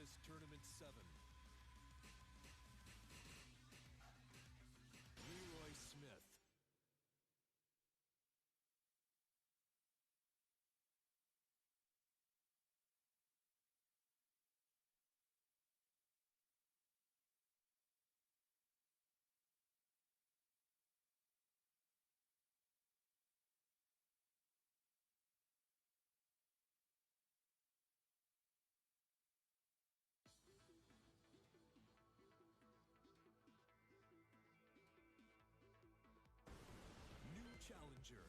Tennis Tournament 7. Leroy Smith. New challenger.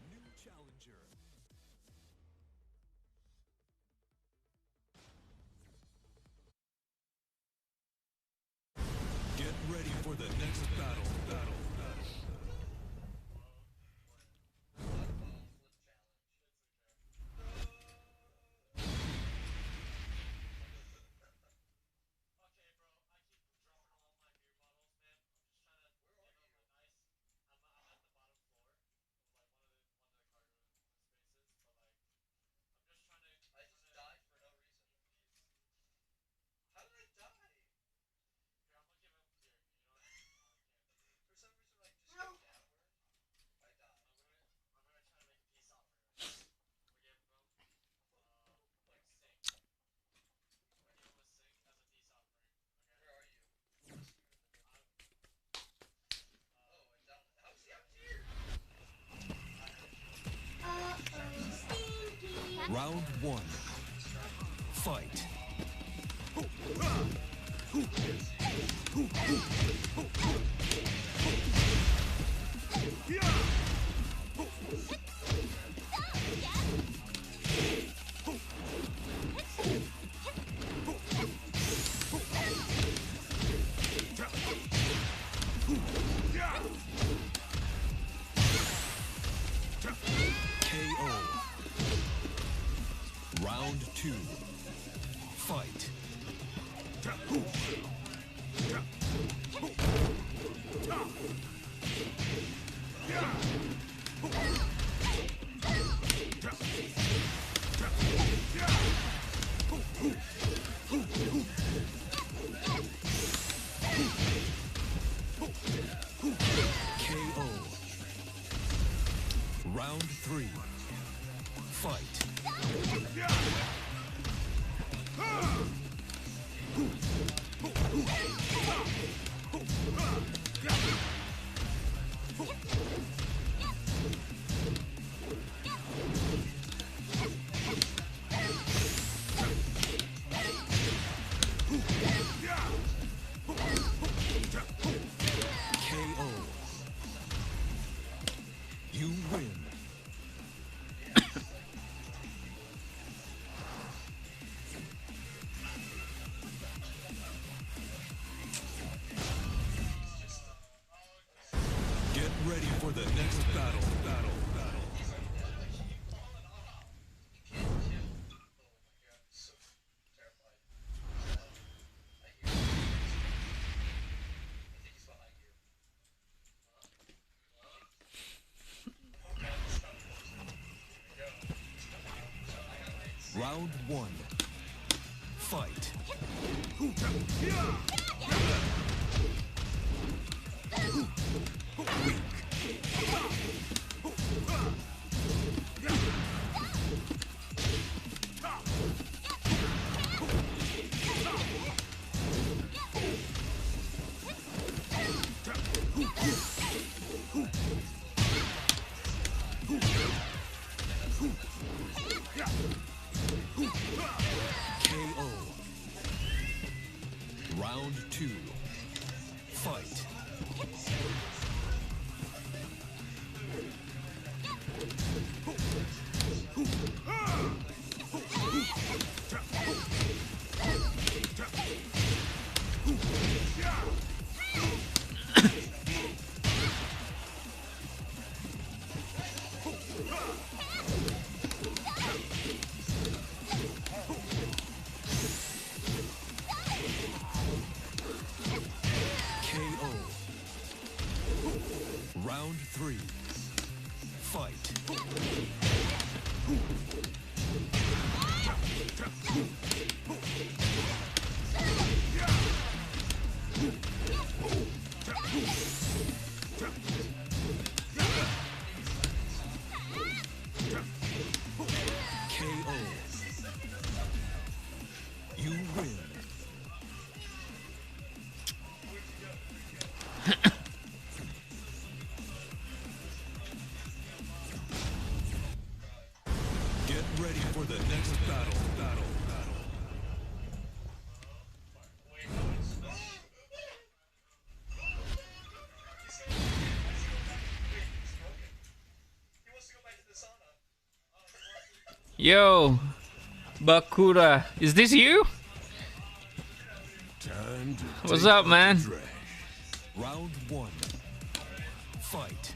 New challenger. Get ready for the next battle. Okay, bro, I keep dropping all my beer bottles, man. I'm just trying to give them a nice. I'm at the bottom floor of like one of the cargo spaces, but like I'm just trying to. I just died for no reason. How did I die? Here, I'm gonna give him here. You know what? I can't. For some reason, like just go downward. I died. I'm gonna try to make a peace offering. We gave him like sink. We gave him a sink as a peace offering. Okay. Where are you? How's he out here? Round 1. Fight. KO. Round 2. Fight. KO. Round 3. Fight. KO. You win. Get ready for the next battle. So terrified. I hear. I think he's behind you. Round 1. Fight. KO. Round 2. Fight. KO. You win. Get ready for the next battle. He wants to go back to the sauna. Yo, Bakura, is this you? Time to What's take up, out man? the trash. Round one. Fight.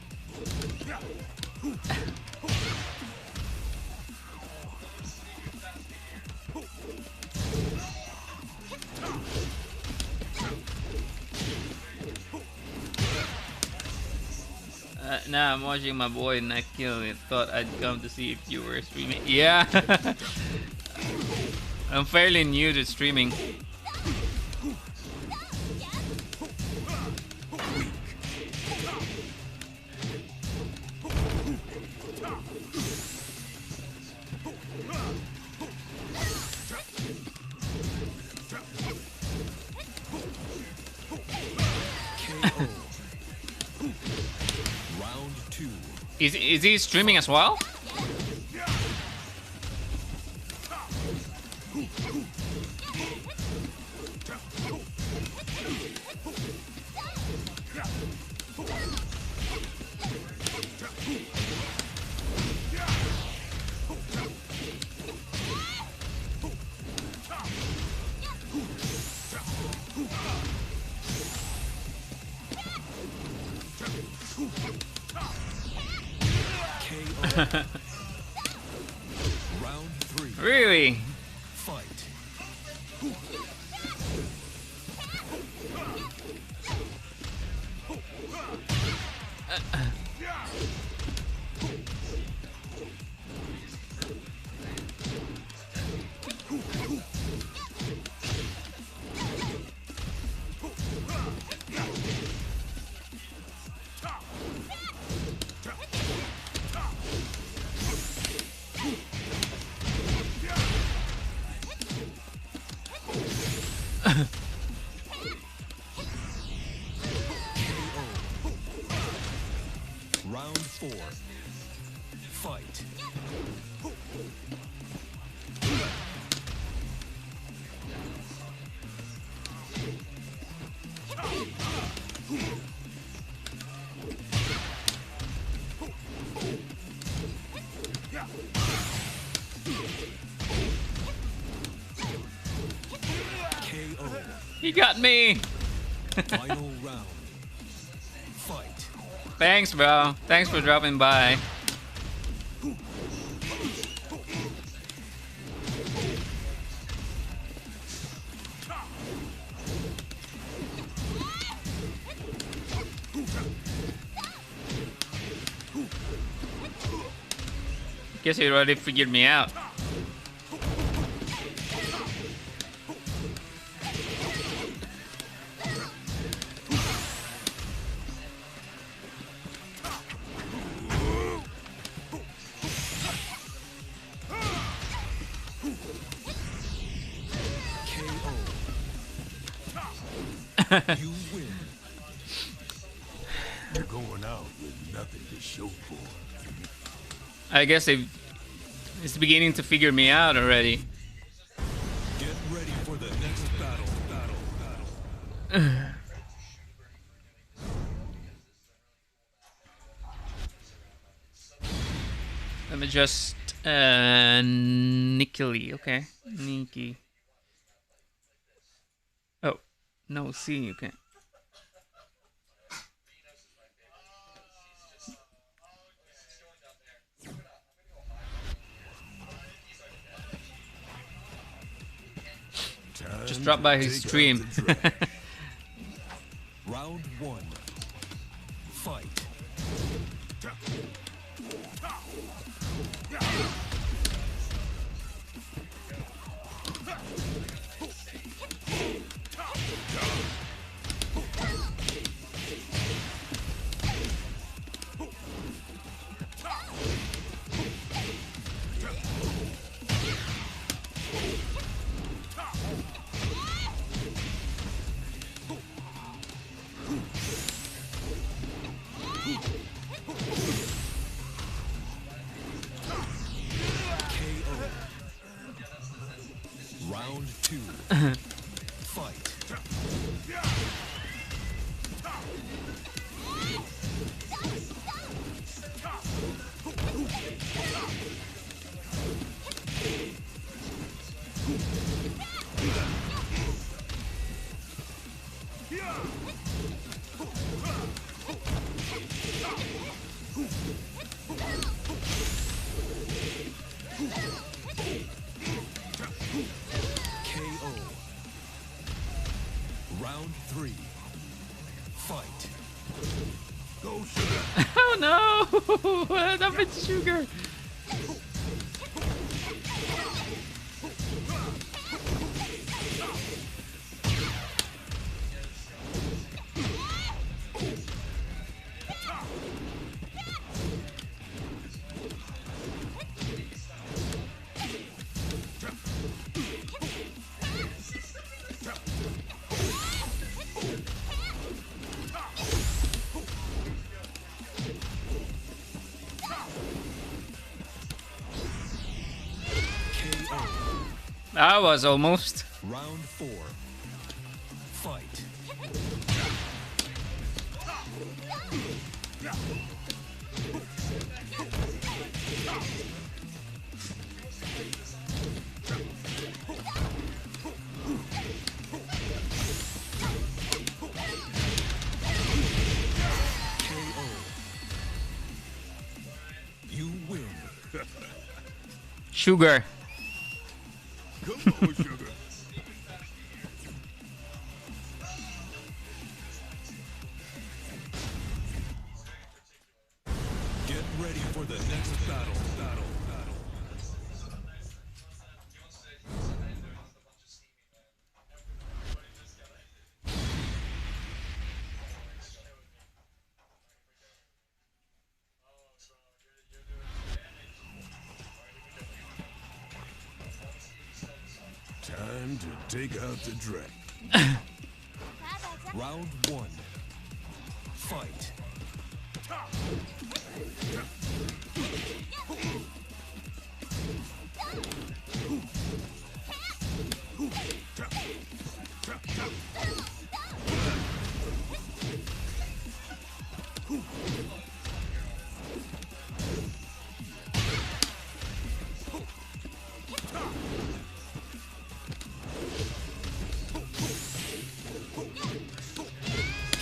Nah, I'm watching my boy Nakil. I thought I'd come to see if you were streaming. Yeah, I'm fairly new to streaming. KO. Round two. Is he streaming as well? KO. Round three. Really? Fight. Round four. Fight. KO. He got me. Final round. Fight. Thanks, bro. Thanks for dropping by. Guess you already figured me out. KO. You win. You're going out with nothing to show for. I guess it's beginning to figure me out already. Get ready for the next battle. Let me just Nikki. Okay, Nikki. Oh no, C. Okay. Just drop by his stream. Round one. Fight. Round 2. Fight. KO. Round 3. Fight. Go, Sugar. Oh no! What happened to Sugar? KO. That was almost. Round 4. Fight. KO. You win. Sugar. Come on, Sugar. Get ready for the next battle. Time to take out the dragon. Round 1. Fight.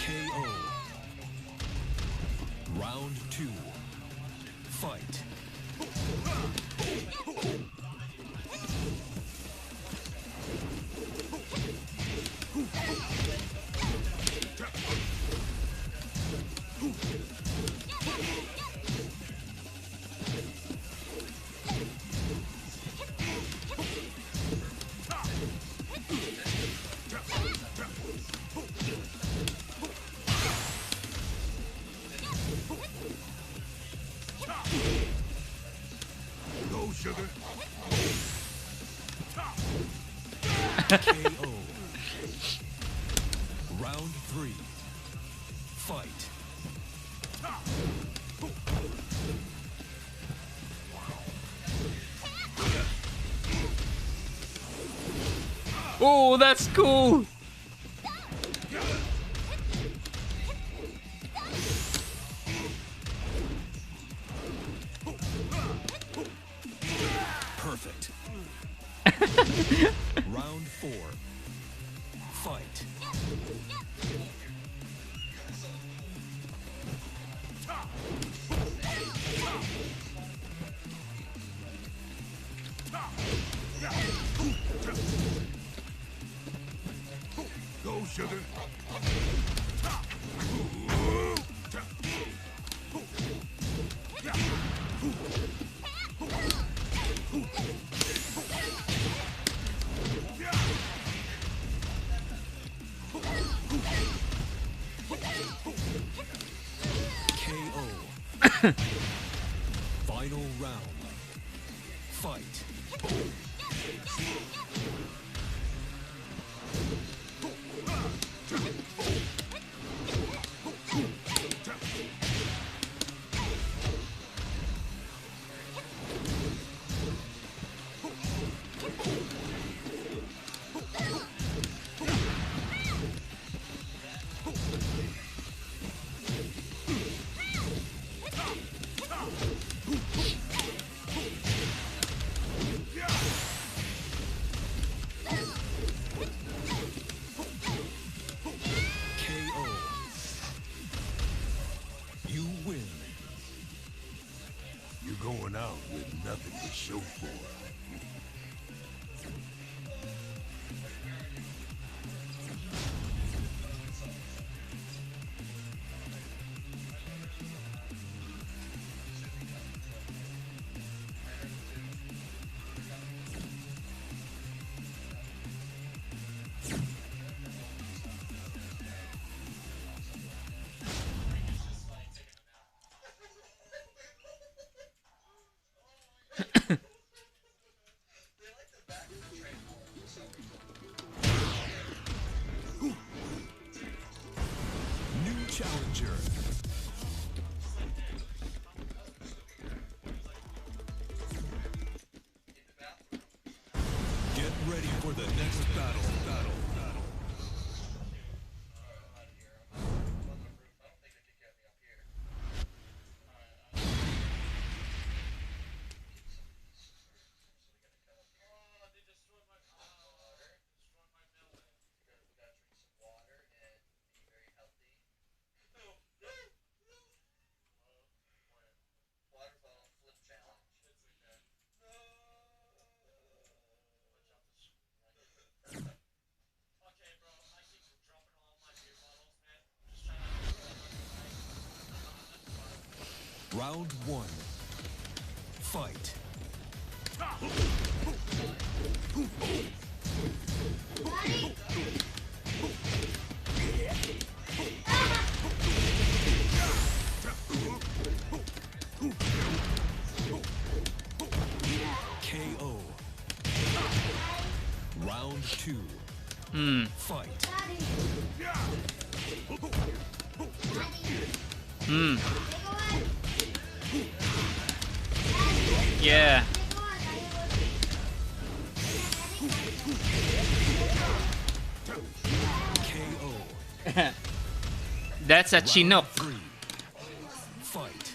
KO. Round 2. Fight. Go, Sugar. KO. Round 3. Fight. Oh, that's cool. Perfect. Round 4. Fight. Go, Sugar. KO. Final round. Fight. New challenger. Get ready for the next battle. Oh, they destroyed my water. Destroyed my melon. We gotta drink some water and be very healthy. Water bottle flip challenge. It's okay. No. Okay, bro. I keep dropping all my beer bottles, man. I'm just trying to Round one. Fight. KO. Round two. Fight. Yeah. KO. That's a Round Chinook. three. Fight.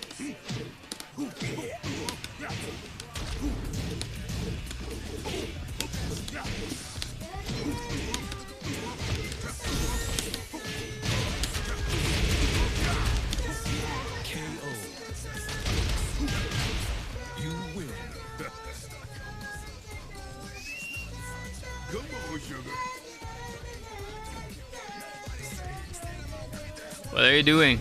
KO. You win. Come on, sugar. What are you doing?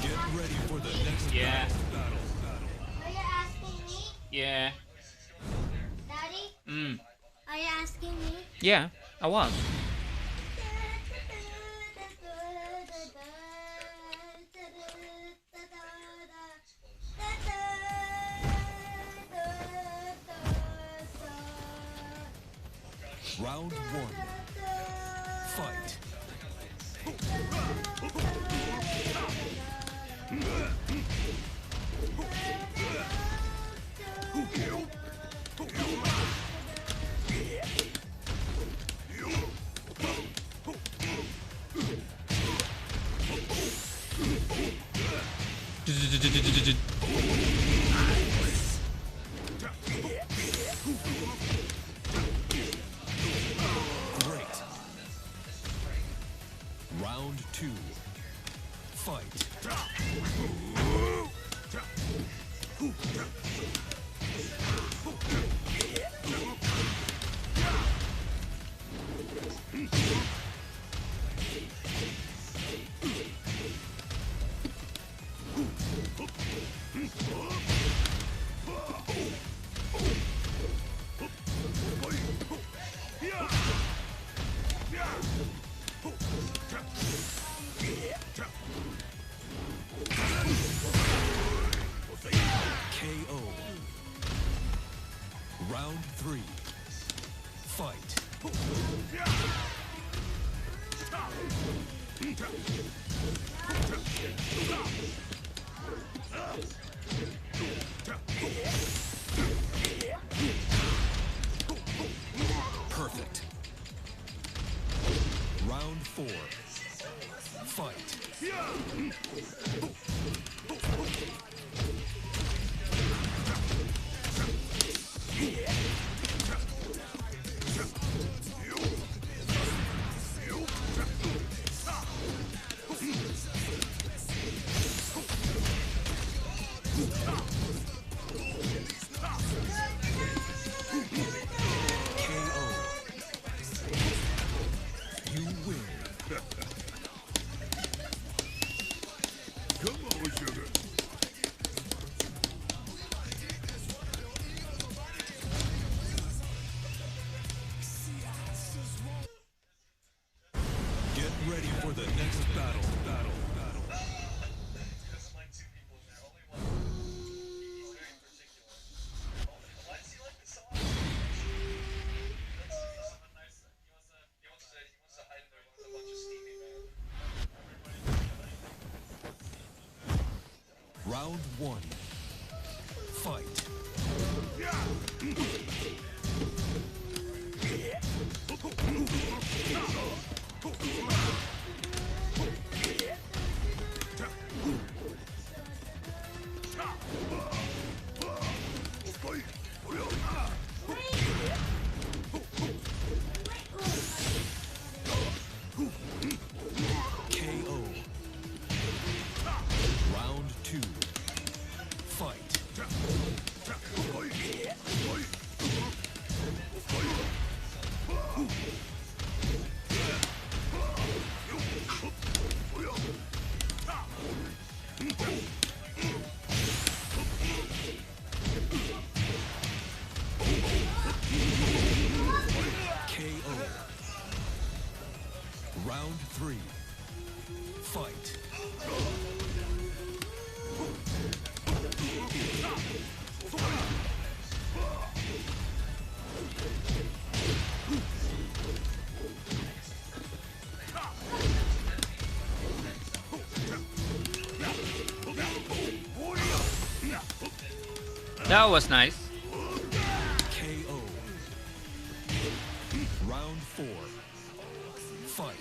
Get ready for the next Yeah. battle. Are you asking me? Yeah. Daddy? Are you asking me? Yeah, I was. Round one. Fight. Great. Round two. Fight. KO. Round three. Fight. Perfect. Round four. Fight. Round one. Fight. KO. Round two. Fight. KO. Round three. Fight. That was nice. KO. Round four. Fight.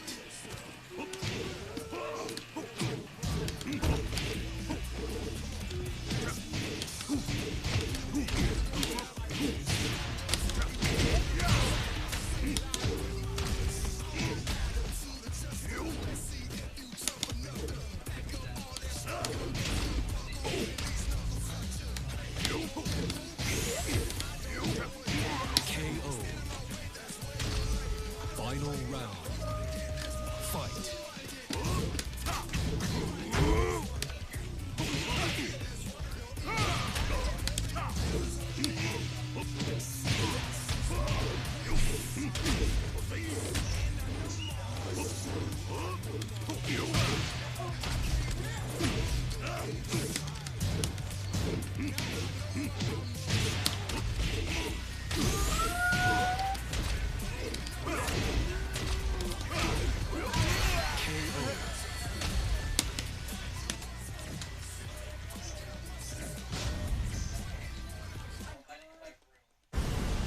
KO. Final round. Fight.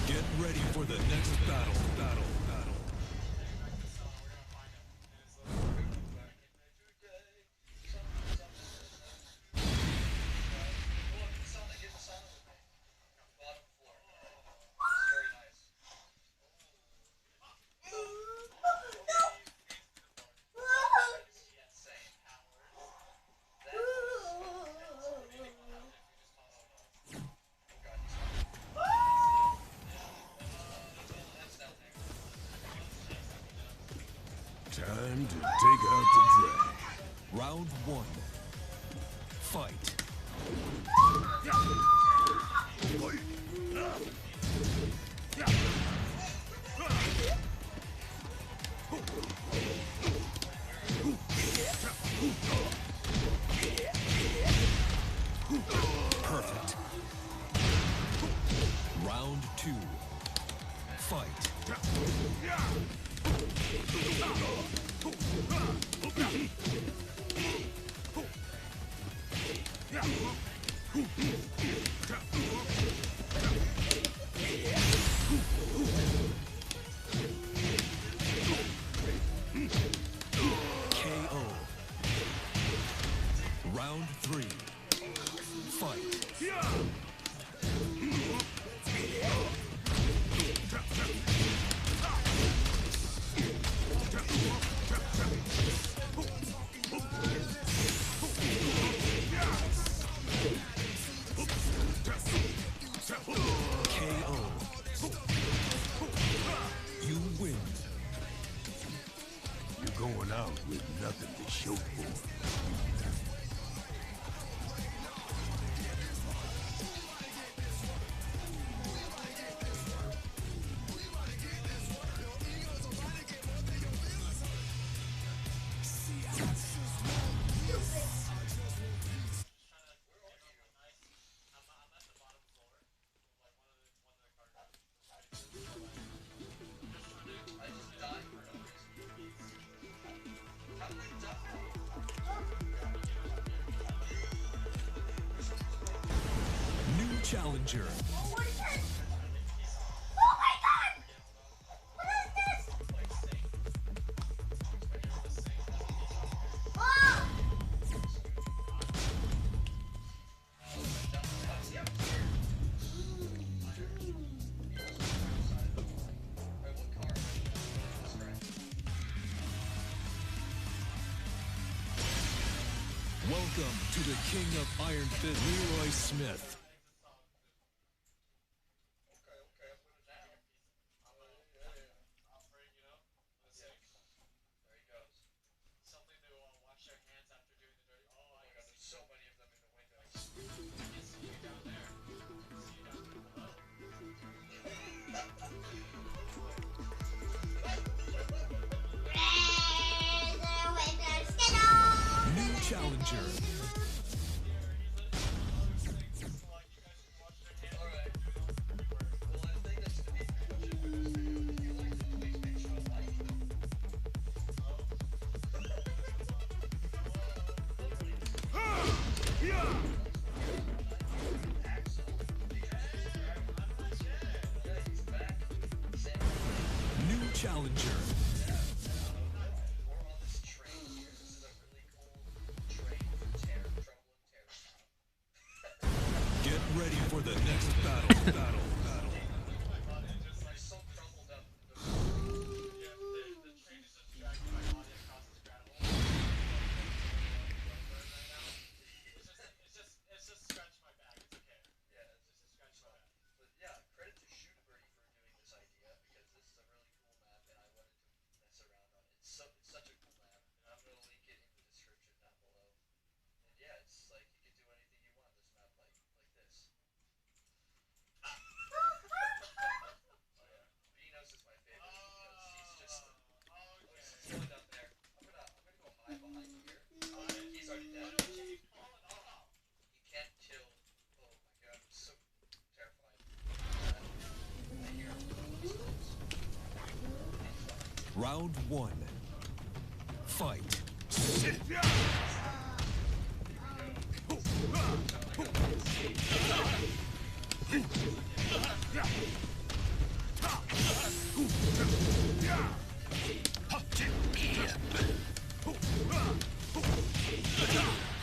Get ready for the next battle. Time to take out the drag. Round one. Fight. Perfect. Round two. Fight. KO. Round three. Fight. KO. You win. You're going out with nothing to show for it. challenger. What is this? Oh my god! What is this? Oh! Welcome to the King of Iron Fist, Leroy Smith. Something to wash their hands after doing the dirty. Oh my god, there's so many of them in the windows. I can see you down there. I can see you down there below. Razor windows, get on! New challenger. New challenger. Get ready for the next battle. It's just scratch my back. It's okay. Yeah, it's just scratch my back. But yeah, credit to Shootabirdie for doing this idea because this is a really cool map and I wanted to mess around on it. It's such a cool map. And I'm gonna link it in the description down below. And yeah, it's like you can do anything you want this map like this. Venus is my favorite because he's just he's chilling down there. I'm gonna go hide behind here. He's already dead. He can't kill. Oh my god, I'm so terrified. I hear him. Round one. Fight.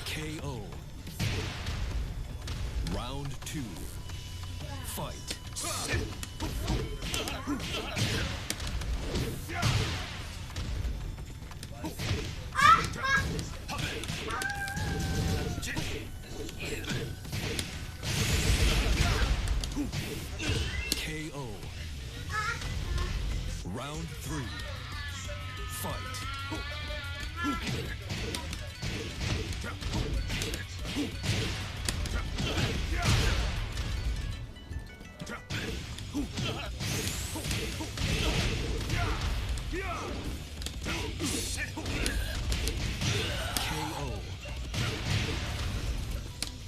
KO. Round two. Fight. KO. Round three. Fight. KO.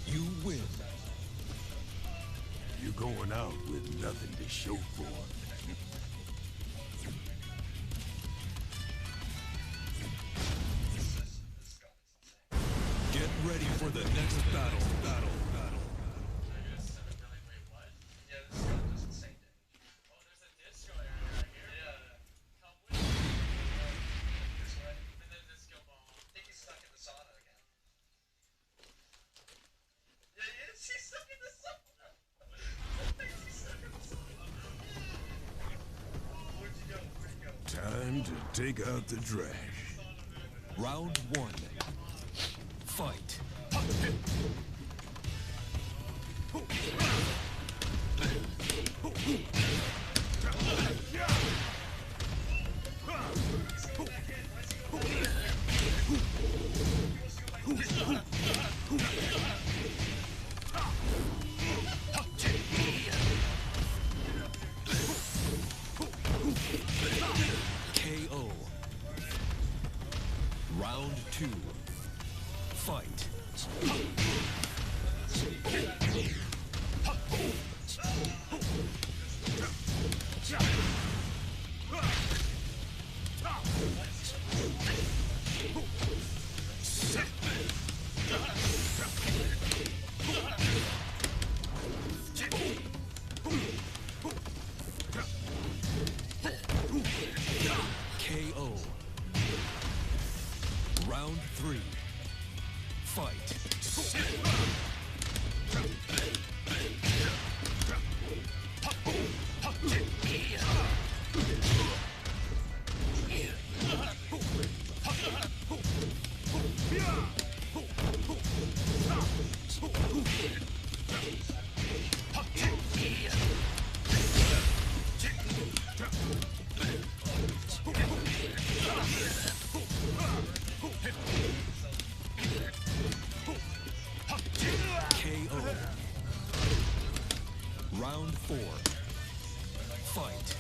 You win. You're going out with nothing to show for it. Get ready for the next battle. Yeah, this gun does insane damage. Oh, there's a disco area right here. Yeah. Come with me. This way. And then disco ball. I think he's stuck in the sauna again. Yeah, he is. He's stuck in the sauna. He's stuck in the sauna. Where'd you go? Where'd you go? Time to take out the trash. Round one. Fight. KO. Round two. Fight. Fight.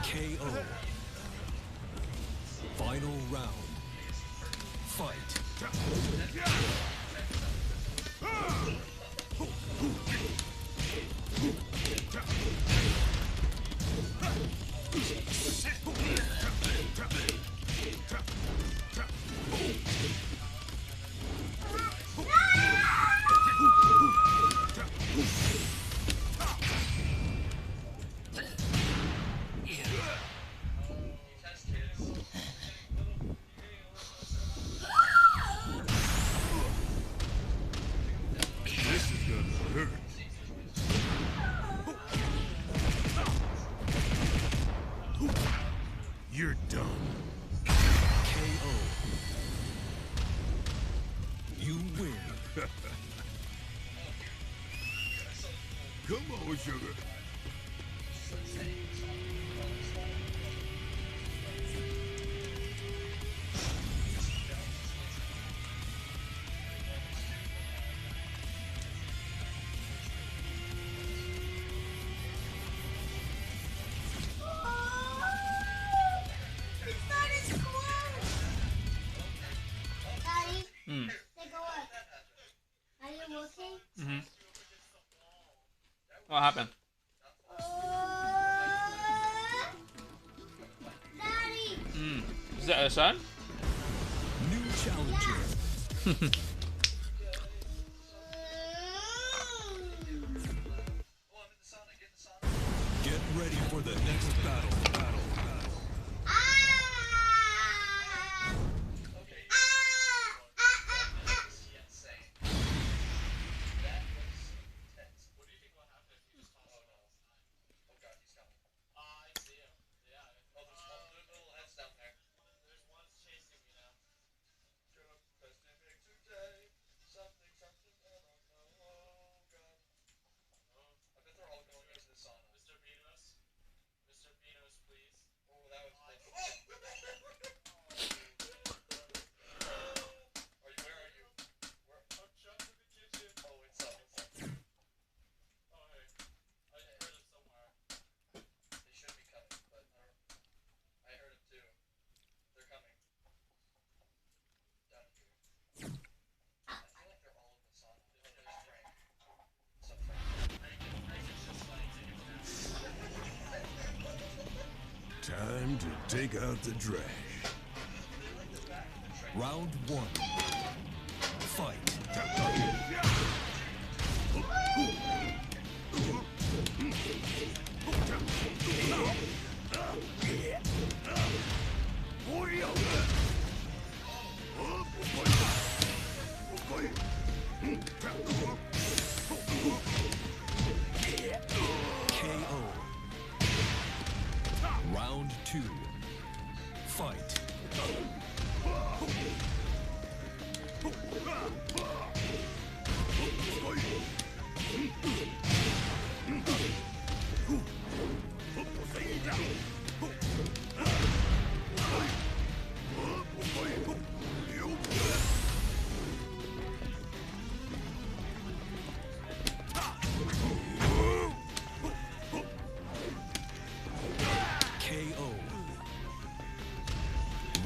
KO. Final round. Fight. This is gonna hurt. You're done. KO. You win. Come on, sugar. Daddy, Hmm. take a look. Are you looking? Mm-hmm. What happened? Daddy! Hmm. Is that a son? New challenger. Get ready for the next battle. I see him. Yeah. Little heads down there. There's one's chasing me now. Pacific today. Something, I don't know. Oh, God. I bet they're all going into the sauna. Mr. Beanos. Mr. Beanos, please. Oh, that was close. Where are you? Where? I'm trapped in the kitchen. Oh, it's up. Oh, hey. I heard it somewhere. They should be coming, but I heard it too. They're coming. Down here. I feel like they're all in the sauna. There's Frank. What's up, Frank? Time to take out the trash. Round one. Fight. KO. Round two. Fight. KO.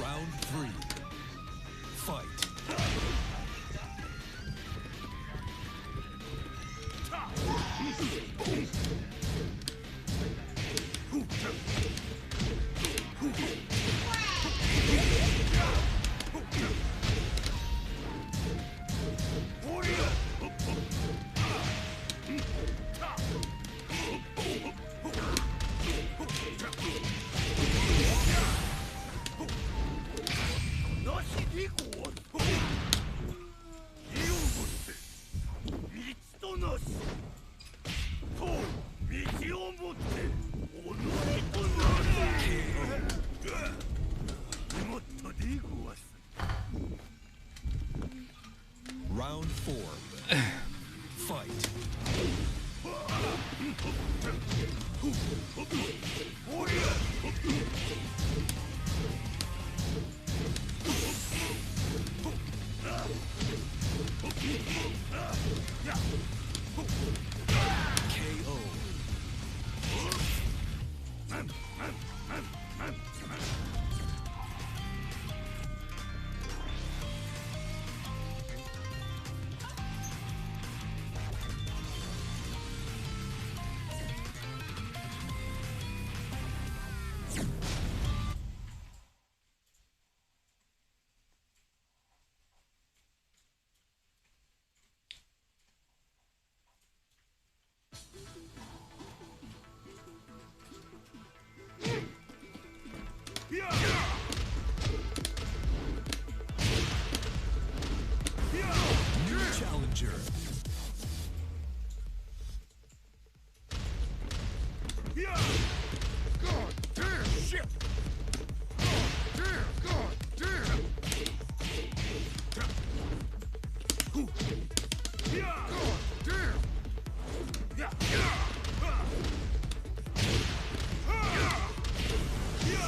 Round three. Fight. Round four. Fight. KO. New challenger. God damn shit! God damn! God damn!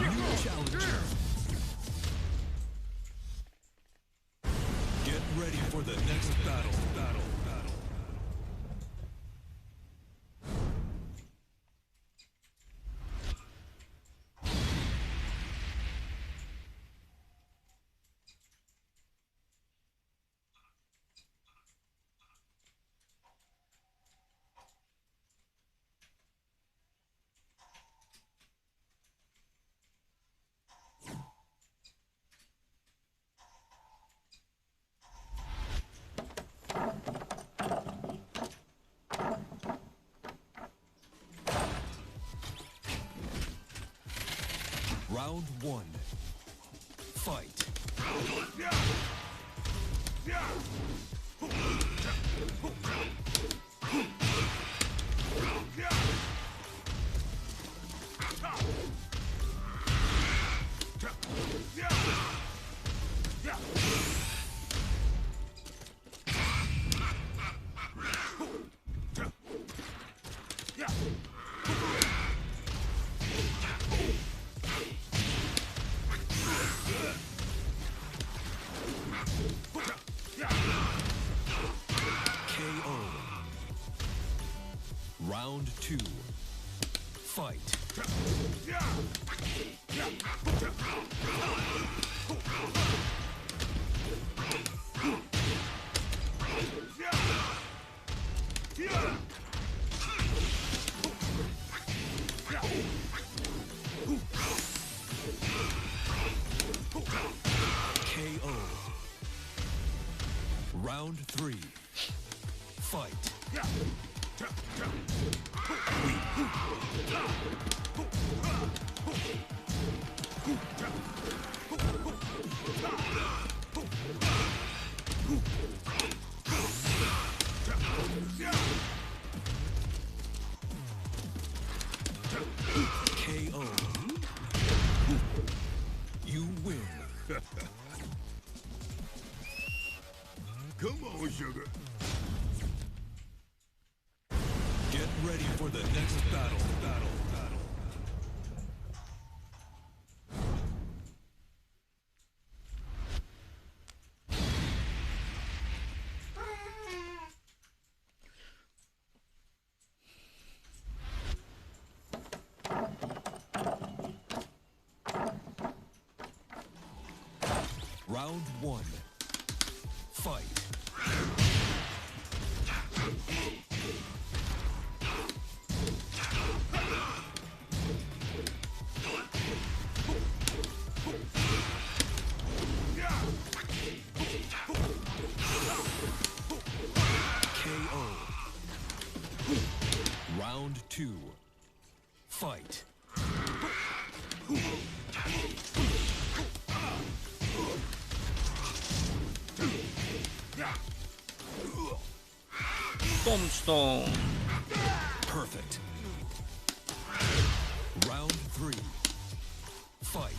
New challenger. Get ready for the next battle. Round one. Fight. KO. Round two. Fight. KO. Round three. Fight. KO. You win. Come on, sugar. Get ready for the next battle. Round one. Fight. KO. Round two. Fight. Tombstone. Perfect. Round three. Fight.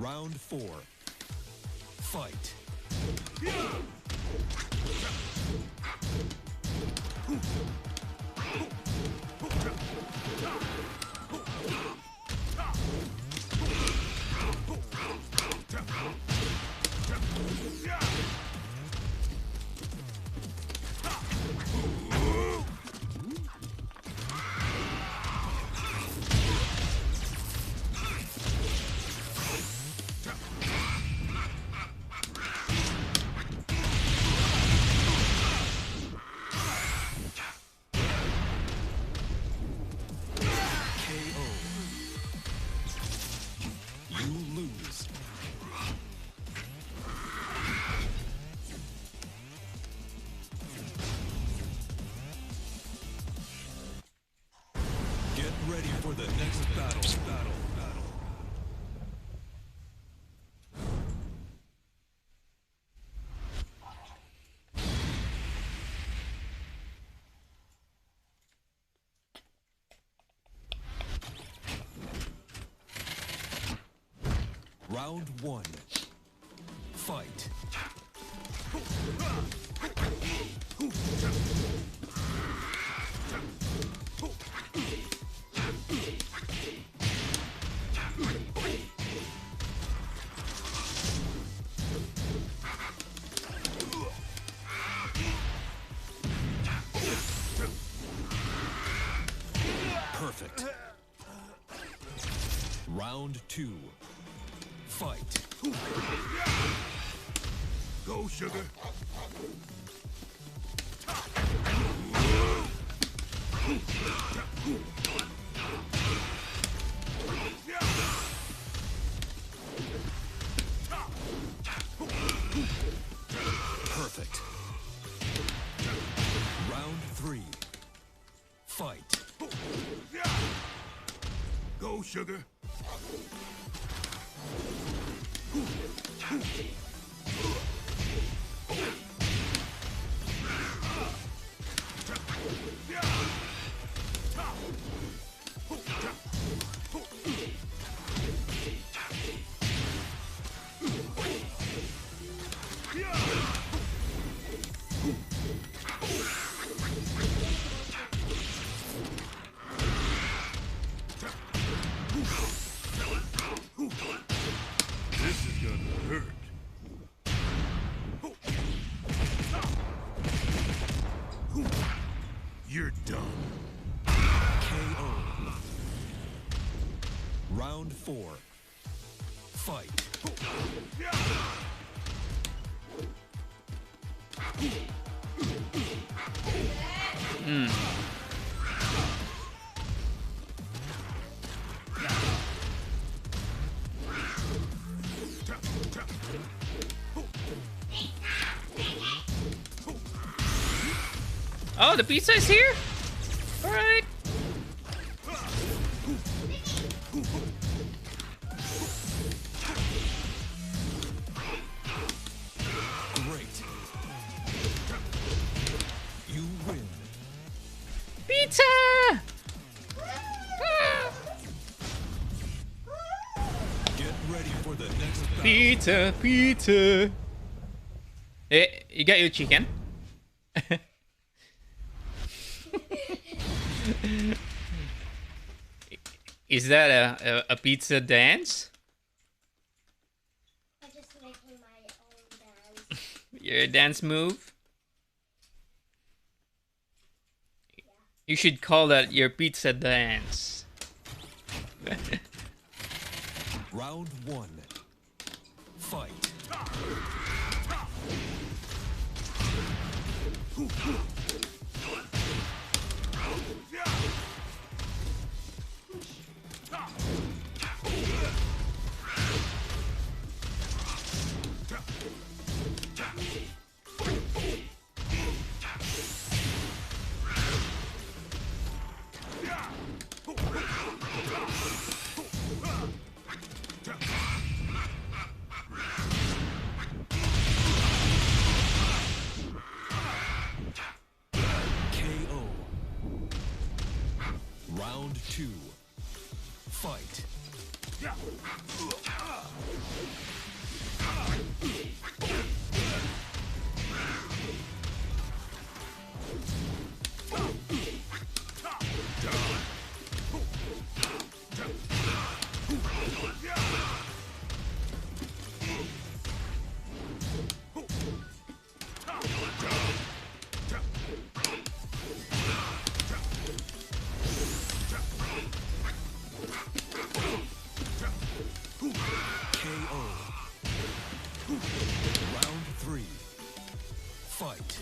Round 4. Fight. Get ready for the next battle. Round 1. Fight. Perfect. Round 2. Fight. Go, sugar. Perfect. Round 3. Fight. Go, sugar. This is gonna hurt. You're done. KO. Round 4. Fight. Oh, the pizza is here? Alright. Great. You win. Pizza! Get ready for the next battle. Pizza, pizza. Hey, you got your chicken? Is that a pizza dance? I'm just making my own dance. Your dance move? You should call that your pizza dance. Round 1. Fight. KO. Round 2. Fight. KO. Round 3. Fight.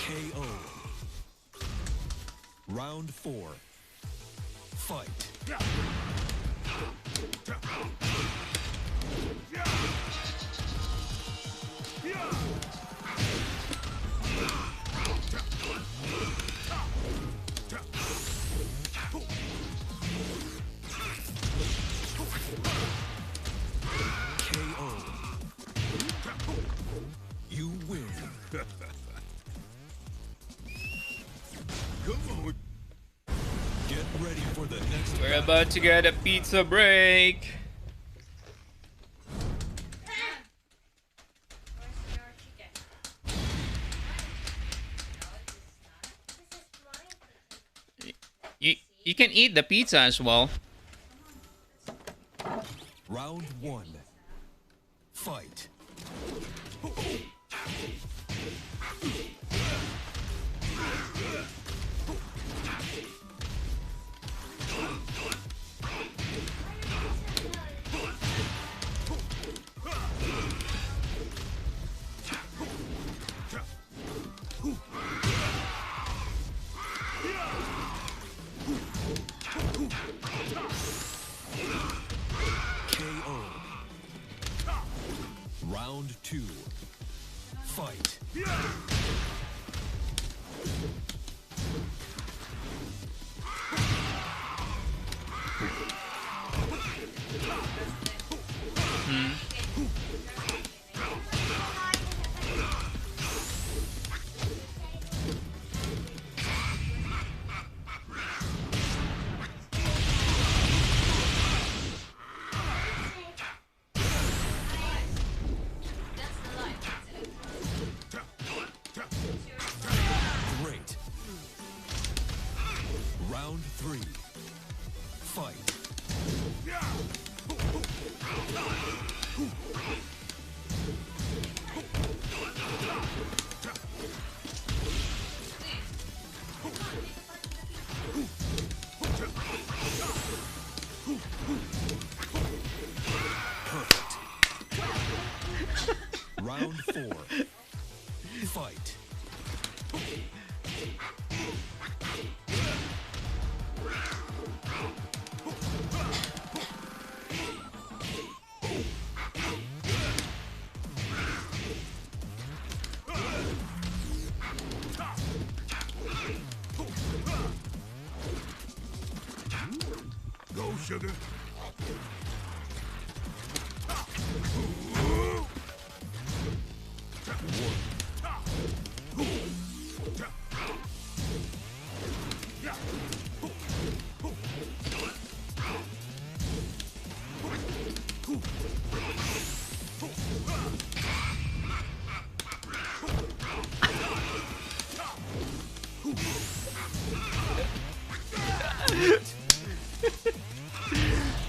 KO. Round 4. Fight. KO. You win. Come on. Get ready for the next We're about to get a pizza break. Where's your chicken? This is mine. You can eat the pizza as well. Round 1. Fight. KO. Round 2. Fight. That's the light. Great. Round 3. Fight. Perfect. Round 4. Fight. Go, sugar.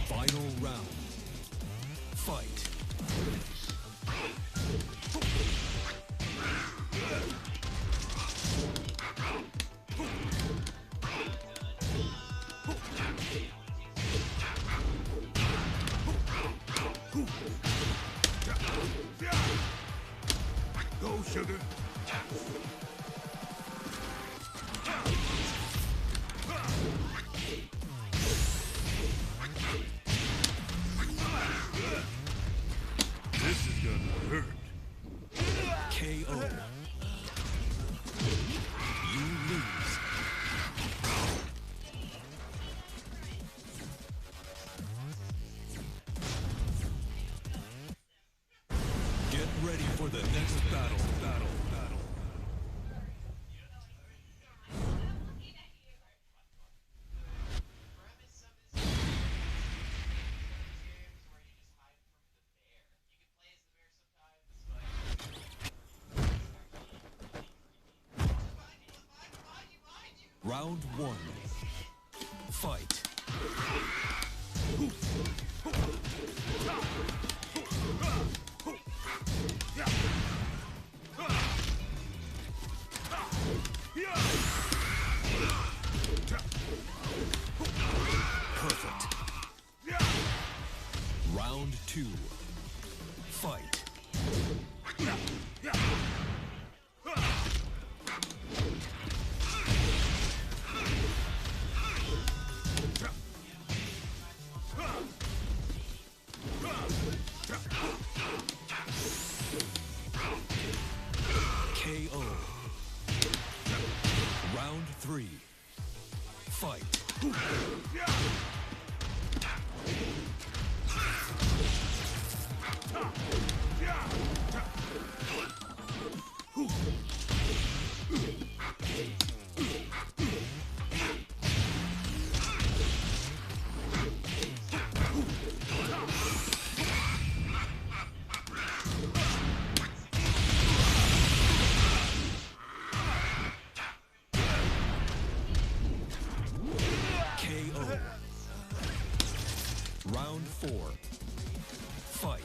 Final round. Fight. Go, sugar. This is gonna hurt. KO. for the next battle. premise of this game is games where you just hide from the bear. You can play as the bear sometimes, but Round one. Fight. Perfect. Round two. Fight. KO. Round three. Fight. KO. Round four. Fight.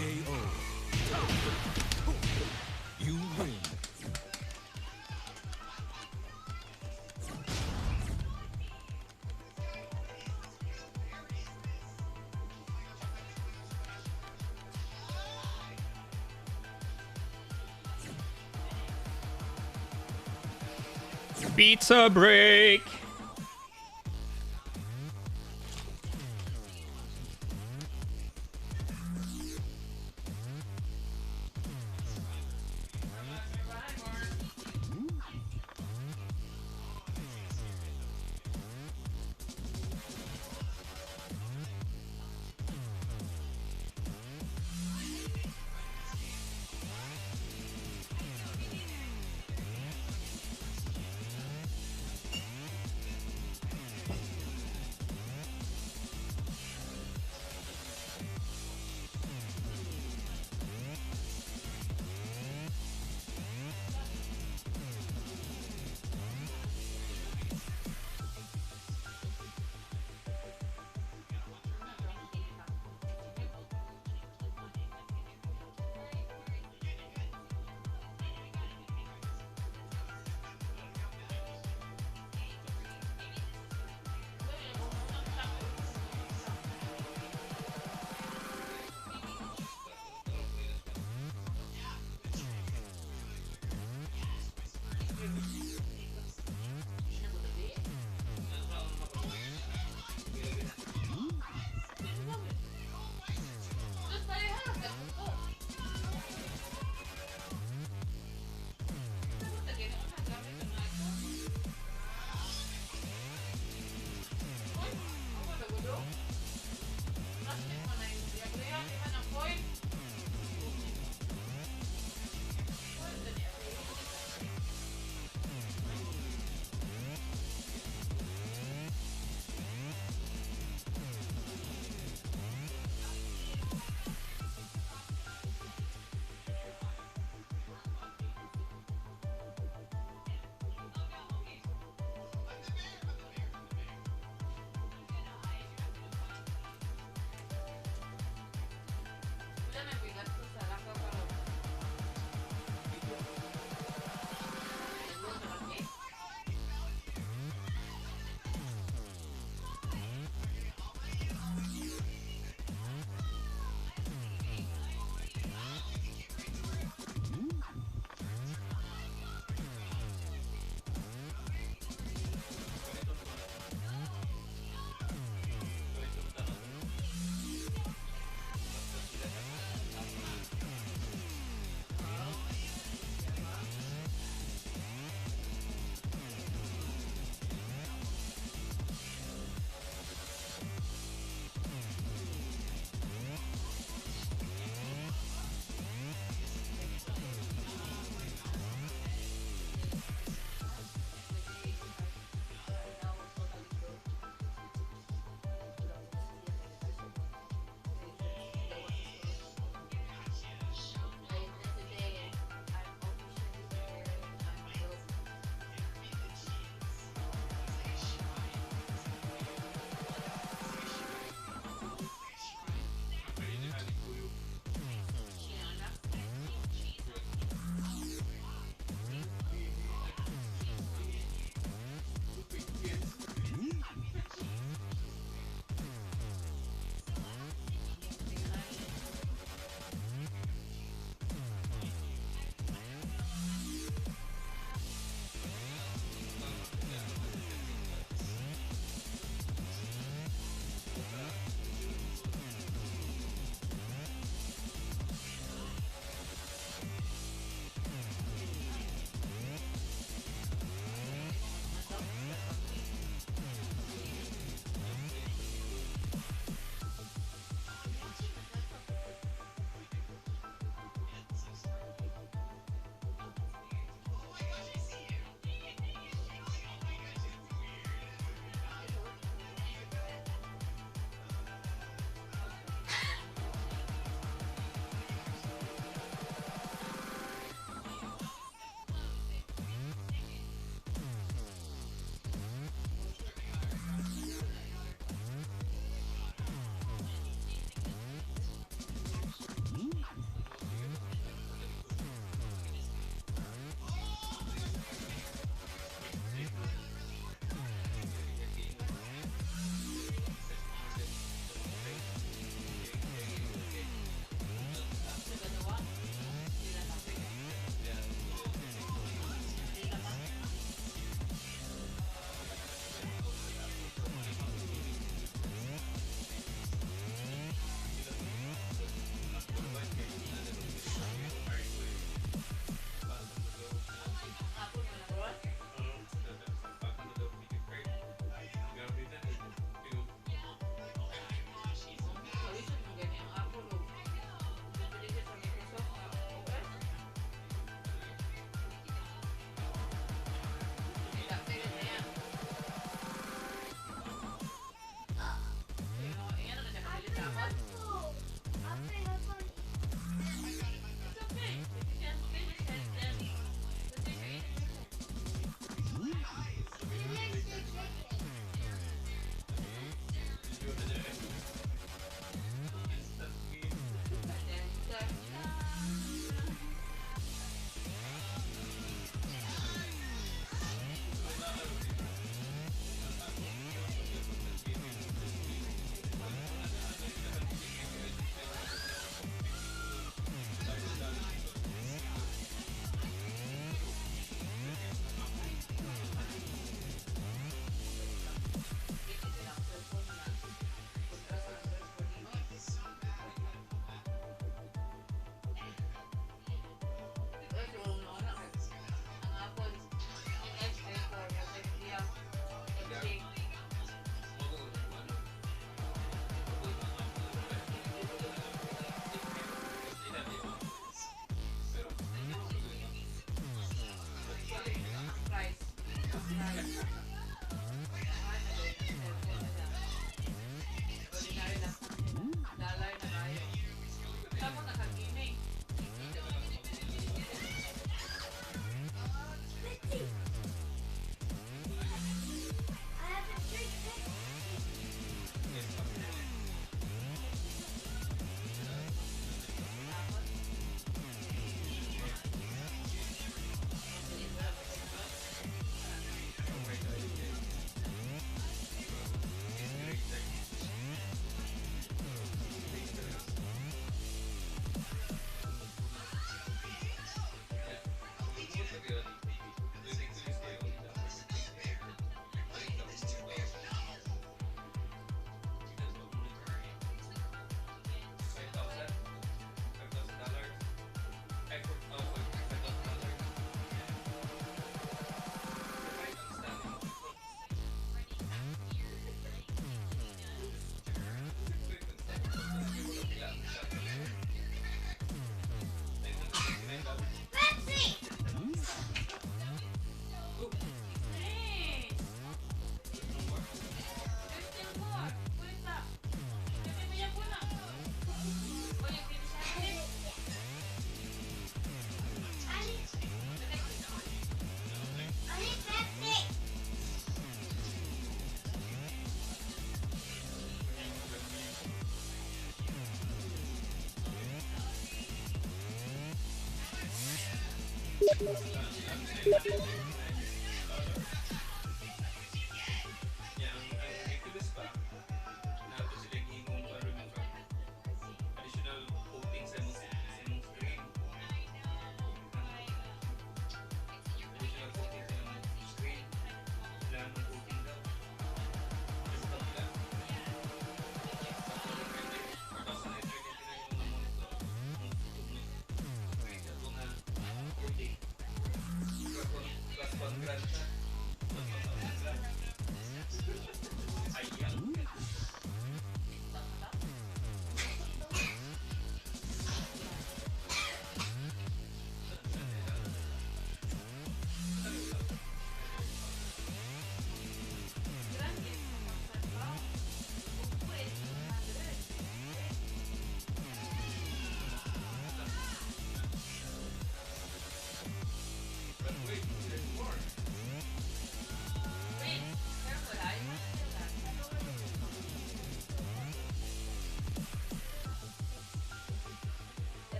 KO. You win. Pizza break.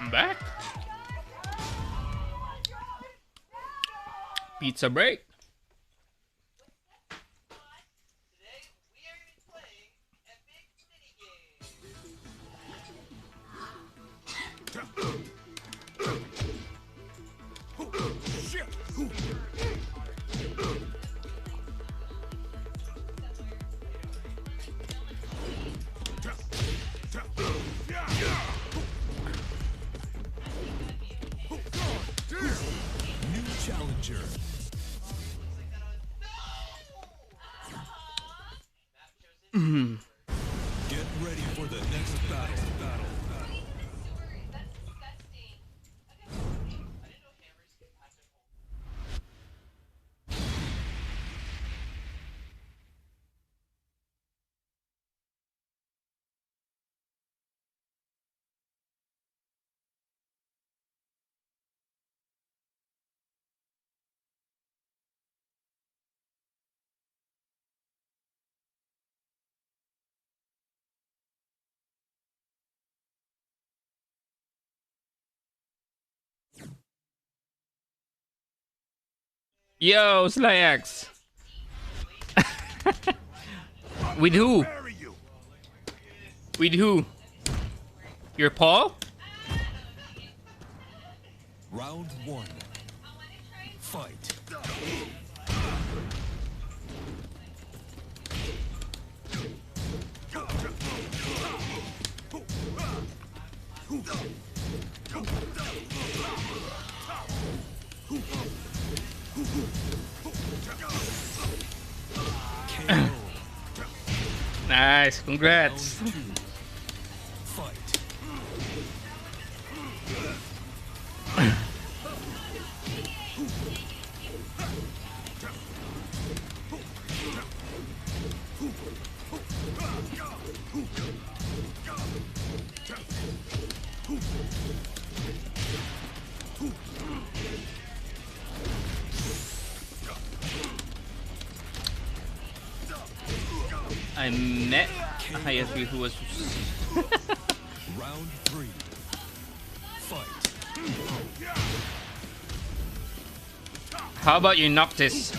I'm back. Pizza break. Today we are playing epic minigame. New challenger. Get ready for the next battle. That's disgusting. Yo, Slyax. With who? Bury you. With who? Your Paul? Round one. Fight. KO. Nice, Round congrats. two. Fight. I met Hayafi who was. Round three. Fight. How about you Noctis?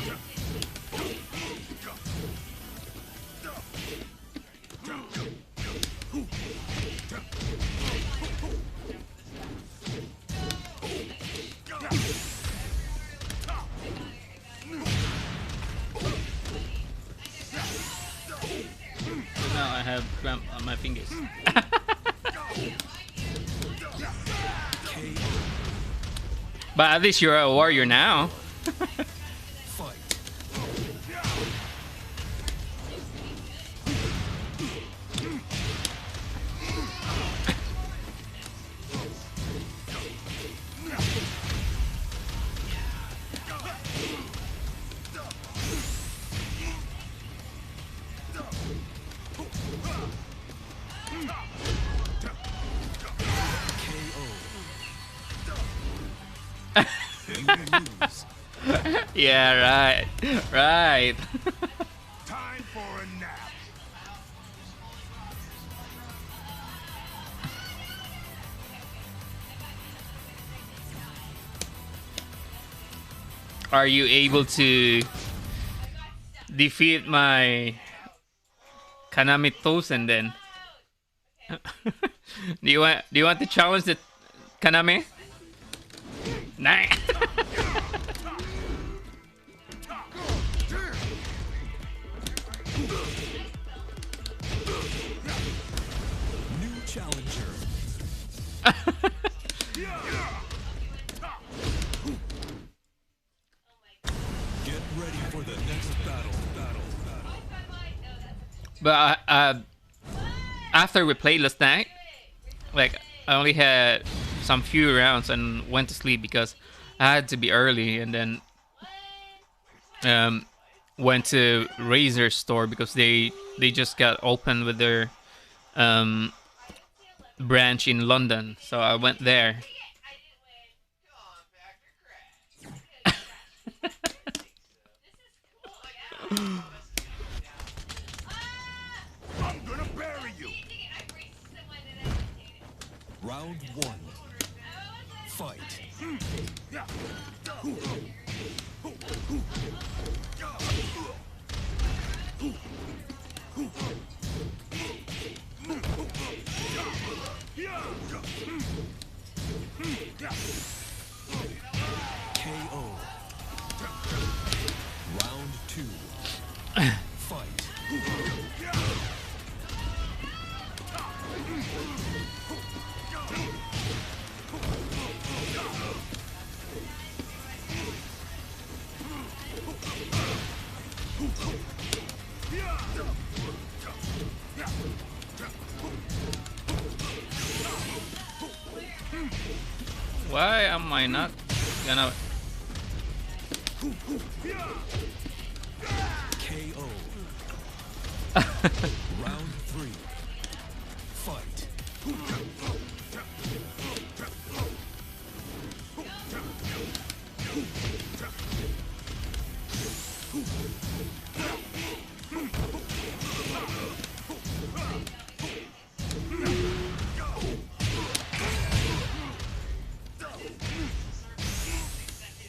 Now I have cramp on my fingers. But at least you're a warrior now. Fight. Lose. Yeah, right. Right. Time for a nap. Are you able to defeat my Kanami Tosen then? do you want to challenge the Kaname? Nah. New challenger. Get ready for the next battle. But after we played last night, like I only had some few rounds and went to sleep because I had to be early, and then went to Razer store because they just got open with their branch in London, so I went there. I'm gonna bury you. Round one. Fight. KO. Round 2. Fight. Why am I not gonna? KO. Round 3. Fight.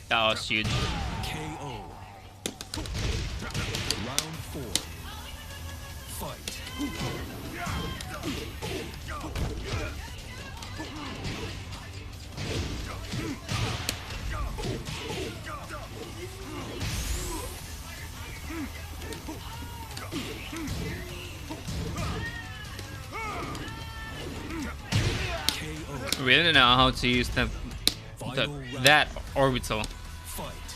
That was huge. KO. Round 4. Fight. KO. Really don't know how to use that orbital. Fight.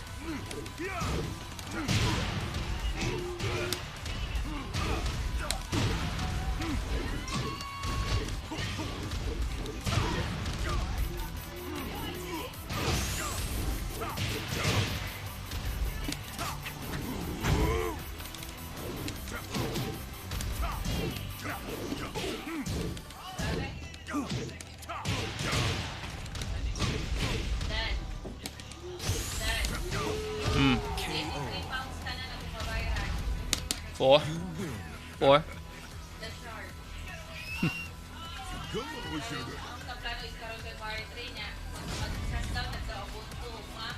Mm. KO. 4. You win. 4. Come on, sugar. Ang plano is karon kay Mari 3 niya. Mag-stress daw nagka-ubuntu nga.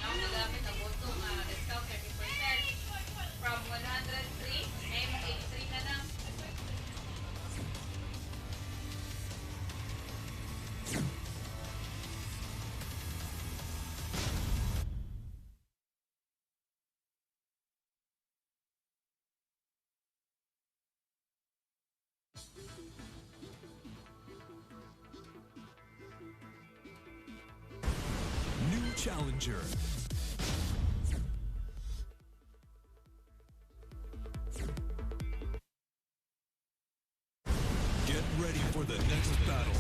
Ang nagamit ang ubuntu nga discount 30% from 103 ngayon 83 na lang. New challenger. Get ready for the next battle.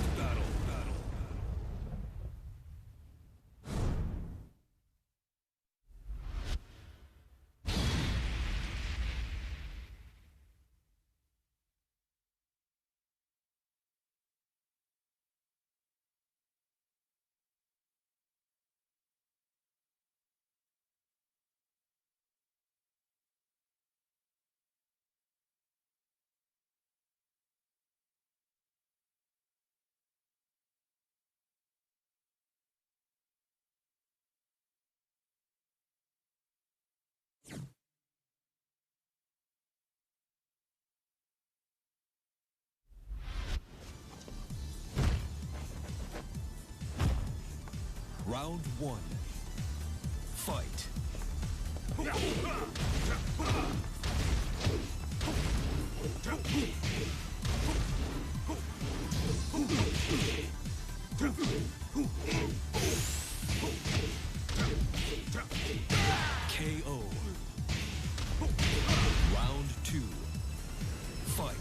Round 1. Fight. KO. Round 2. Fight.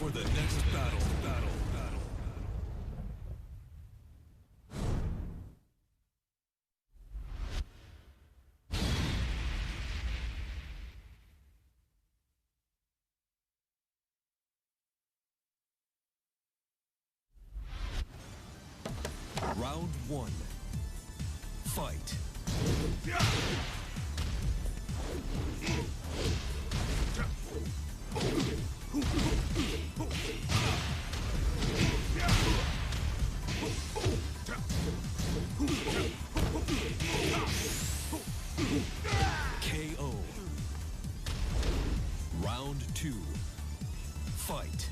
for the next battle. Round one. Fight. KO. Round two. Fight.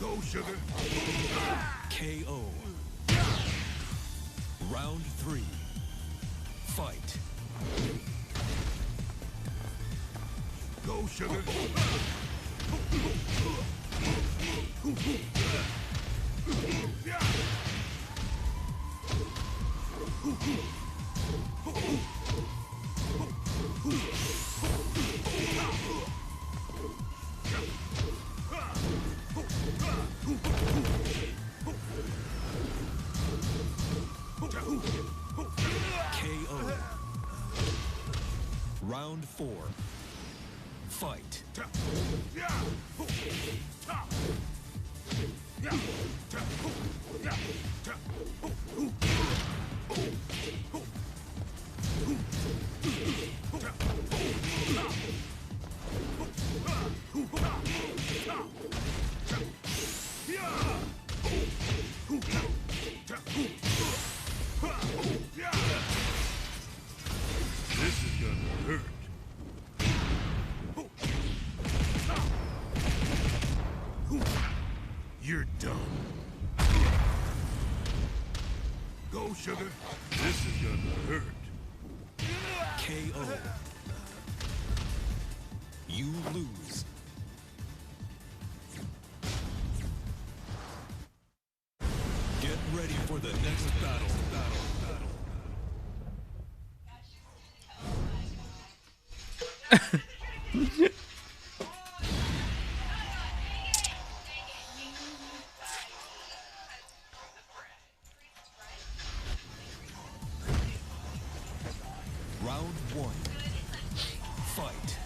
Go, sugar. KO. Round three. Fight. Go, sugar. KO. Round four. Fight. This is gonna hurt. You're done. Go, sugar. This is gonna hurt. KO. You lose. Get ready for the next battle. Round one. Fight.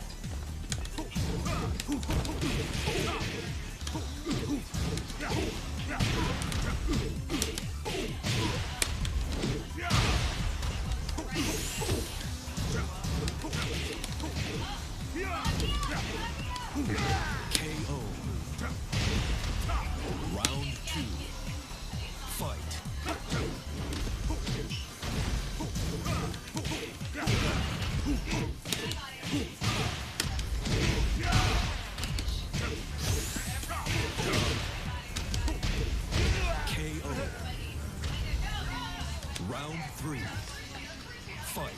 KO. Round two. Fight. KO. Round three. Fight.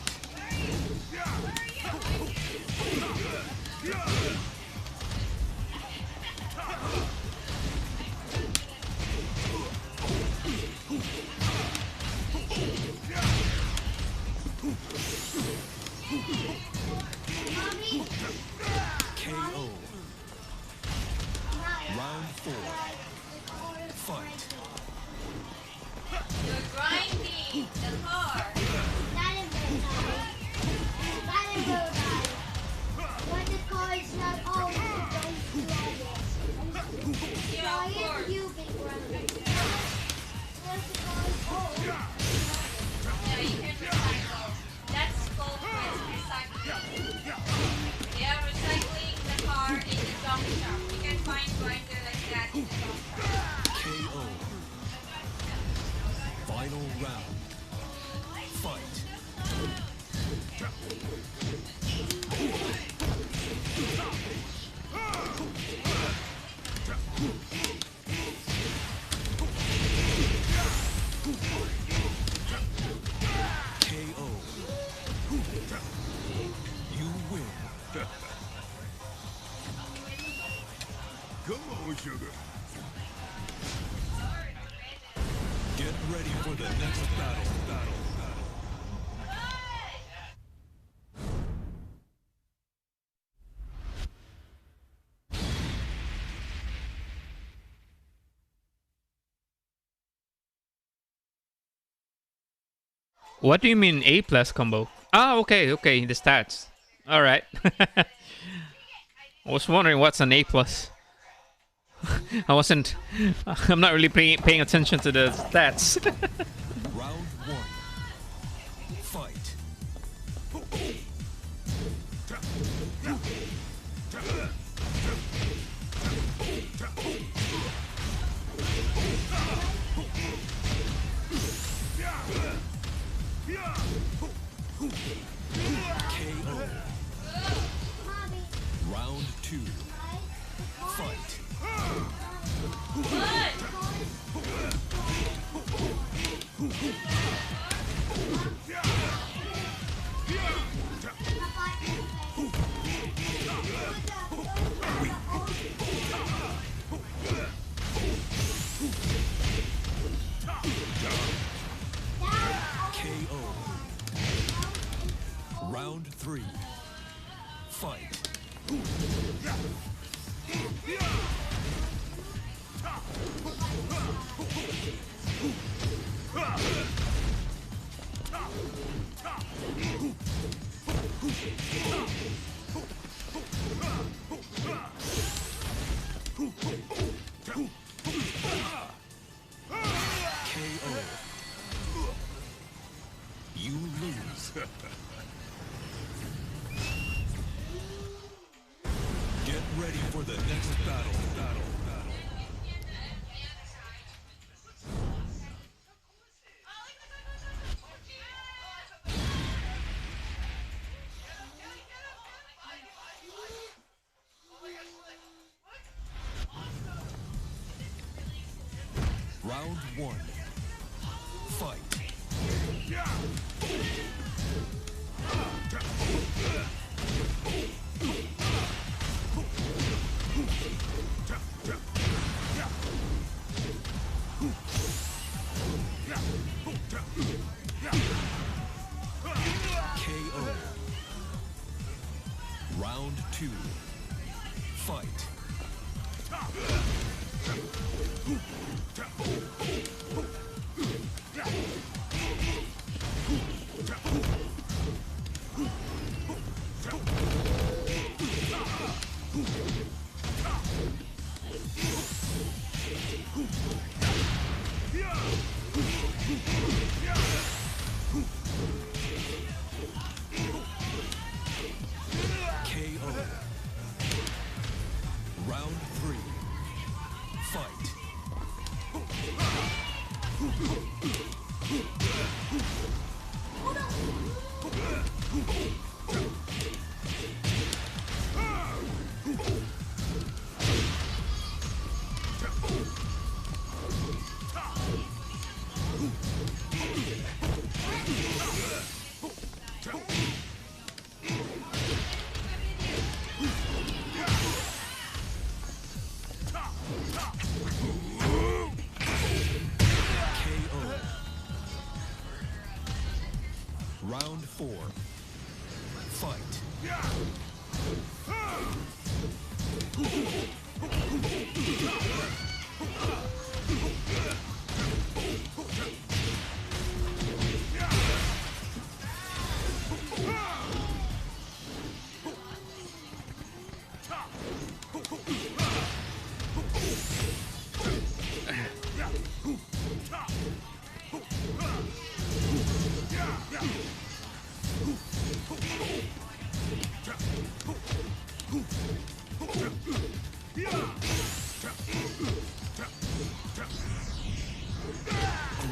KO. Round four. Fight. You're grinding the car. When the car is not always going to Yeah, of course. you big brother. Once the car is old, Yeah, you can recycle. That's called recycling. Yeah, recycling the car in the junk shop. You can find grinder like that in the junk shop. KO. Final round. Fight. KO. You win. come on, sugar. ready for the next battle. What do you mean A plus combo? Ah, okay, okay, the stats. All right. I was wondering what's an A plus. I wasn't. I'm not really paying attention to the stats. Round one. Fight. KO. Mommy, Round two. Fight. KO. Round three. Fight. KO. You lose. Get ready for the next battle. Round one. Fight. KO. Round two. Fight. KO. Round three. Fight. KO. Round four. Fight.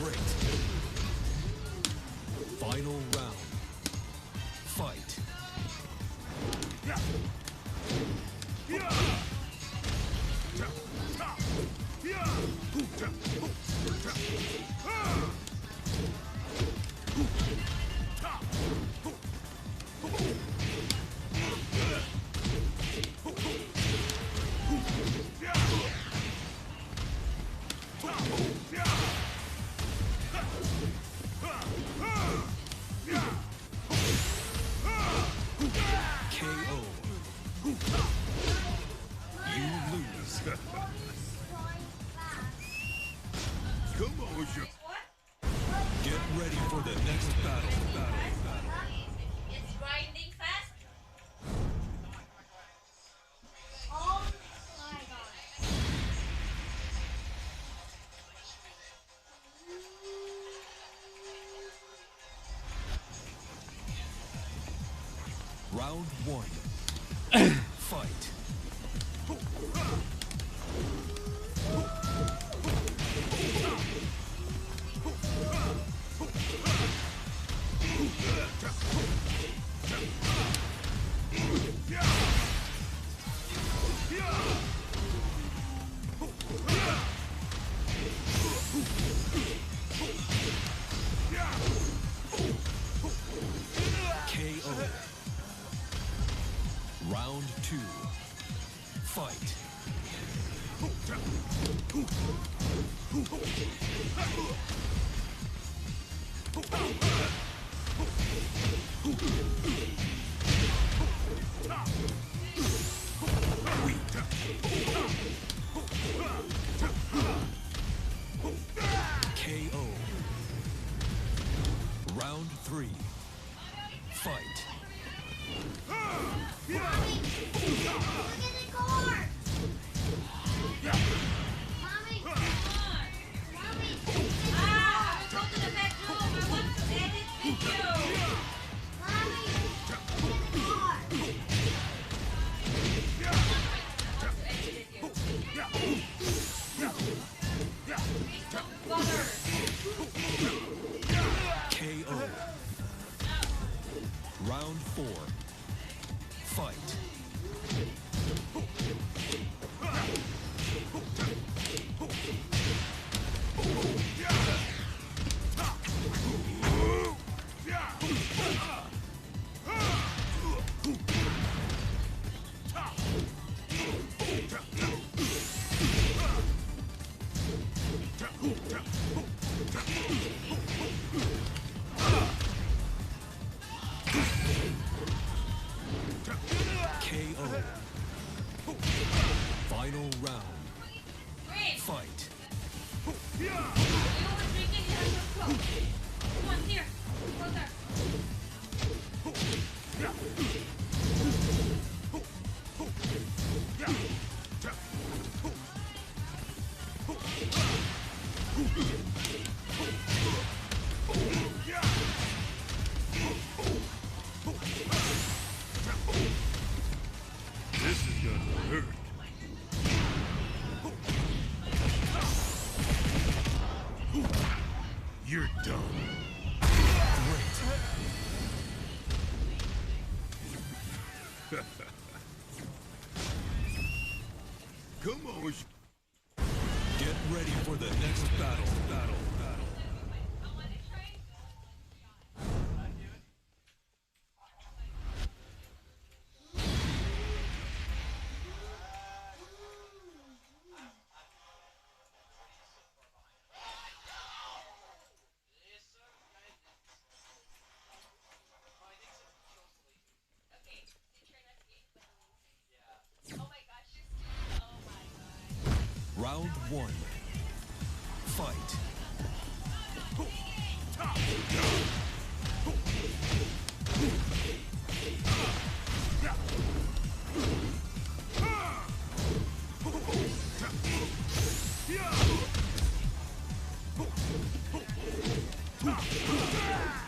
Great. Final round. Fight. next battle. It's grinding fast. Oh my god. Round one. Fight. KO. Round two. Fight. KO. Round three. Fight. Look at the car. Mommy. Mommy. Ah, go to the bedroom. I want to edit video. Mommy. Look at the car. Butter. KO. Round four. Fight. KO. Final round. Green. Fight. You were drinking your coke. Come on, here. Water. This is gonna hurt. You're done. Come on. Get ready for the next battle. Round one. Fight.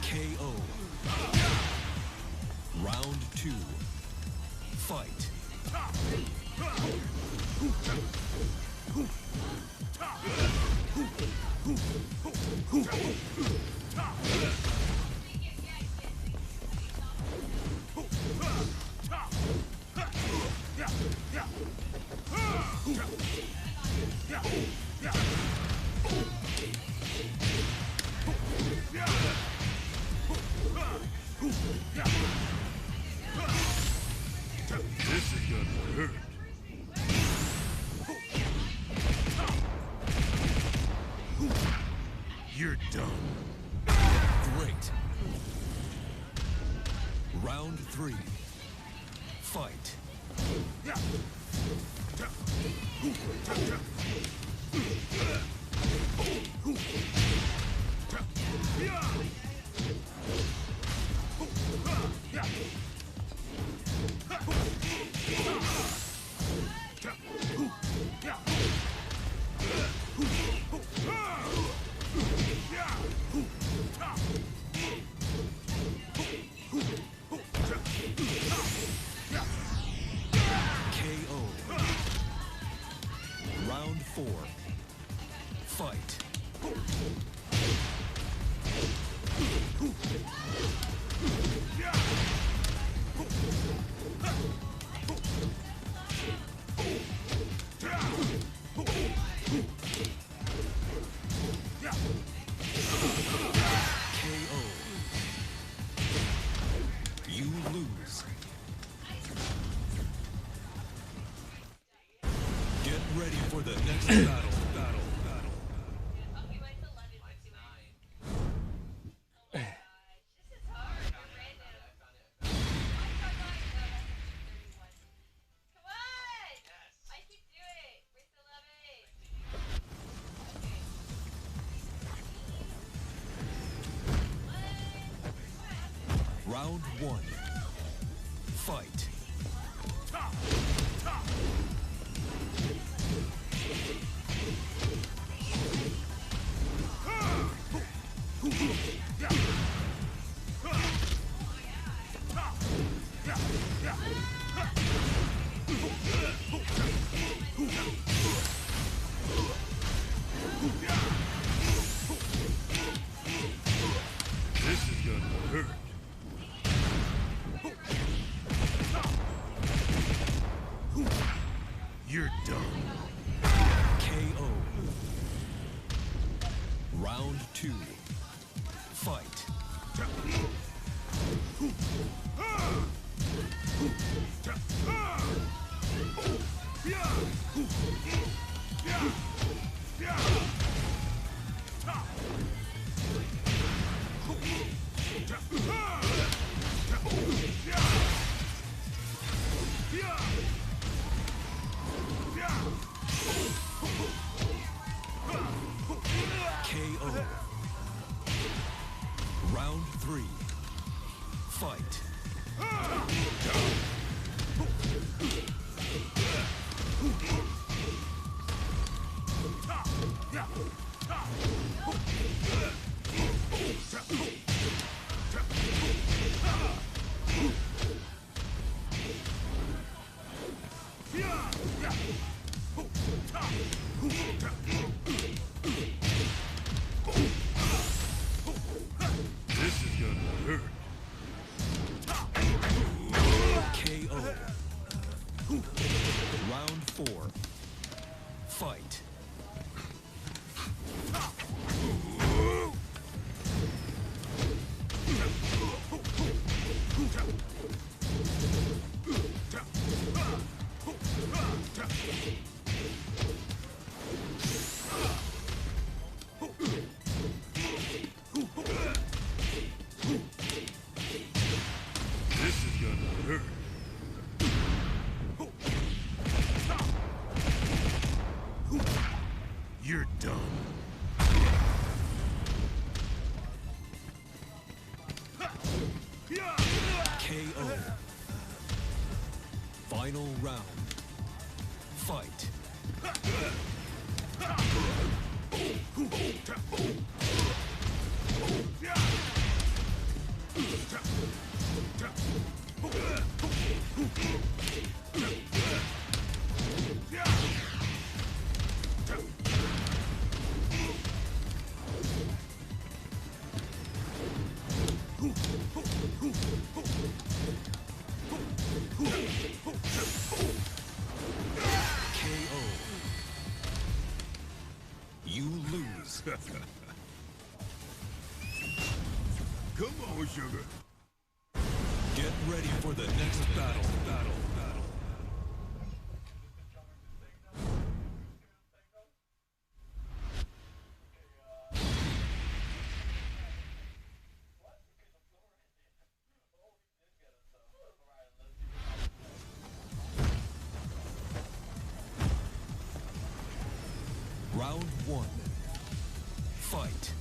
KO. Round two. Fight. This is gonna hurt. You're done. Great. Round three. Fight. Round 4. Fight. KO. You lose. Get ready for the next battle. Okay, wait till 11:51. Oh my gosh, this is hard. You're random. Oh my God, no, that's 31. Come on! I can do it. Wait till 11. Okay. What? Round 1. Fight. This is gonna hurt. You're done. KO. Round 2. Fight. KO. Round 3. Fight. This is gonna hurt. KO. Round 4. Fight. This is gonna hurt. You're done. KO. Final round. Fight. KO. You lose. Come on, sugar. Get ready for the next battle. Round 1. Fight.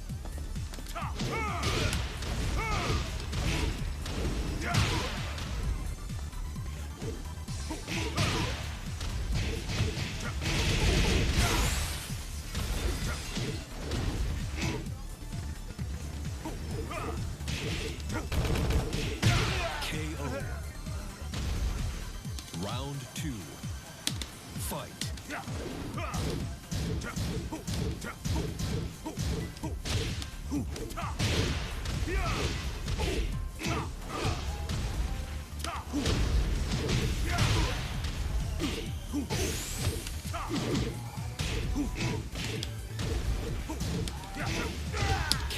KO. Round 2. Fight.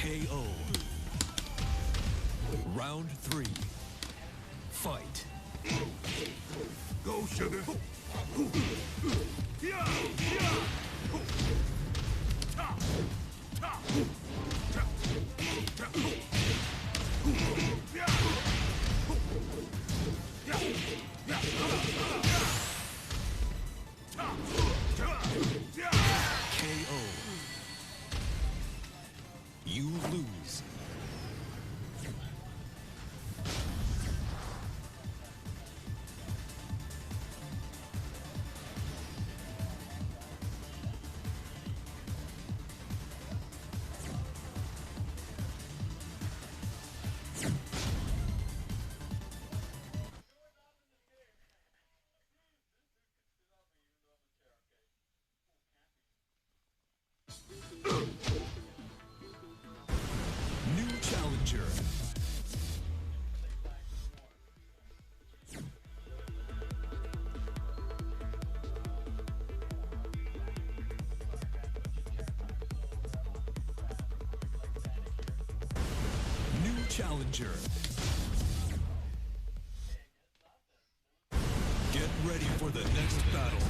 KO. Round 3. Fight. Go, sugar. KO. You lose. New challenger. New challenger. Get ready for the next battle.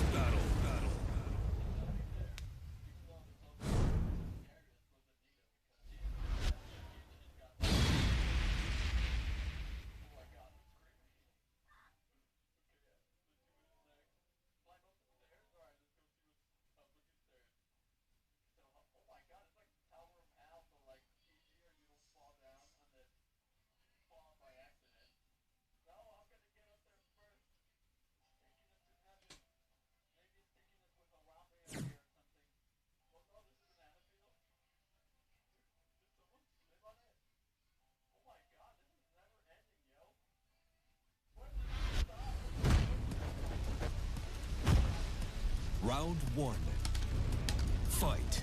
Round 1. Fight.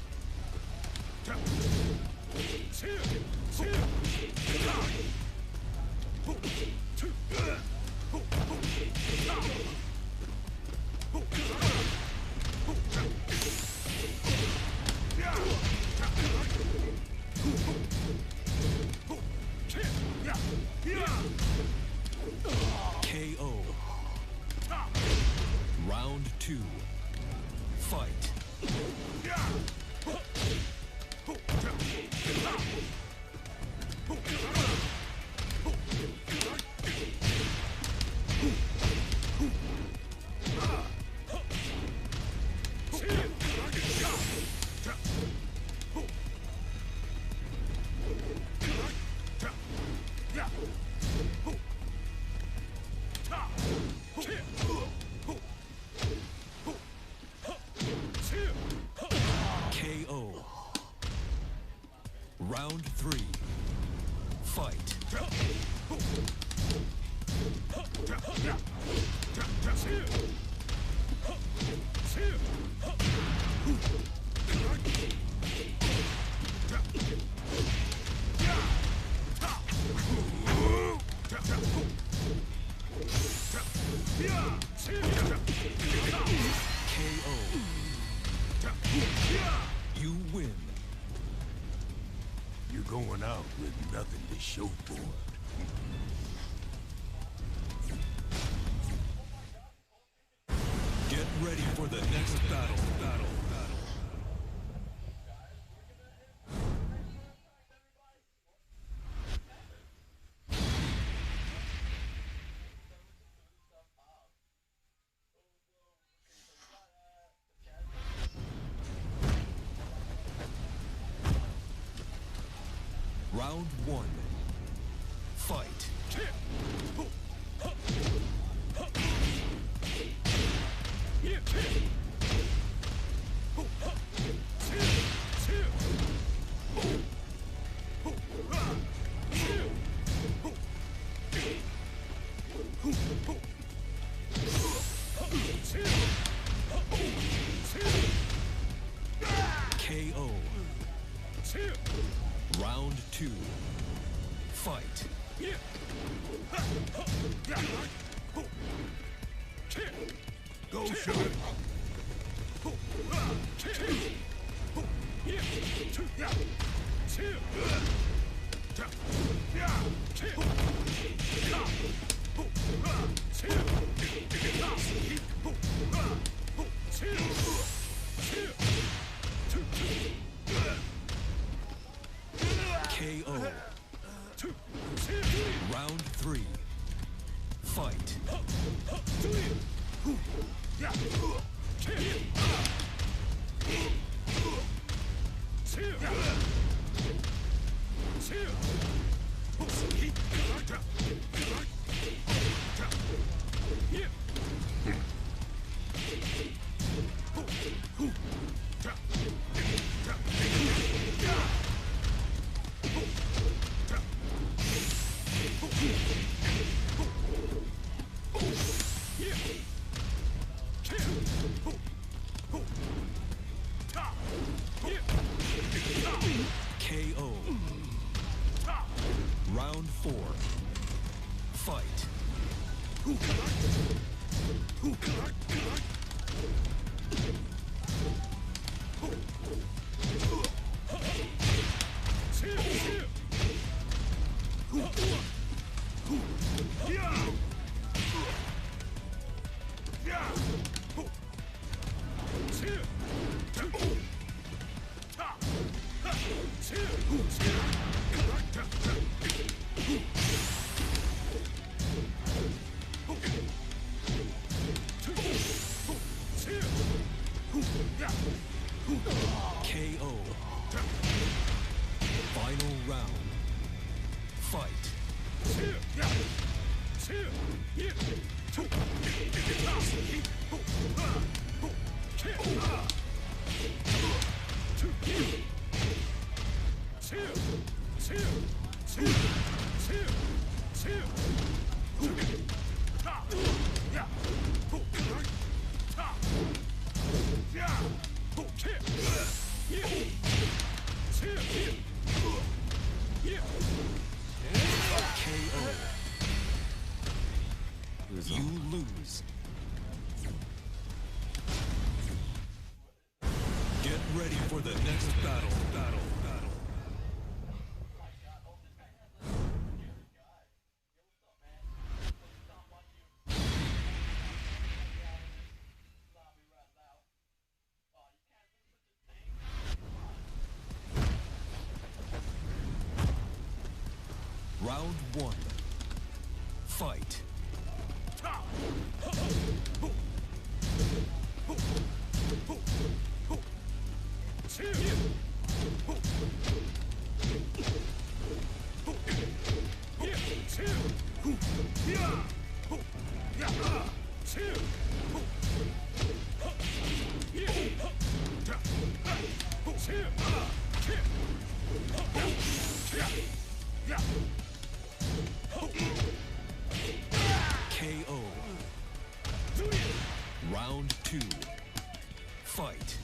KO. Round 2. Fight. KO. Round 3. Fight. KO. You win. You're going out with nothing to show for it. Get ready for the next battle. Round 1. Fight. KO. Round 2. Fight. Go, sugar. KO. Round 3. Fight. KO. Round 4. Fight. KO. Final round. Fight. KO. You lose. Get ready for the next battle. Round 1. Fight. KO. Round 2. Fight.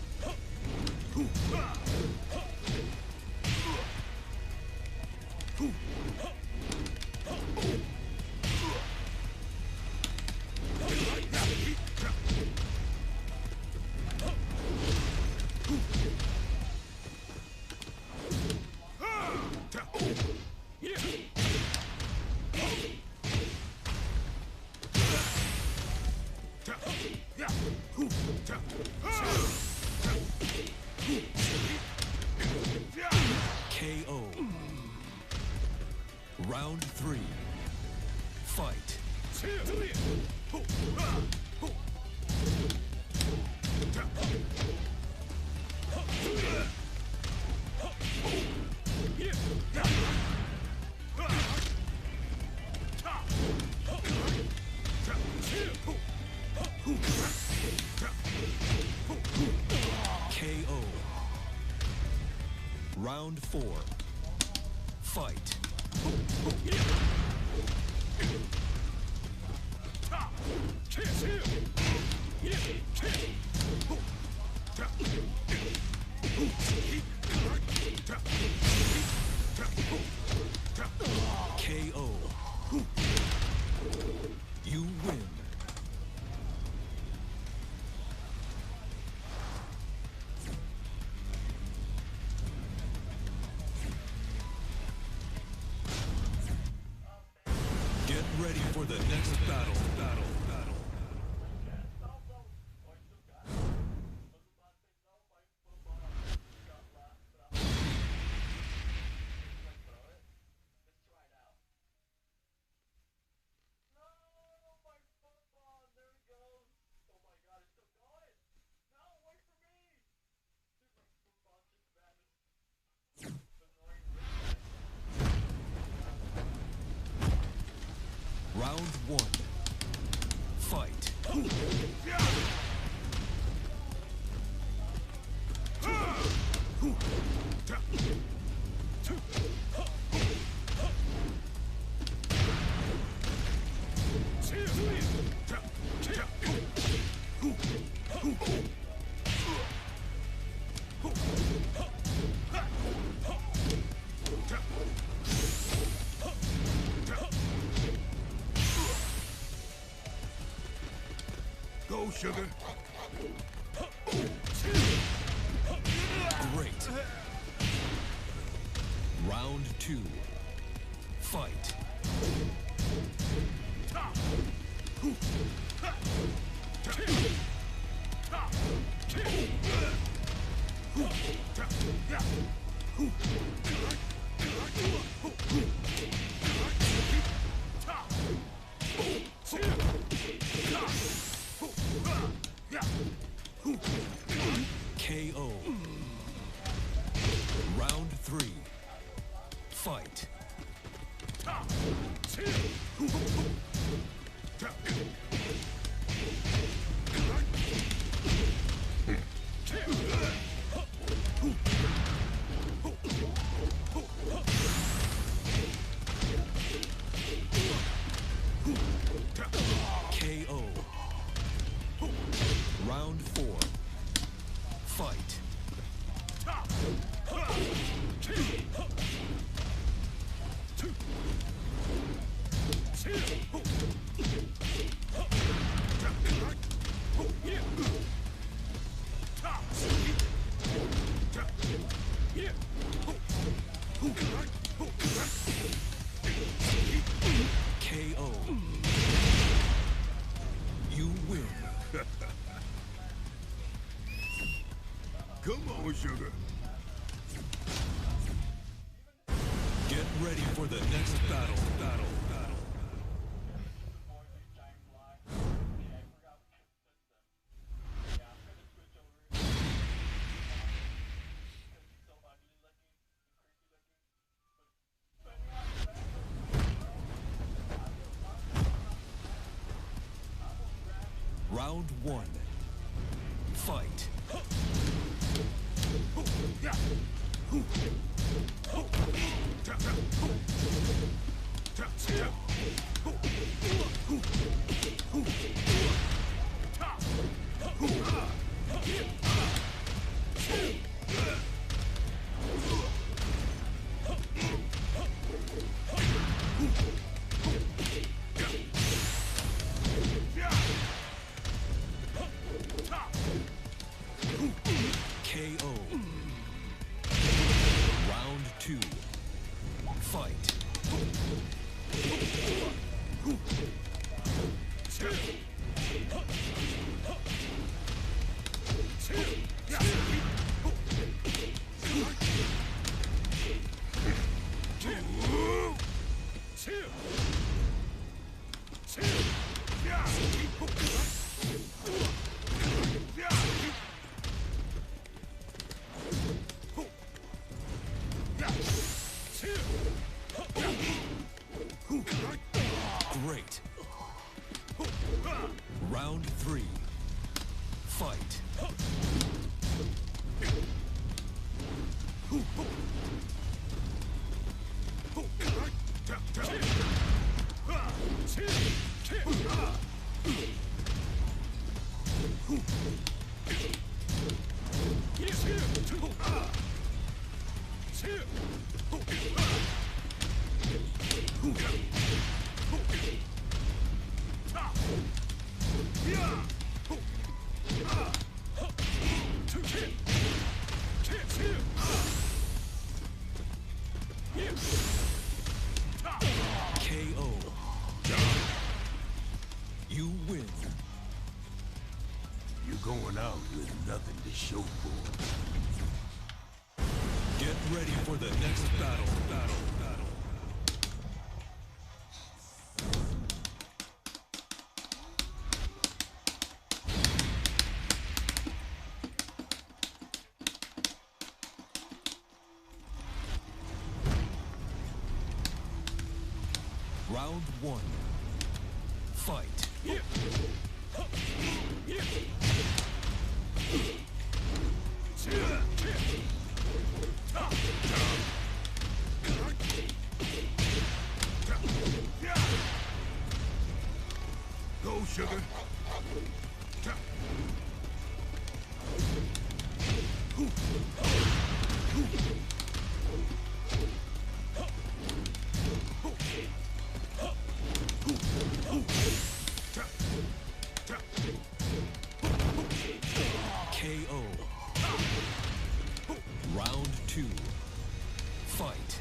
KO. Round 3. Fight. KO. Round 4. Fight. next battle. Round one. Fight. Go, sugar. Great. Round two. Fight. KO. Round three. Fight. KO. Round four. Fight. KO. You win. Come on, sugar. Get ready for the next battle. Round one. Fight. KO. Round two. Fight. nothing to show for it. Get ready for the next battle. Round one. Fight. Go, sugar. KO. Round two. Fight.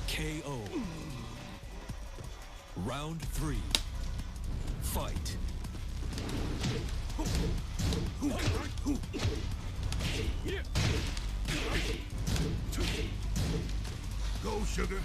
KO. Round three. Fight. Go, sugar.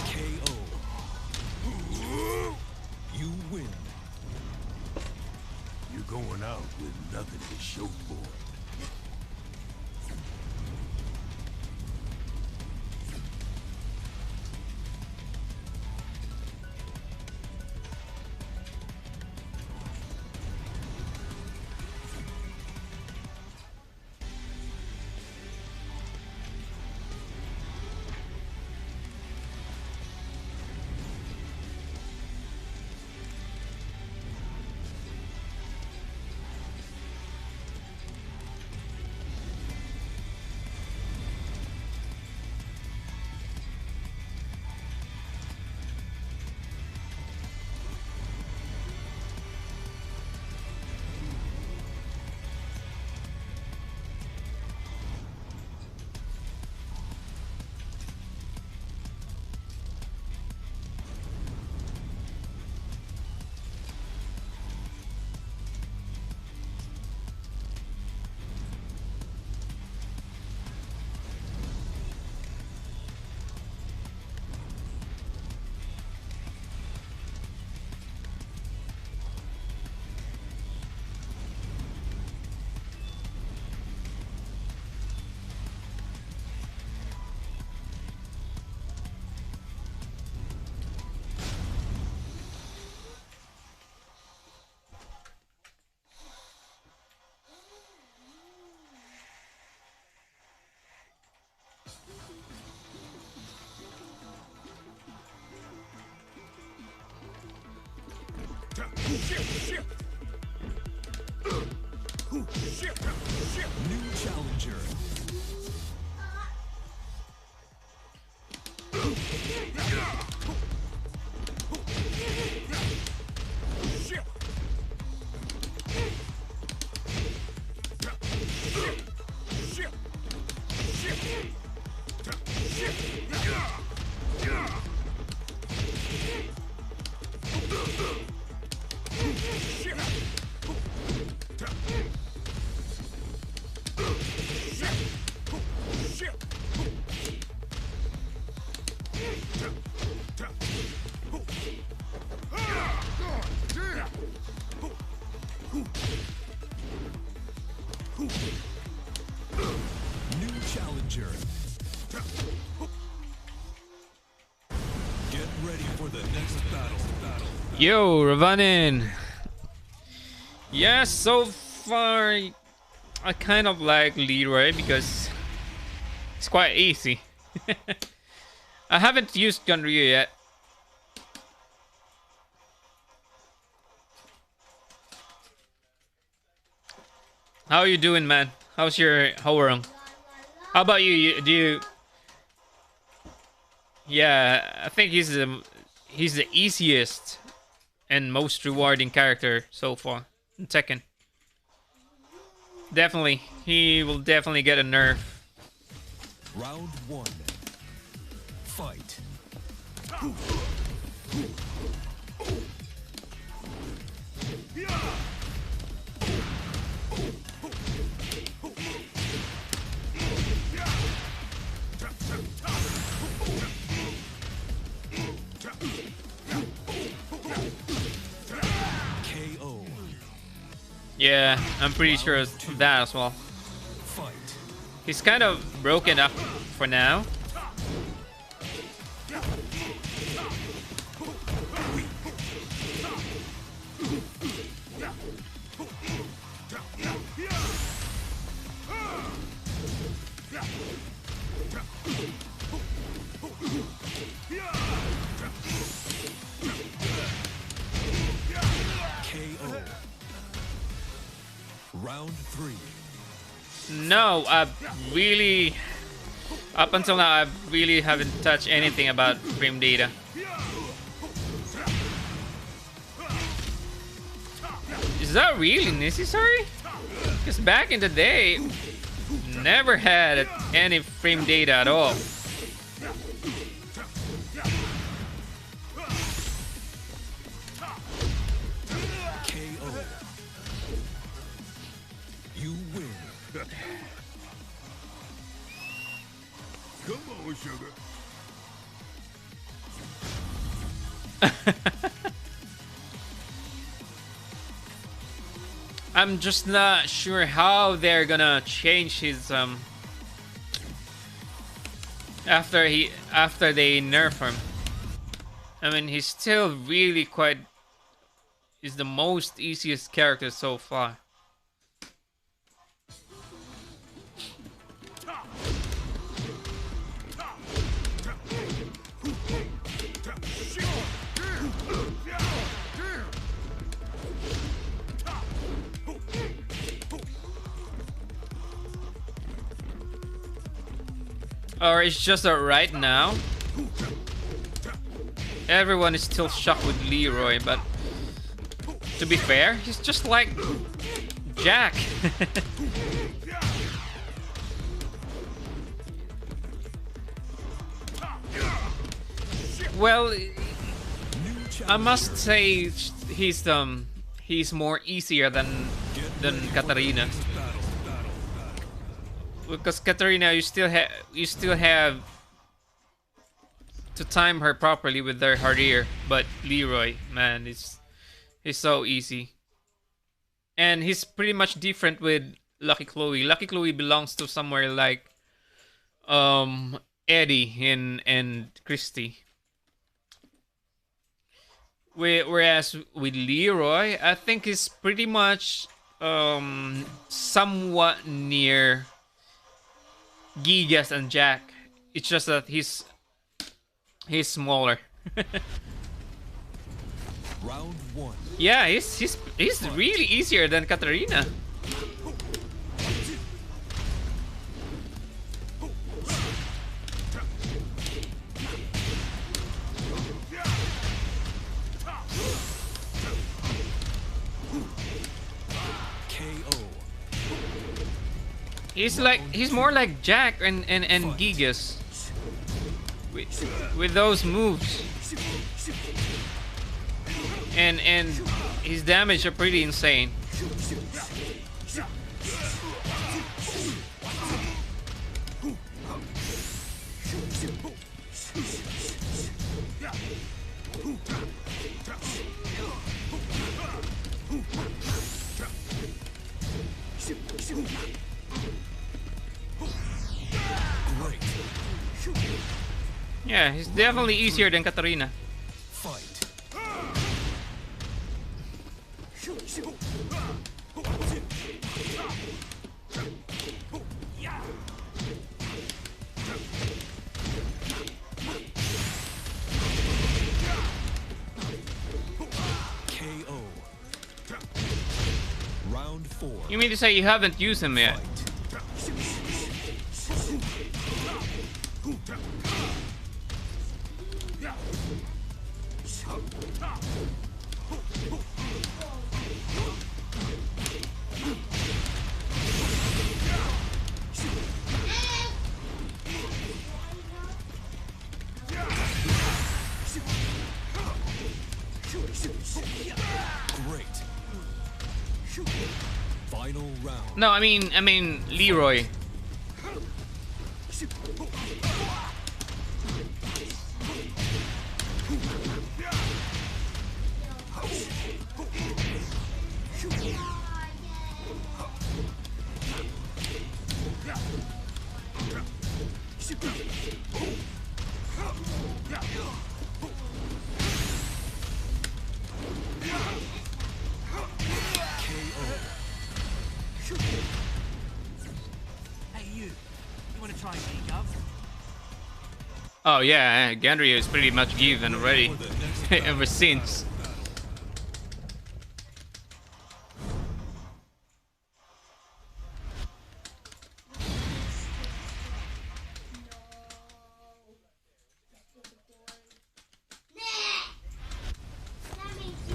KO. You win. You're going out with nothing to show for it. New challenger. New challenger. Yo, Ravanin. Yeah, so far I kind of like Leroy because it's quite easy. I haven't used Gunryu yet. How you doing, man? How's your Hwoarang? How about you? Do you? Yeah, I think he's the easiest and most rewarding character so far in Tekken. Definitely, he will definitely get a nerf. Round one. Fight. KO. Yeah, I'm pretty sure of that as well. Fight. He's kind of broken up for now. KO. Round three. No, up until now, I really haven't touched anything about frame data. Is that really necessary? Because back in the day, never had any frame data at all. KO. You win. Come on, sugar. I'm just not sure how they're gonna change his after they nerf him. I mean, he's still really quite is the most easiest character so far. Or it's just that right now everyone is still shocked with Leroy, but to be fair, he's just like Jack. Well, I must say he's more easier than Katarina. Because Katarina, you still have to time her properly with their Hardir, but Leroy, man, he's so easy, and he's pretty much different with Lucky Chloe. Lucky Chloe belongs to somewhere like Eddie and Christy, whereas with Leroy, I think he's pretty much somewhat near Gigas and Jack. It's just that he's smaller. Round one. Yeah, he's really easier than Katarina. KO. He's more like Jack and Gigas with those moves. And his damage are pretty insane. Great. Yeah, he's definitely easier than Katarina. Fight. You mean to say you haven't used him yet? Great. Final round. No, I mean Leroy. Hey, you. You want to try me, Gov? Oh yeah, Ganryu is pretty much given already. Ever since.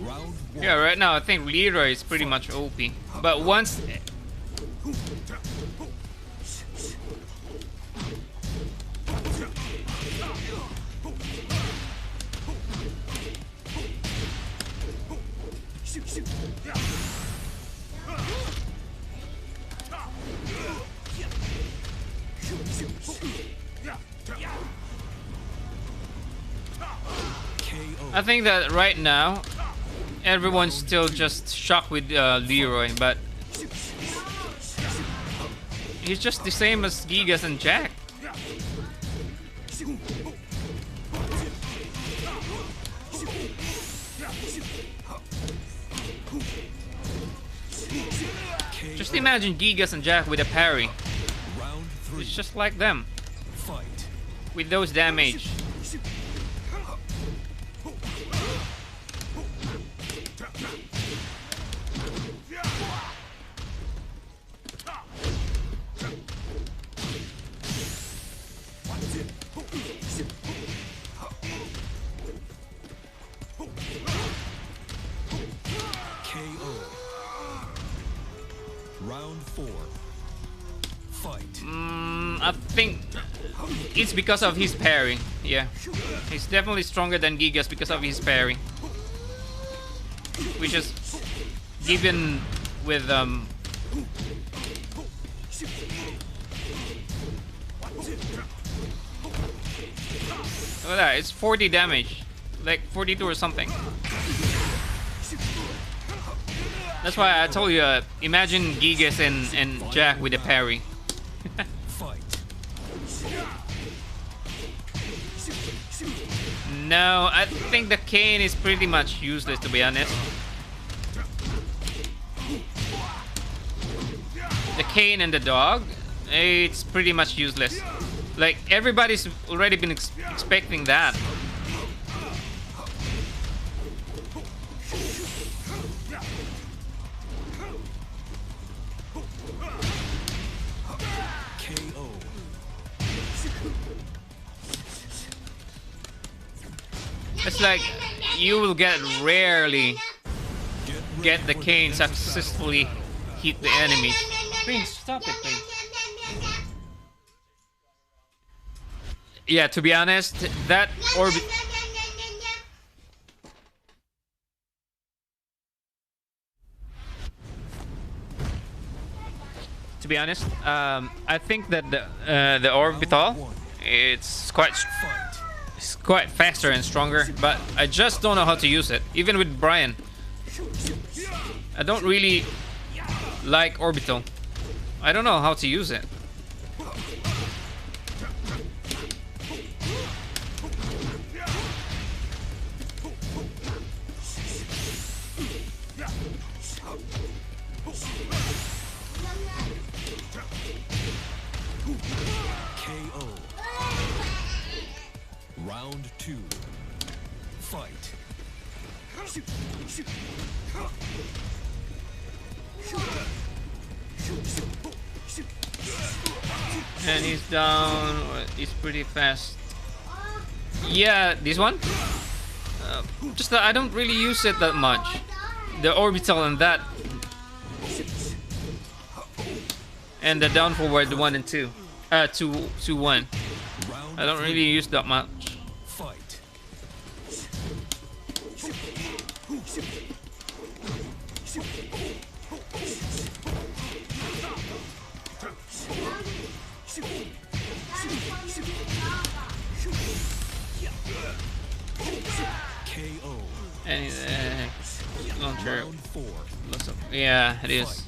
Round one. Yeah, right now I think Leroy is pretty much OP. But once I think that right now everyone's still just shocked with Leroy, but he's just the same as Gigas and Jack. Just imagine Gigas and Jack with a parry. Round three. It's just like them Fight. with those damage. KO. Round four. Fight. I think it's because of his parry. Yeah, he's definitely stronger than Gigas because of his parry, which is given with Look at that, it's 40 damage. Like 42 or something. That's why I told you, imagine Gigas and Jack with a parry. Fight. No, I think the cane is pretty much useless, to be honest. The cane and the dog, it's pretty much useless. Like, everybody's already been expecting that. KO. It's like, you will rarely Get get the cane successfully hit the enemy. Please, stop it, please. Yeah, to be honest, that orbit... To be honest, I think that the orbital, it's quite faster and stronger, but I just don't know how to use it. Even with Brian, I don't really like orbital. I don't know how to use it. KO. Round two. Fight. And he's down. He's pretty fast. Yeah, this one? Just that I don't really use it that much. The orbital and that. And the down forward 1 and 2. 2, 1. I don't really use that much. Fight. KO. And launcher. Round 4. Yeah, it is.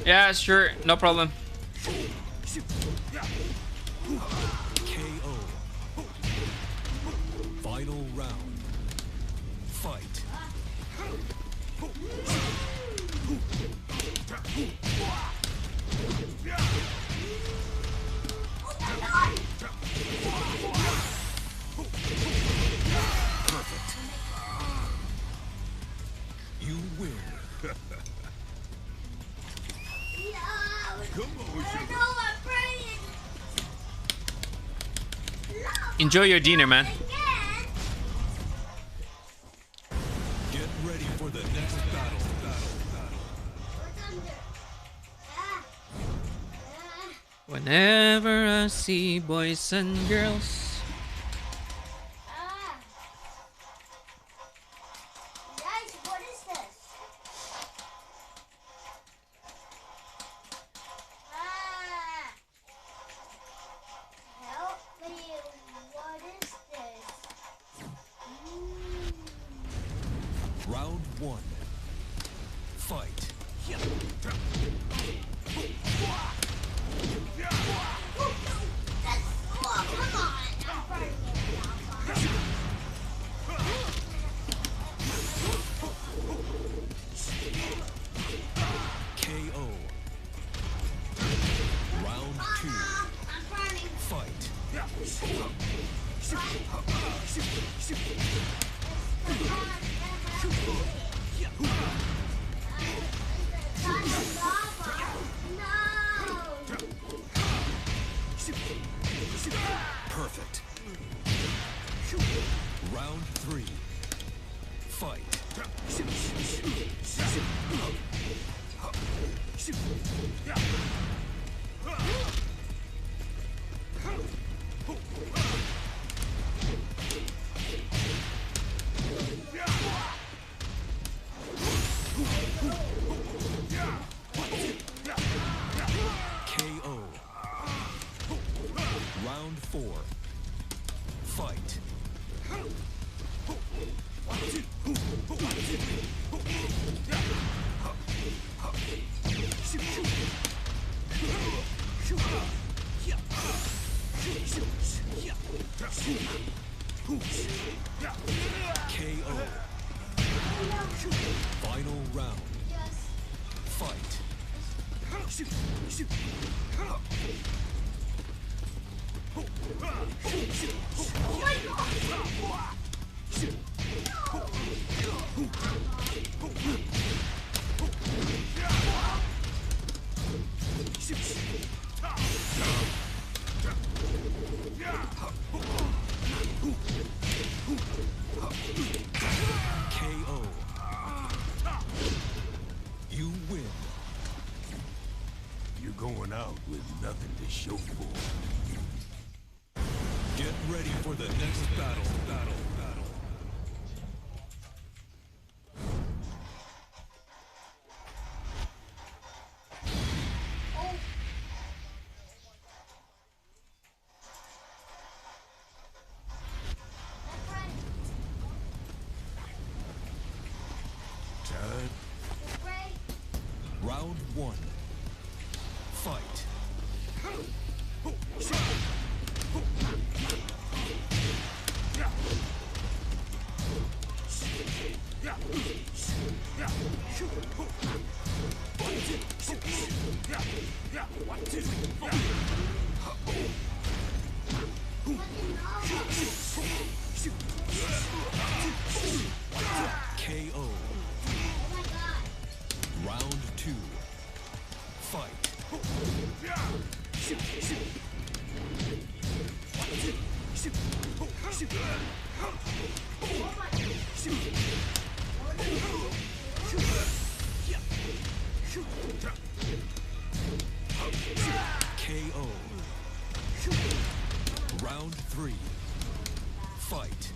Yeah, sure, no problem. KO. Final round. Fight. Perfect. You win. Enjoy your dinner, man. Get ready for the next battle. Whenever I see boys and girls. Guys, what is this? Help me. What is this? Round 1. Fight. Oh, come on. I'm burning it now. KO. Round 2. I'm burning. Fight. No. Perfect. Round 3. Fight. KO. Round 4. Fight. KO. Final round. Fight. KO. You win. You're going out with nothing to show for it. Get ready for the next battle. Time. Round 1. Fight. KO. Round 3. Fight.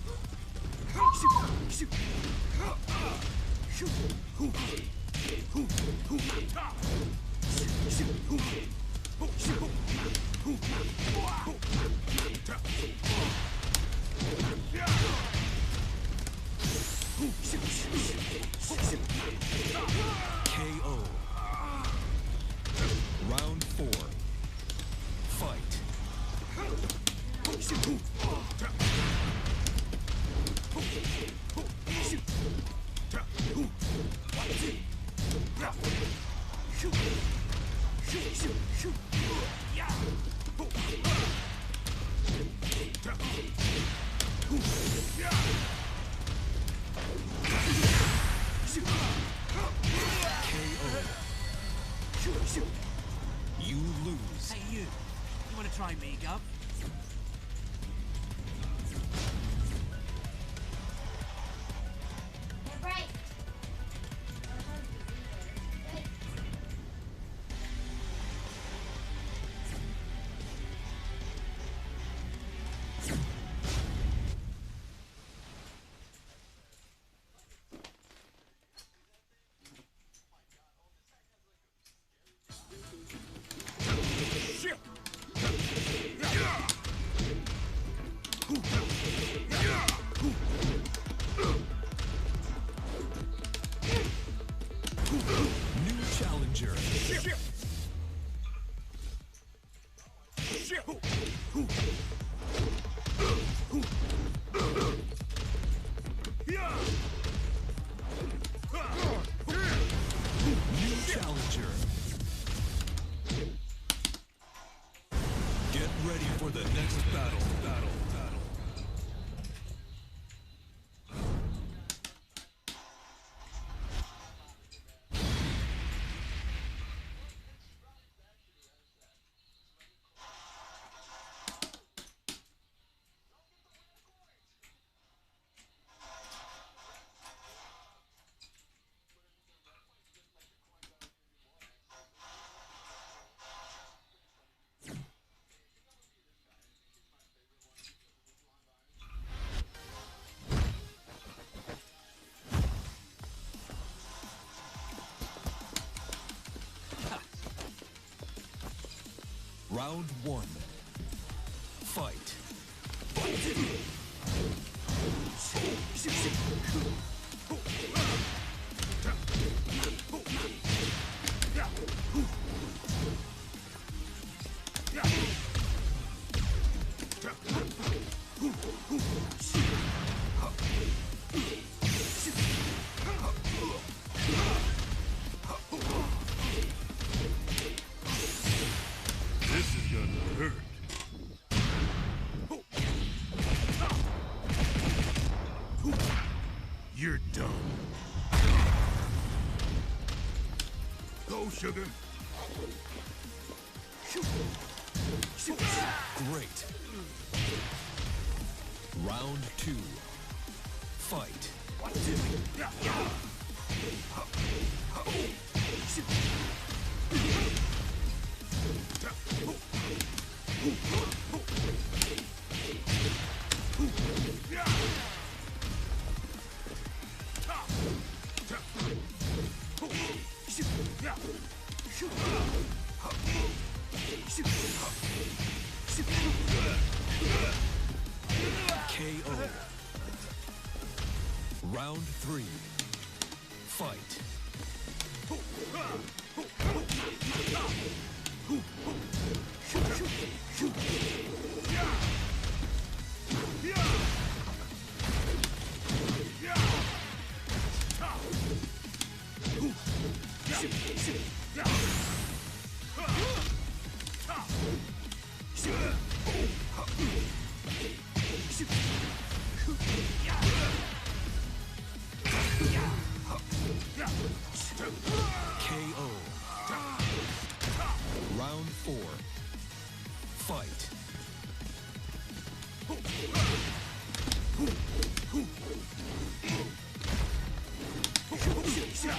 KO. Round 4. Fight. You lose. Hey, you. You want to try me, Gov? Right. New challenger. New challenger. Get ready for the next battle. Round 1. Fight. This is gonna hurt. You're done. Go, sugar. Great. Round 2. Fight. KO. Round 3. Fight. KO. Round 4. Fight. KO.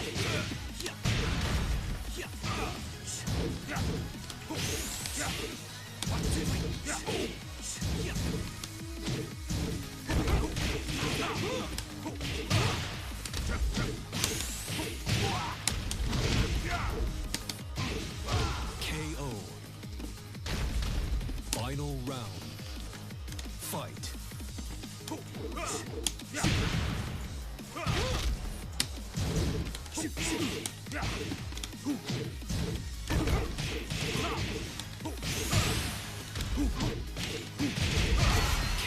Final round. Fight.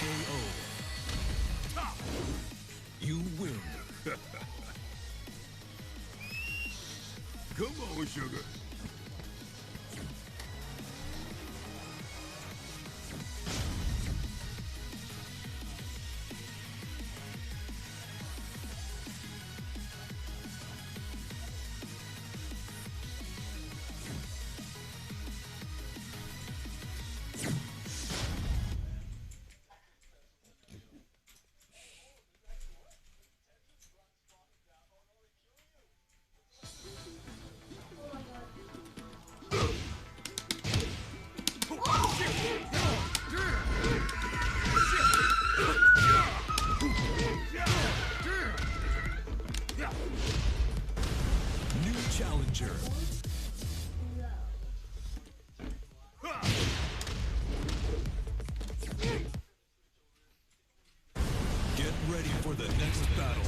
KO. You win. Come on, sugar. New challenger. Get ready for the next battle.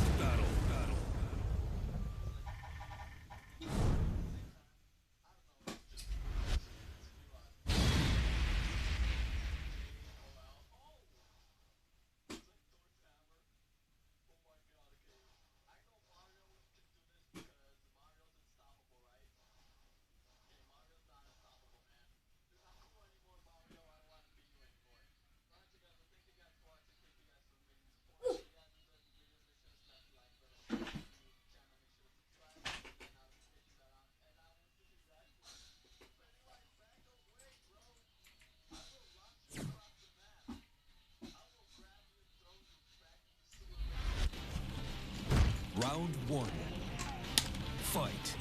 Round one. Fight.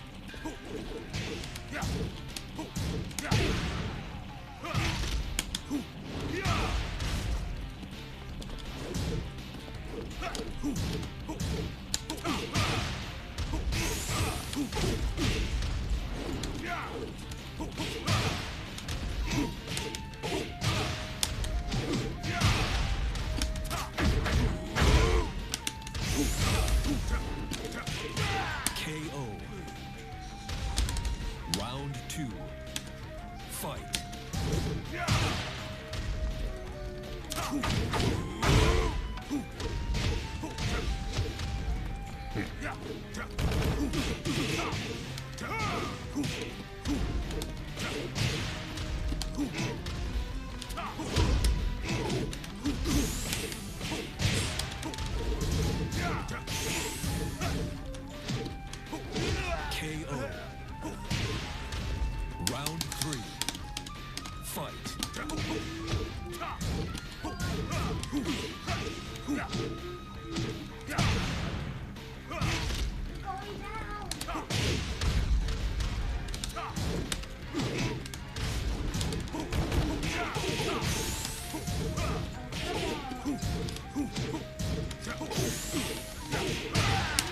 KO. Round two. Fight. KO. Round three. Fight. Going down.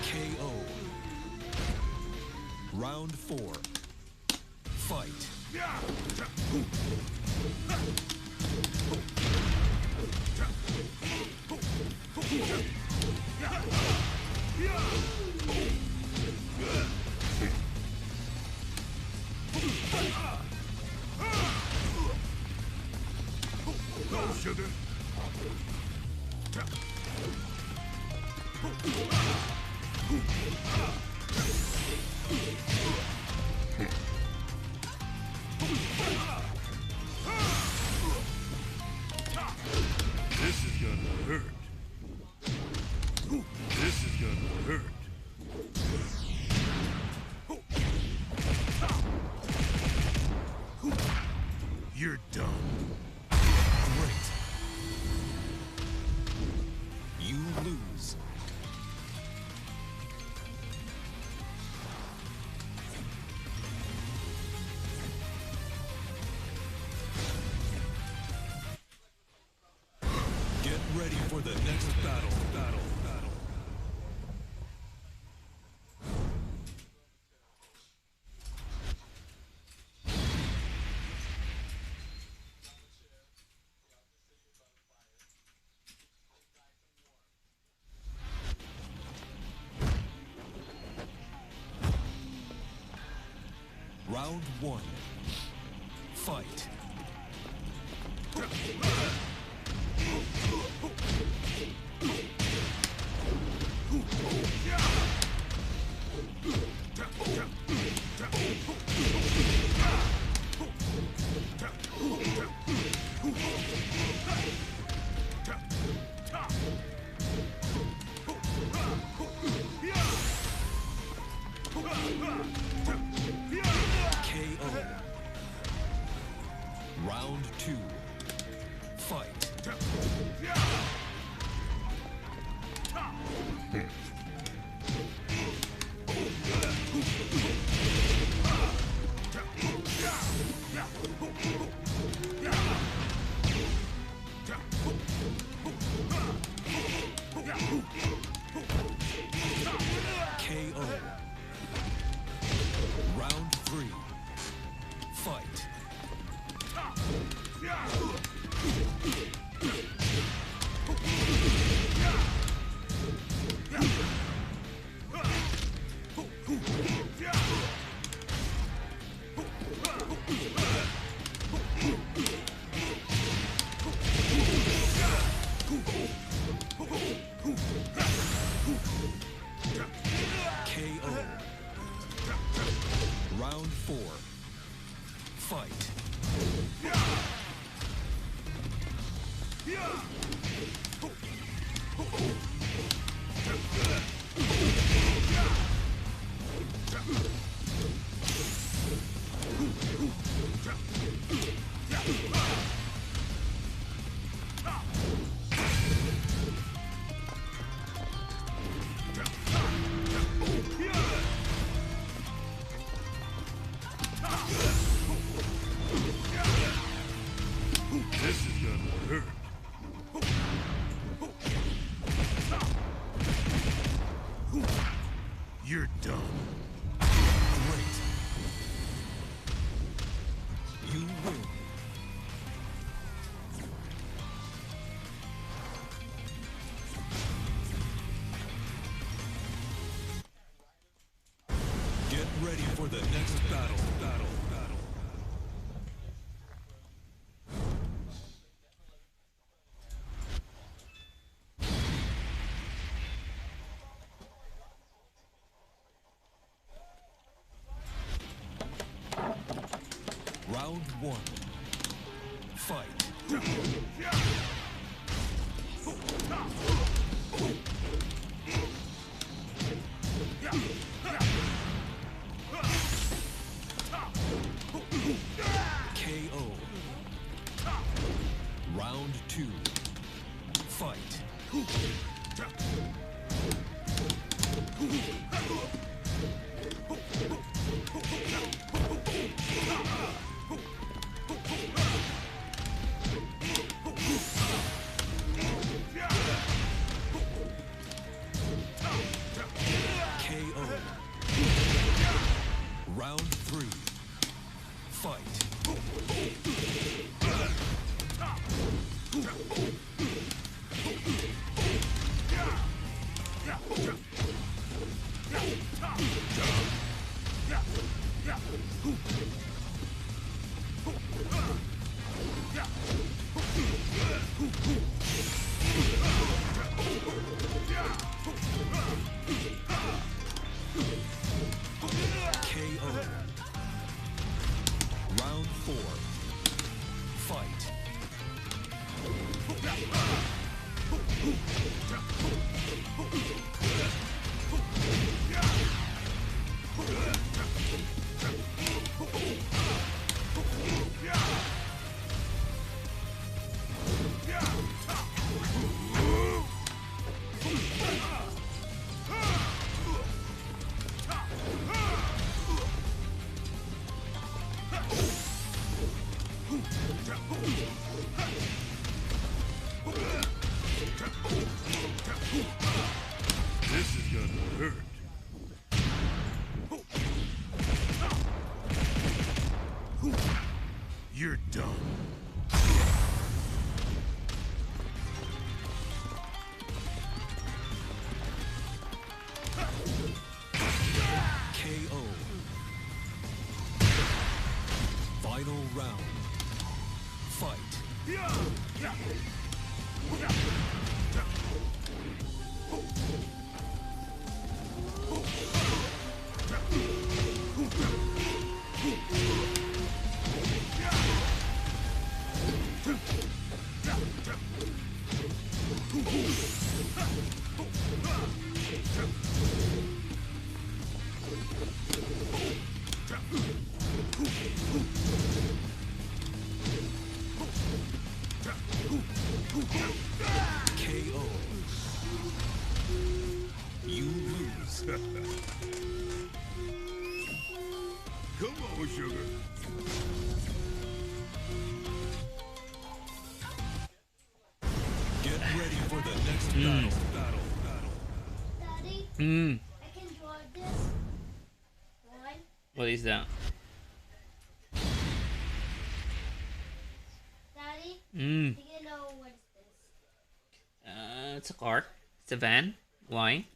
KO. Round four. Fight. Go, sugar. This is gonna hurt. This is gonna hurt. You're done. Great. You lose. for the next battle. Round one. Fight. KO. Round two. Fight. KO. Round three. Fight. KO. Round four. Fight. This is gonna hurt. You're done. Great. You win. Get ready for the next battle. Round one. Fight. KO. Round two. Fight. KO. Round three. Fight. KO. Round four. Fight. KO. You lose. Come on, sugar. Get ready for the next battle. Daddy, Mm. I can draw this. One. What is that? Daddy, Mm. do you know what is this? It's a car. It's a van. Why?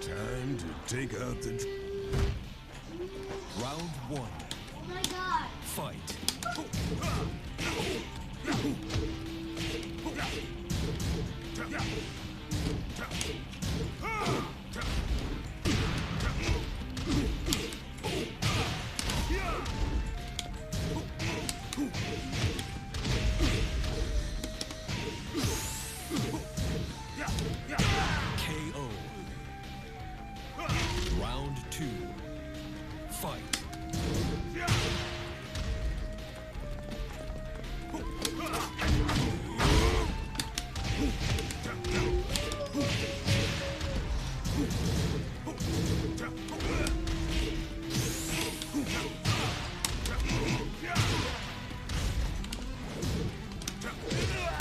Time to take out the. Round one. Oh my god. Fight. KO. Round two. Fight.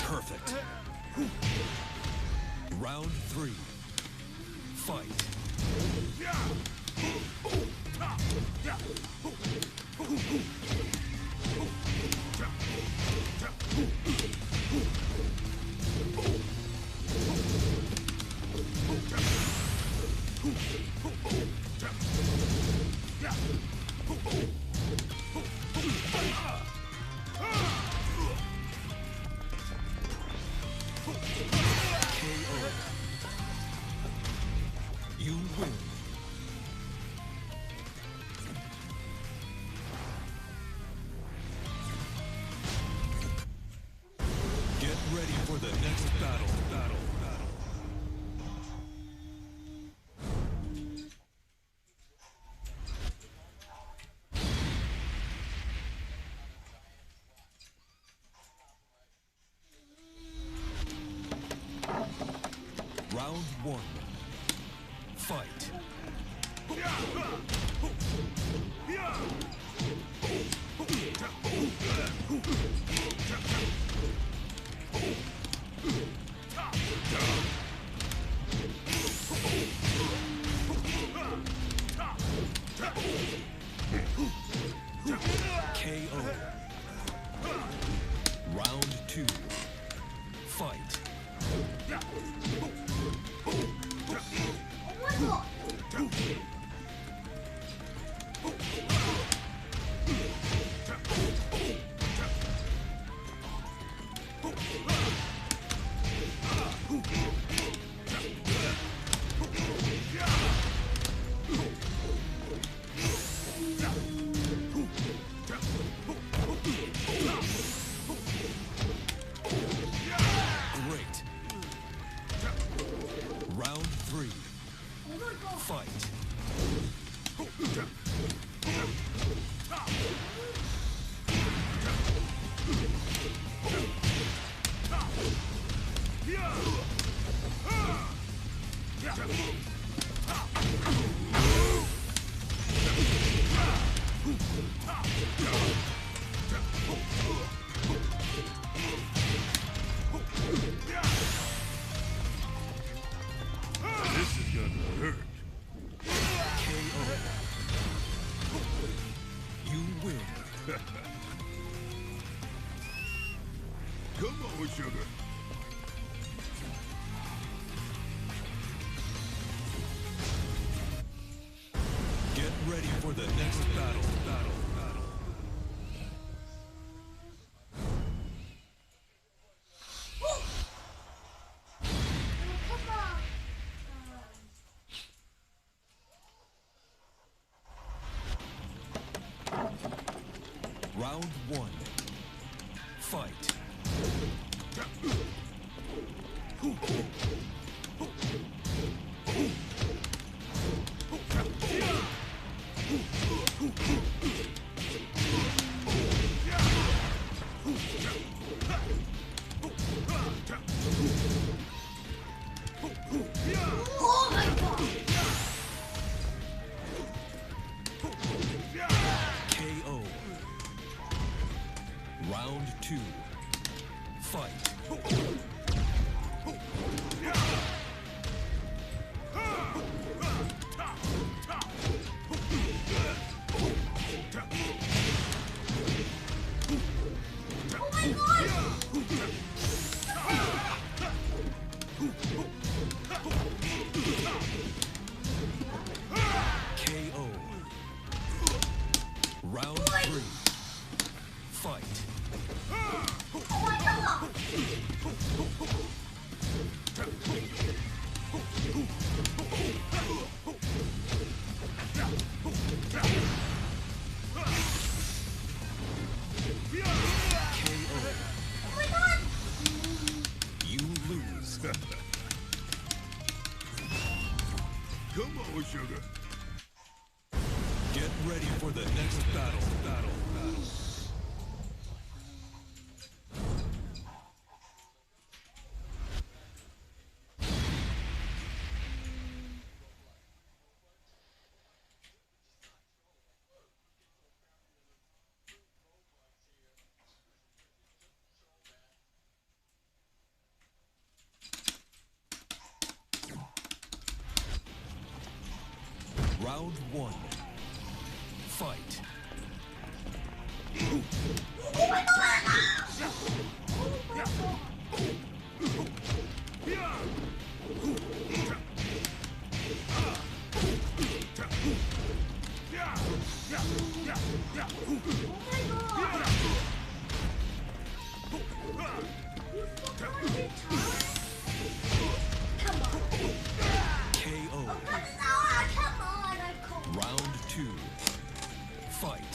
Perfect. Round three. Fight. KO. You win. Get ready for the next battle. Round one. Fight. KO. Round two. Fight. Oh my god. Great. Round three. Oh my god. Fight. This is gonna hurt. KO. You win. Come on, sugar. Round one. Fight. Oh my god! KO. Round two. Fight. Oh my god! KO. Round three. Fight. Oh my god! Oh my god! You lose. Come on, sugar. Get ready for the next battle. Round one. Fight. KO. Come on, I'm cold. Round two. Fight.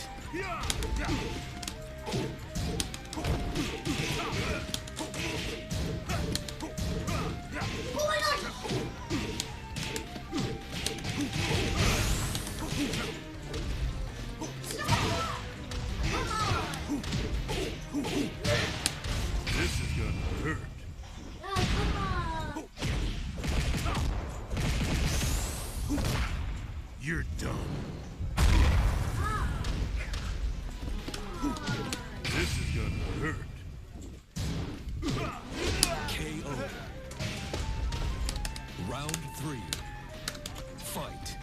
Oh my god! This is gonna hurt. Oh, come on! You're done. This is gonna hurt. KO. Round three. Fight.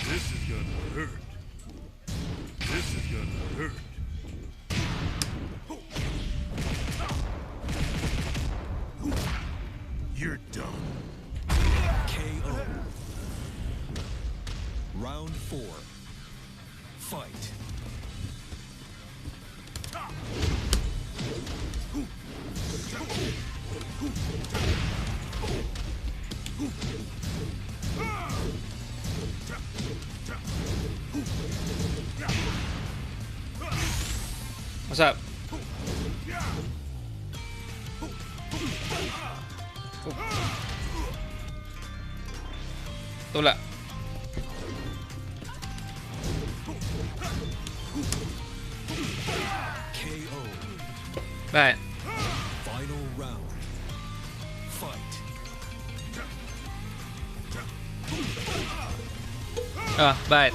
This is gonna hurt. This is gonna hurt. You're done. KO. Round four. Fight. What's up? Tula. KO. Right. Final round. Fight. Bad.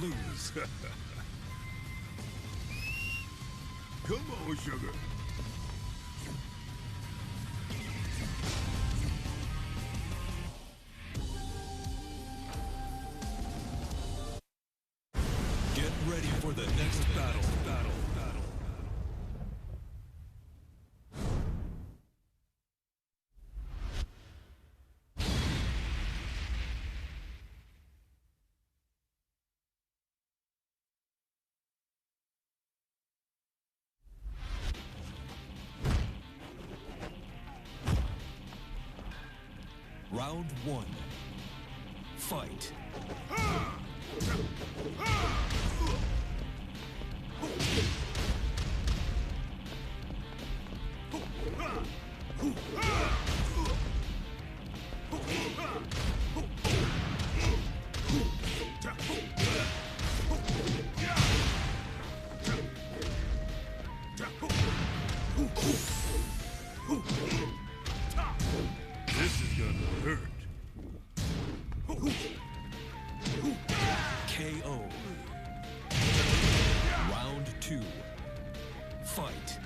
lose. Come on, sugar. Get ready for the next battle. Round one. Fight. This is gonna hurt. KO. Round two. Fight.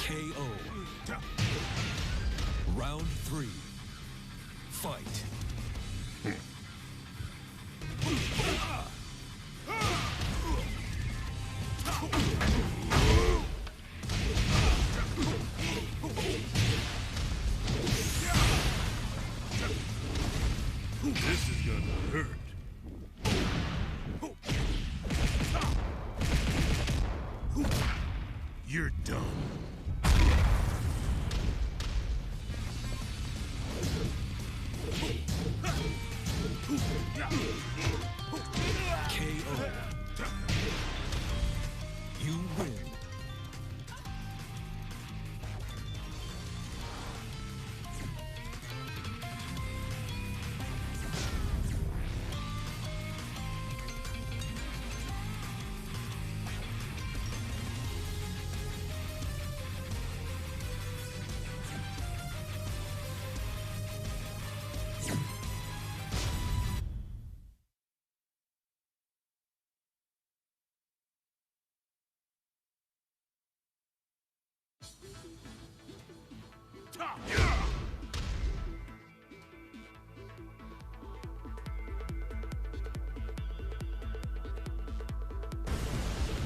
KO. Round three. Fight. This is gonna hurt. You're done. KO. You win.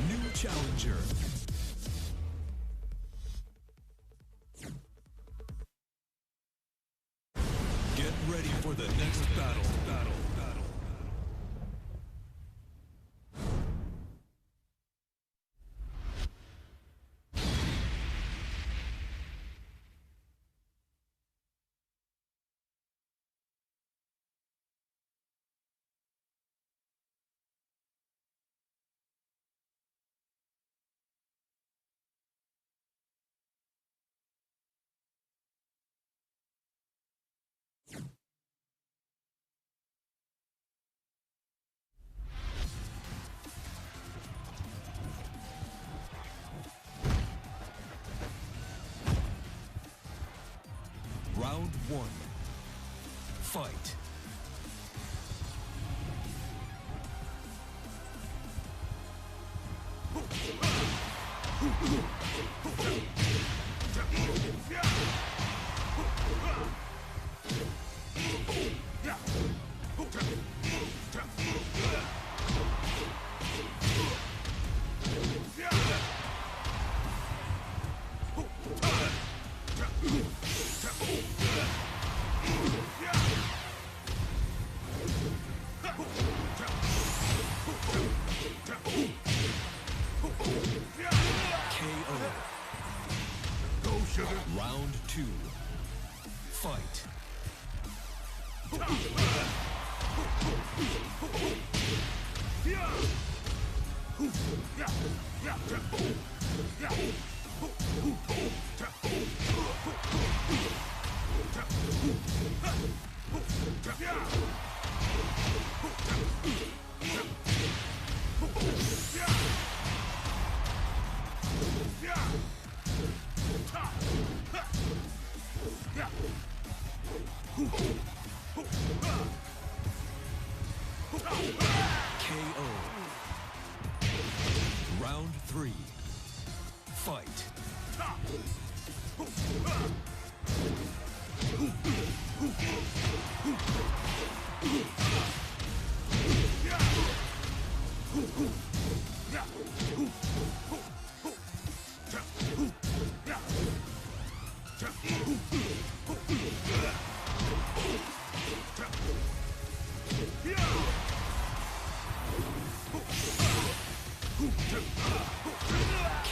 New challenger. Get ready for the next battle. Round one. Fight. KO. Go, sugar. Round two. Fight. KO. Round 3. Fight.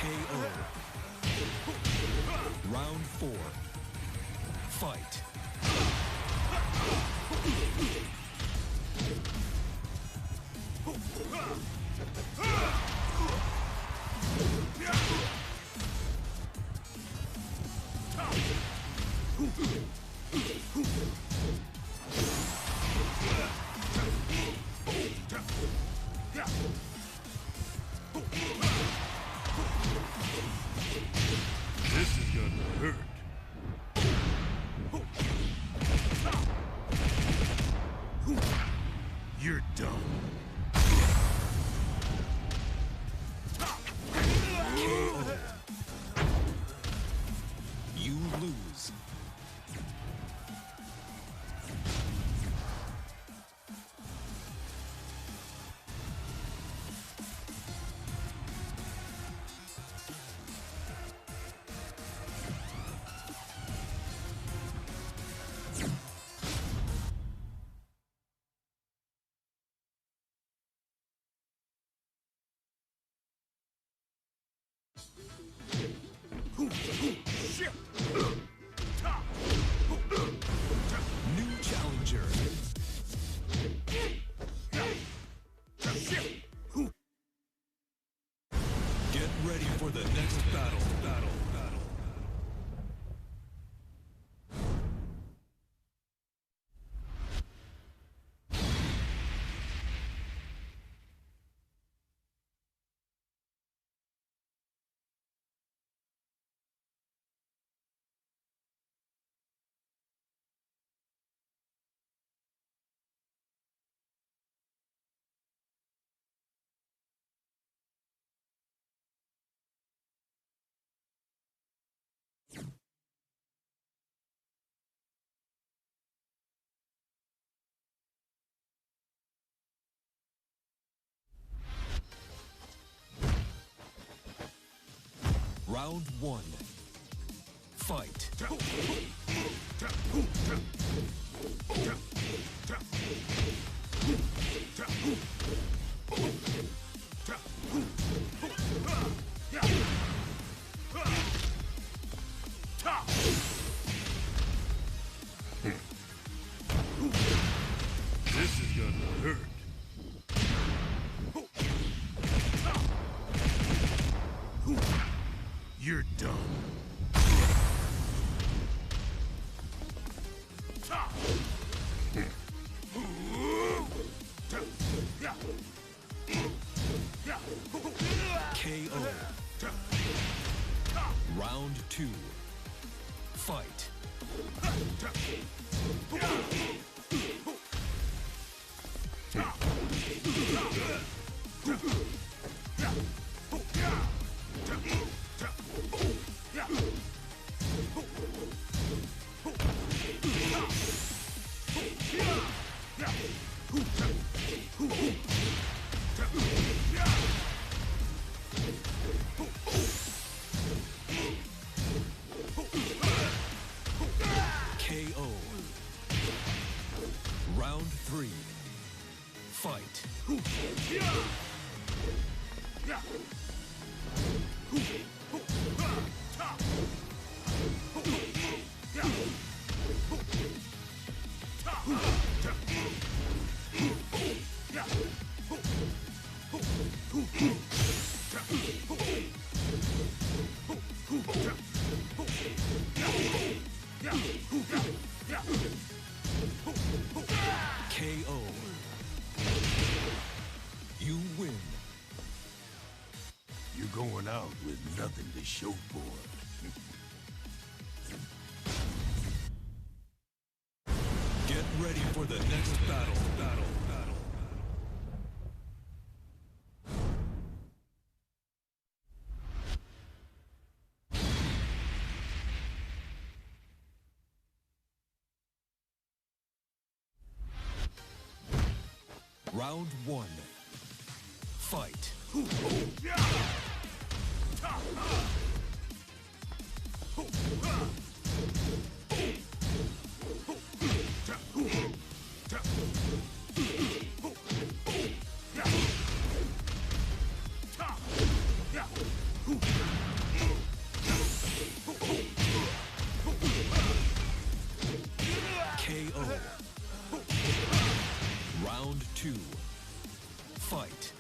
KO. Round 4. Fight. This is gonna hurt. You're done. KO. You lose. New challenger. Get ready for the next battle. Round 1. Fight. This is gonna hurt. You're done. KO. Round 2. Fight. KO. Round 3. Fight. KO. You win. You're going out with nothing to show for it. Get ready for the next battle. Round one. Fight. KO. Round two. Fight.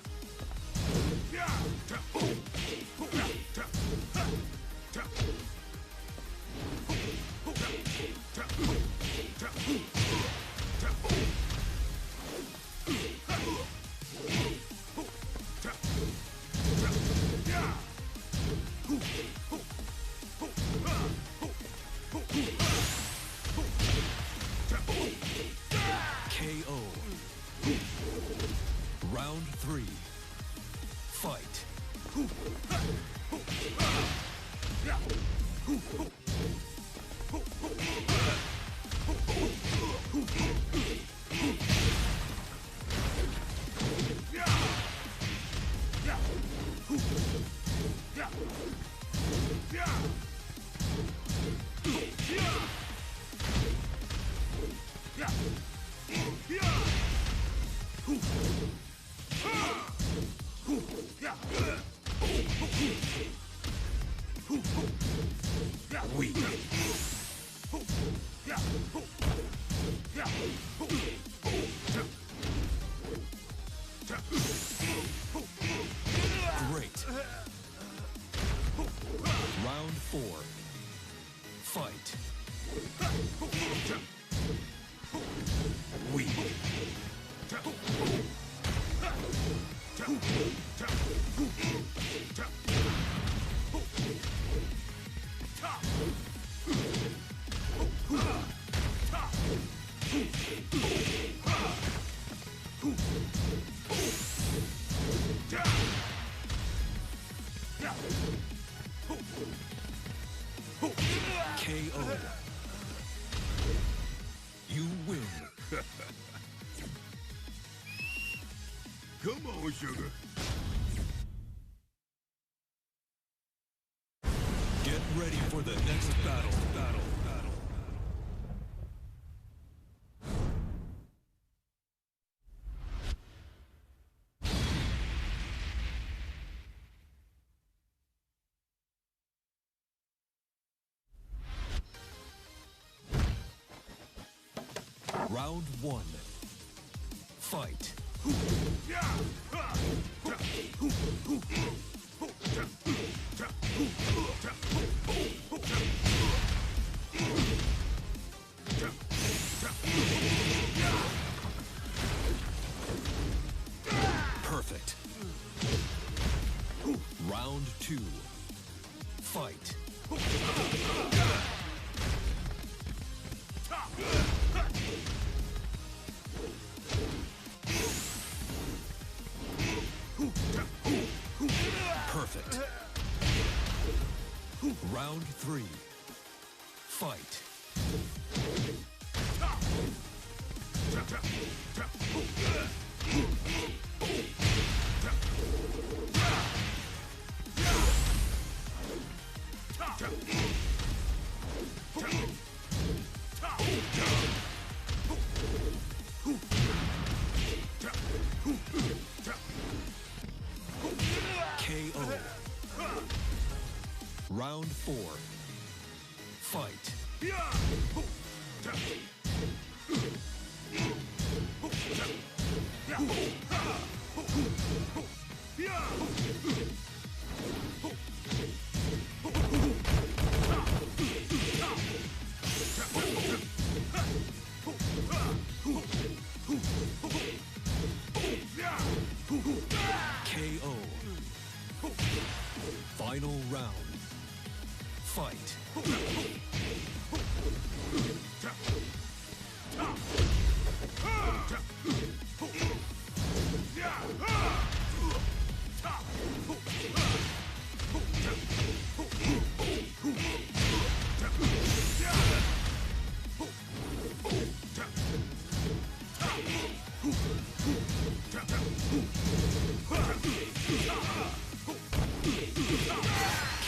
KO. Round three. Fight. Weak. Great. Round four. Fight. Weak. KO. You win. Come on, sugar. Get ready for the next battle. Round one. Fight. Perfect. Round two. Fight. Perfect. Round three. Fight. KO. Round four. Fight. Fight.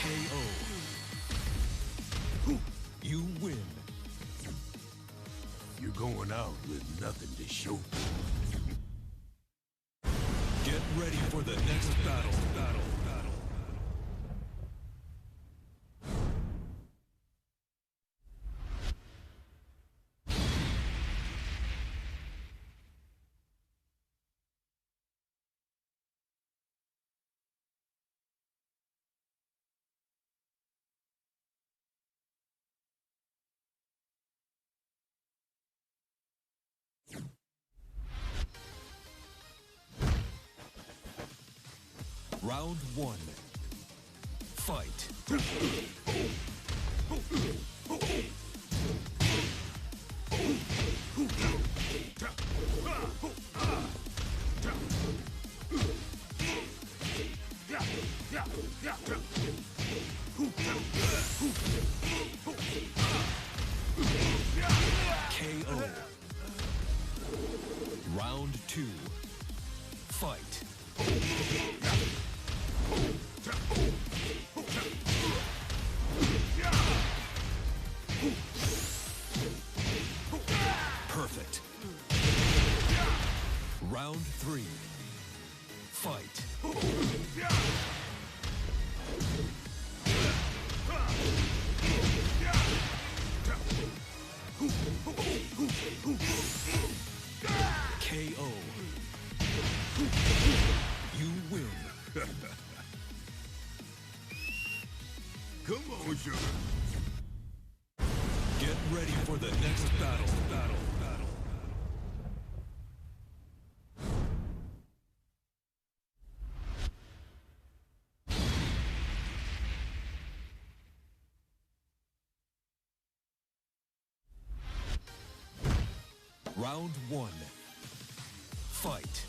KO. You win. You're going out with nothing to show for. Get ready for the next battle. Round one. Fight. KO. Round two. Fight. Perfect. Round three. Fight. KO. You win. Come on, sugar. Get ready for the next battle. Round one. Fight.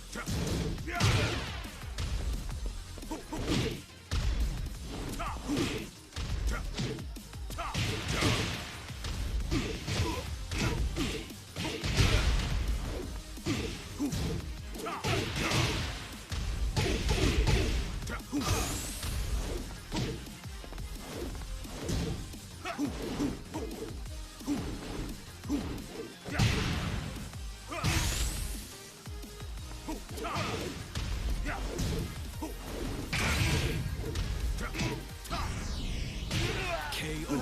KO.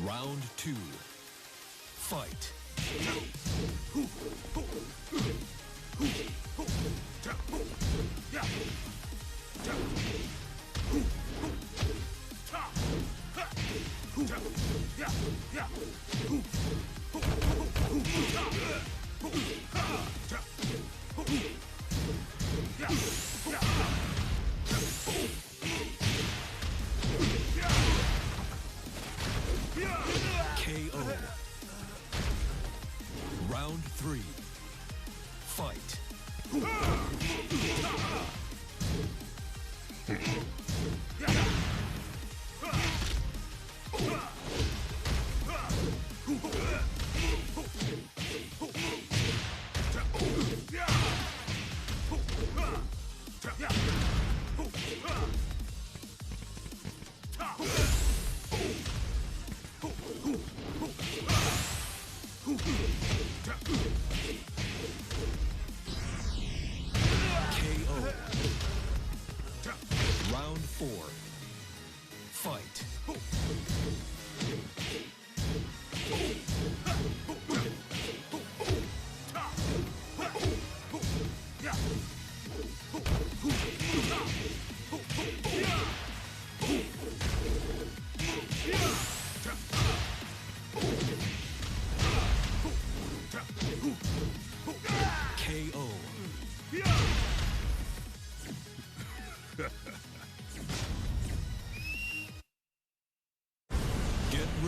Round two. Fight. KO. Round three. Fight.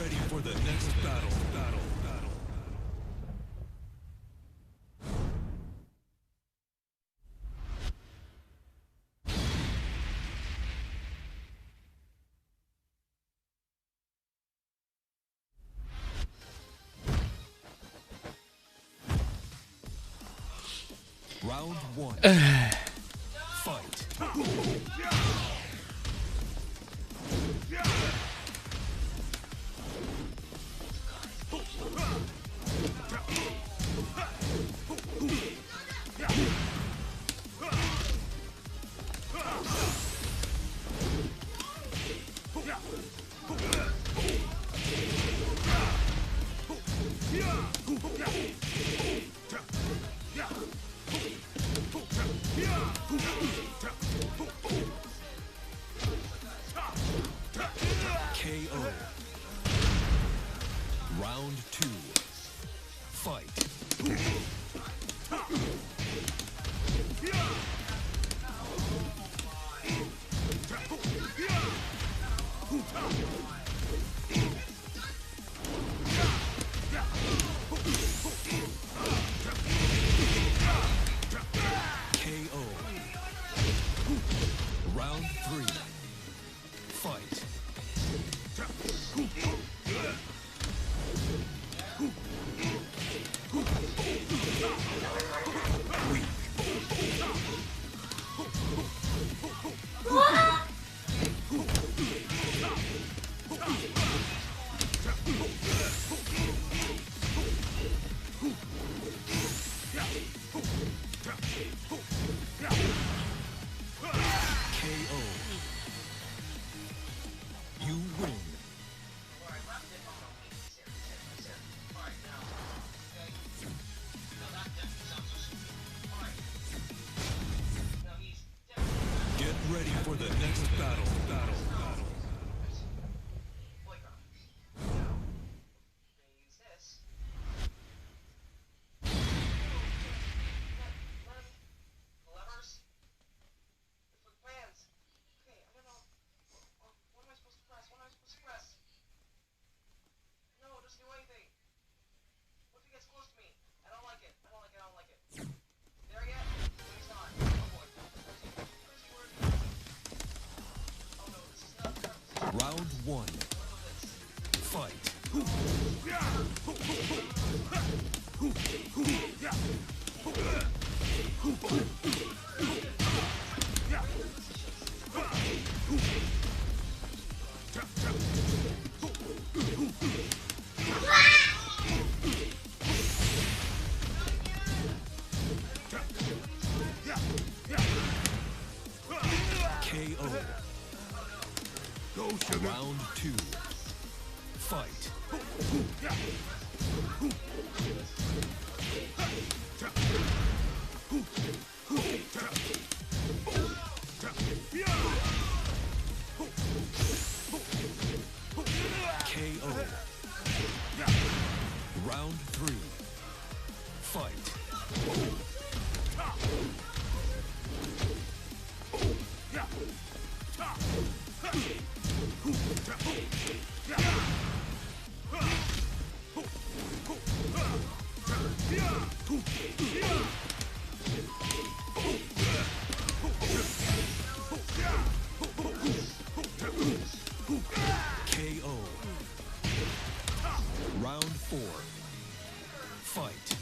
ready for the next battle. Round one. Fight. KO. Round two. Fight. KO. Round three. Fight. KO. You win. Get ready for the next battle. Levers? With plans. Okay, I don't know. What am I supposed to press? What am I supposed to press? No, it doesn't do anything. What if he gets close to me? I don't like it. I don't like it. I don't like it. There yet? No, he's not. Oh boy. Where's he? Oh no, this is not the position. Round one. Fight. KO. Round two. Fight. KO. Round three. Fight. KO. Round four. Fight.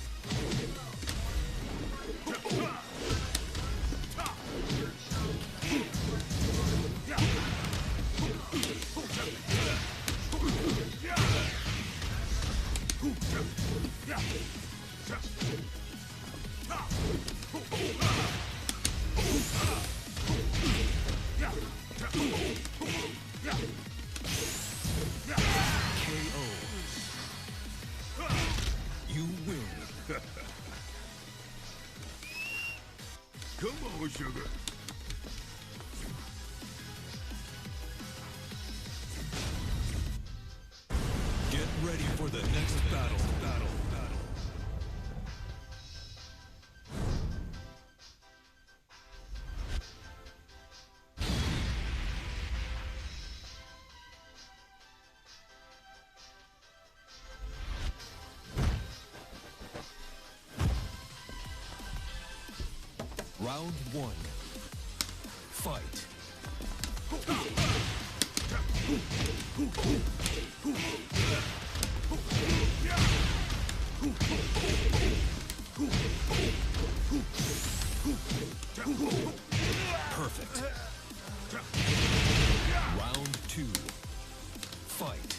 KO. You win. Come on, sugar. Get ready for the next battle. Round one. Fight. Perfect. Round two. Fight.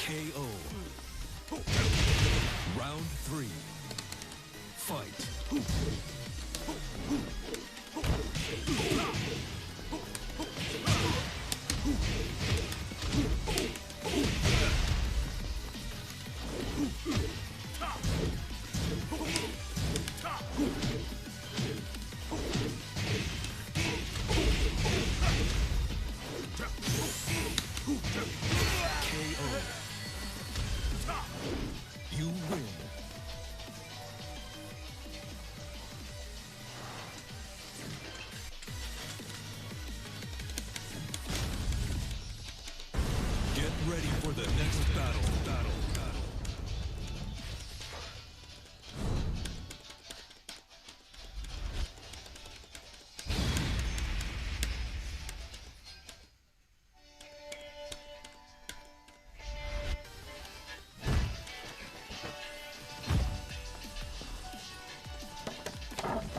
KO. Round three. Fight. KO. You win. Get ready for the next battle.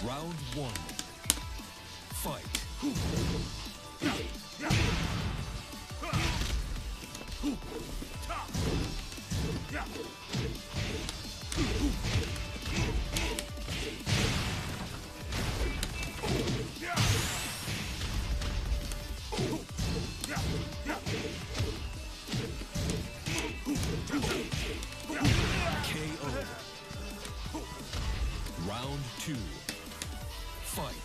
Round one. Fight. KO. Round two. Fight.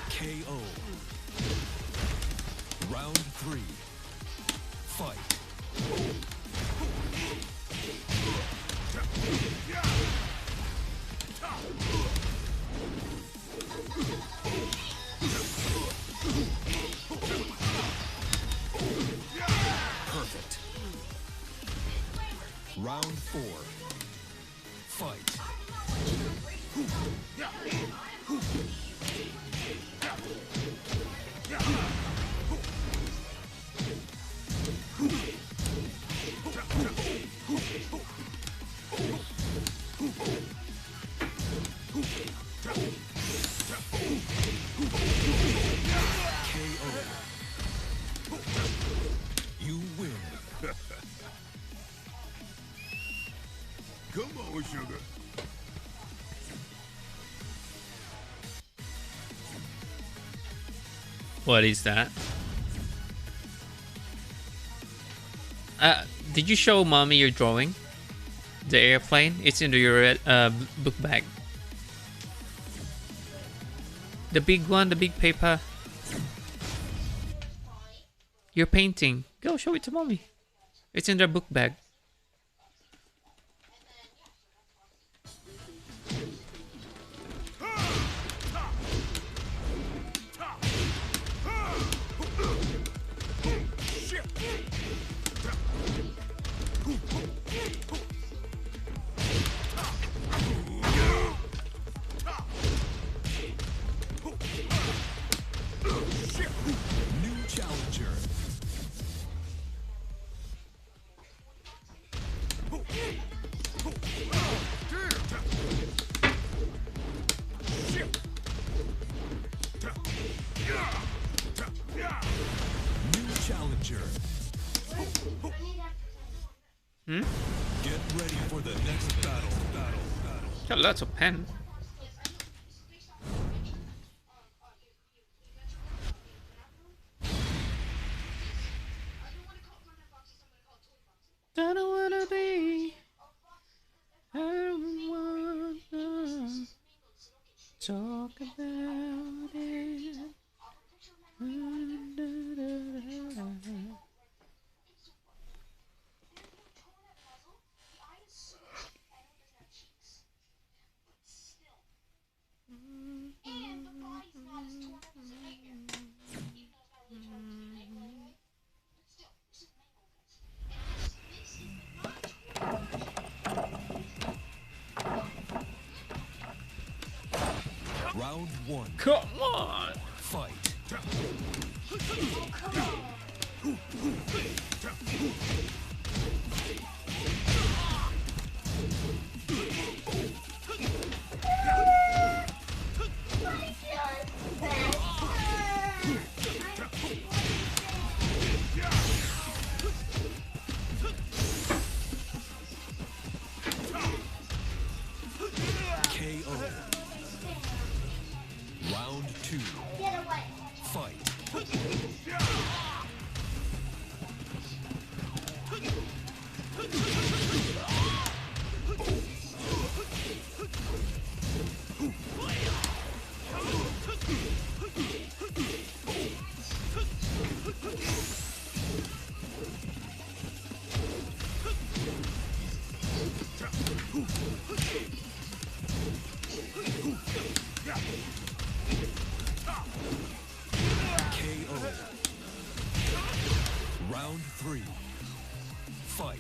KO. Round three. Fight. Perfect. Round four. Fight. KO. You win. Come on, sugar. What is that? Did you show mommy your drawing? The airplane? It's in your book bag. The big one, the big paper. You're painting. Go show it to mommy. It's in their book bag. New challenger. New challenger. Get ready for the next battle. Got lots of pen. I don't wanna be talk about it. Round one. Come on! Fight. KO. Round two. Get away. Fight. KO. Round three. Fight.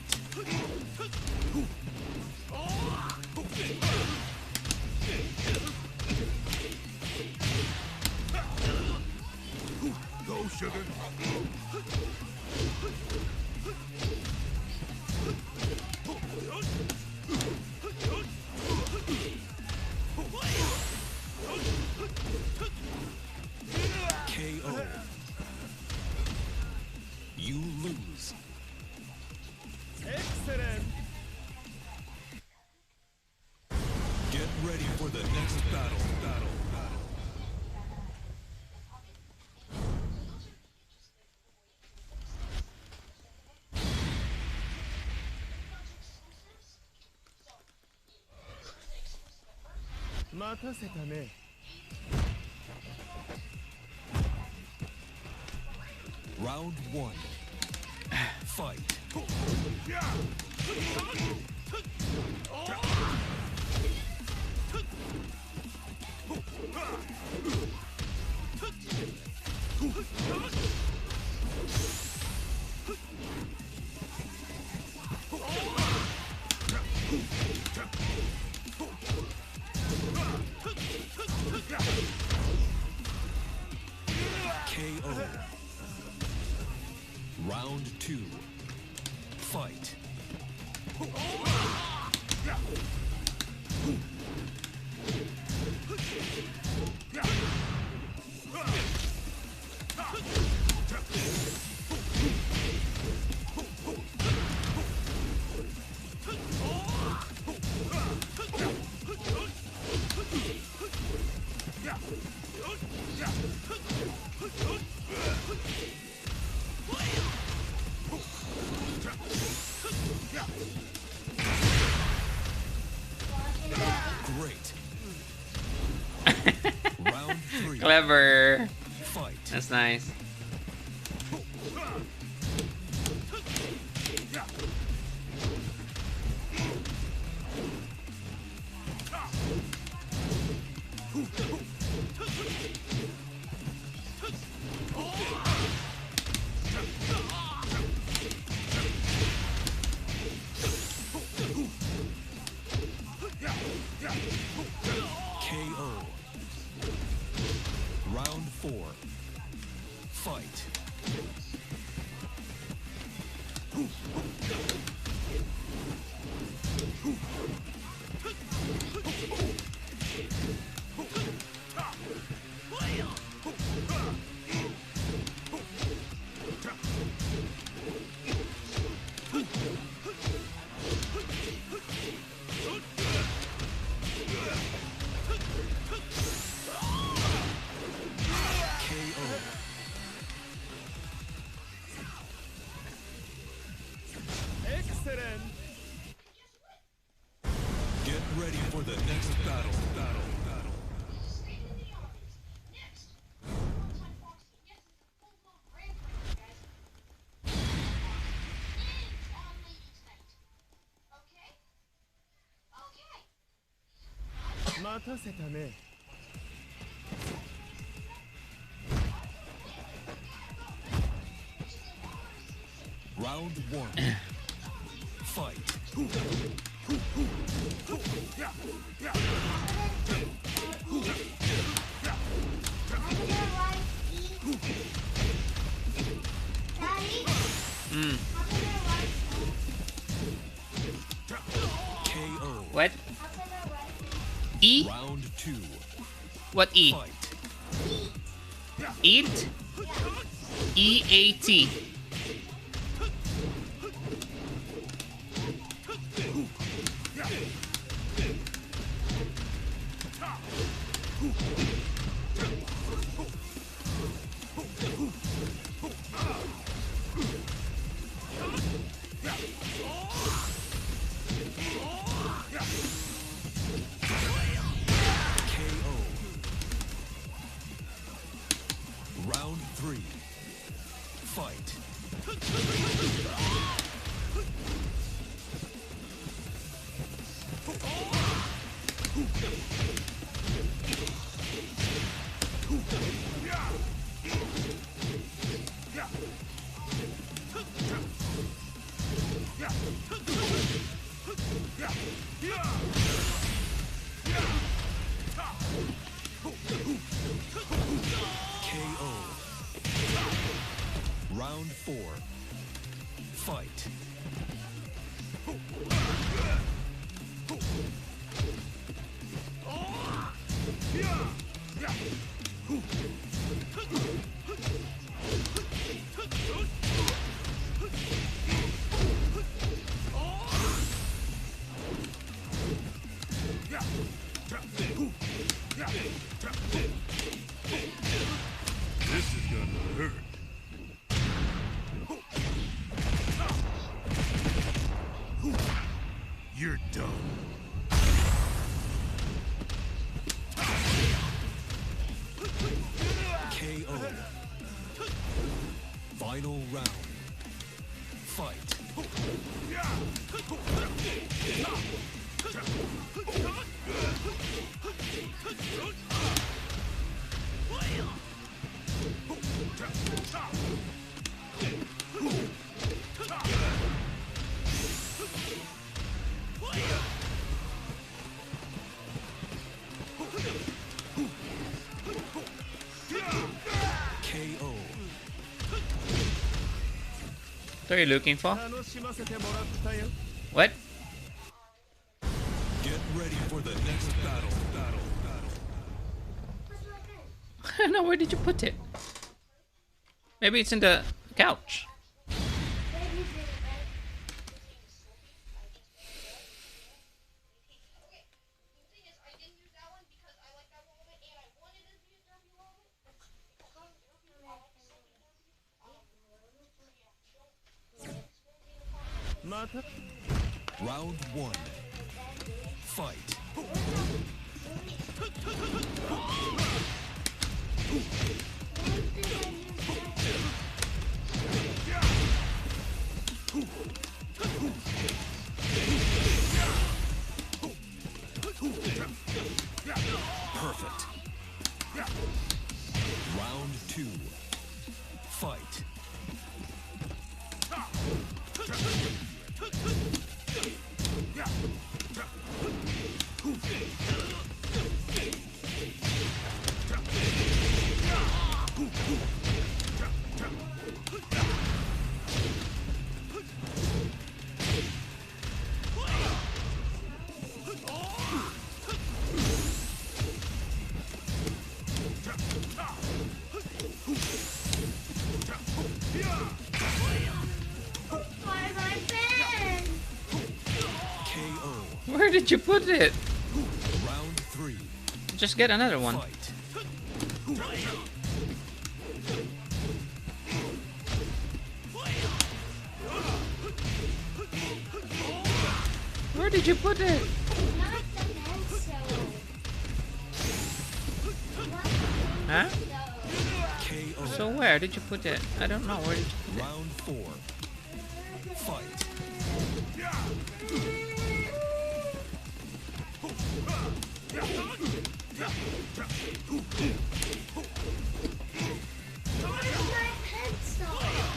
Go, sugar. KO. You lose. Excellent. Get ready for the next battle. Round one. Fight. KO. Round two. Fight. Great. Round three. Clever. Fight. That's nice. KO. Round four. Fight. KO. 待たせたね。Round one. Fight. KO. What? E? Round two. What E? Fight. Eat? E-A-T. KO. Round three. Fight. KO. Round four. Fight. This is gonna hurt. You're done. KO. Final round. Fight. KO. What are you looking for? 楽しませてもらったよ。 What? Get ready for the next battle. I don't know, where did you put it? Maybe it's in the couch. Round one. Fight. Perfect. Round two. Fight. KO. Where did you put it? Round three. Just get another one. Fight. Where did you put it? Huh? KO. So where did you put it? I don't know. Where did you put it? Round four. Fight.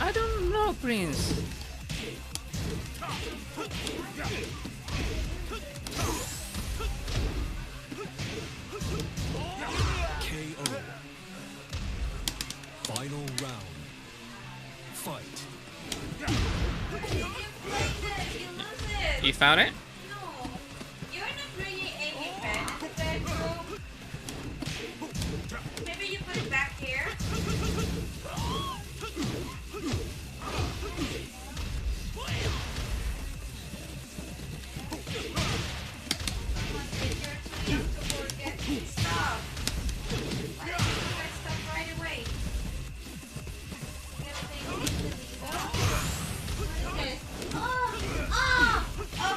I don't know, Prince. KO. Final round. Fight. You found it? No, you're not really a fan of the bedroom. Maybe you put it back here.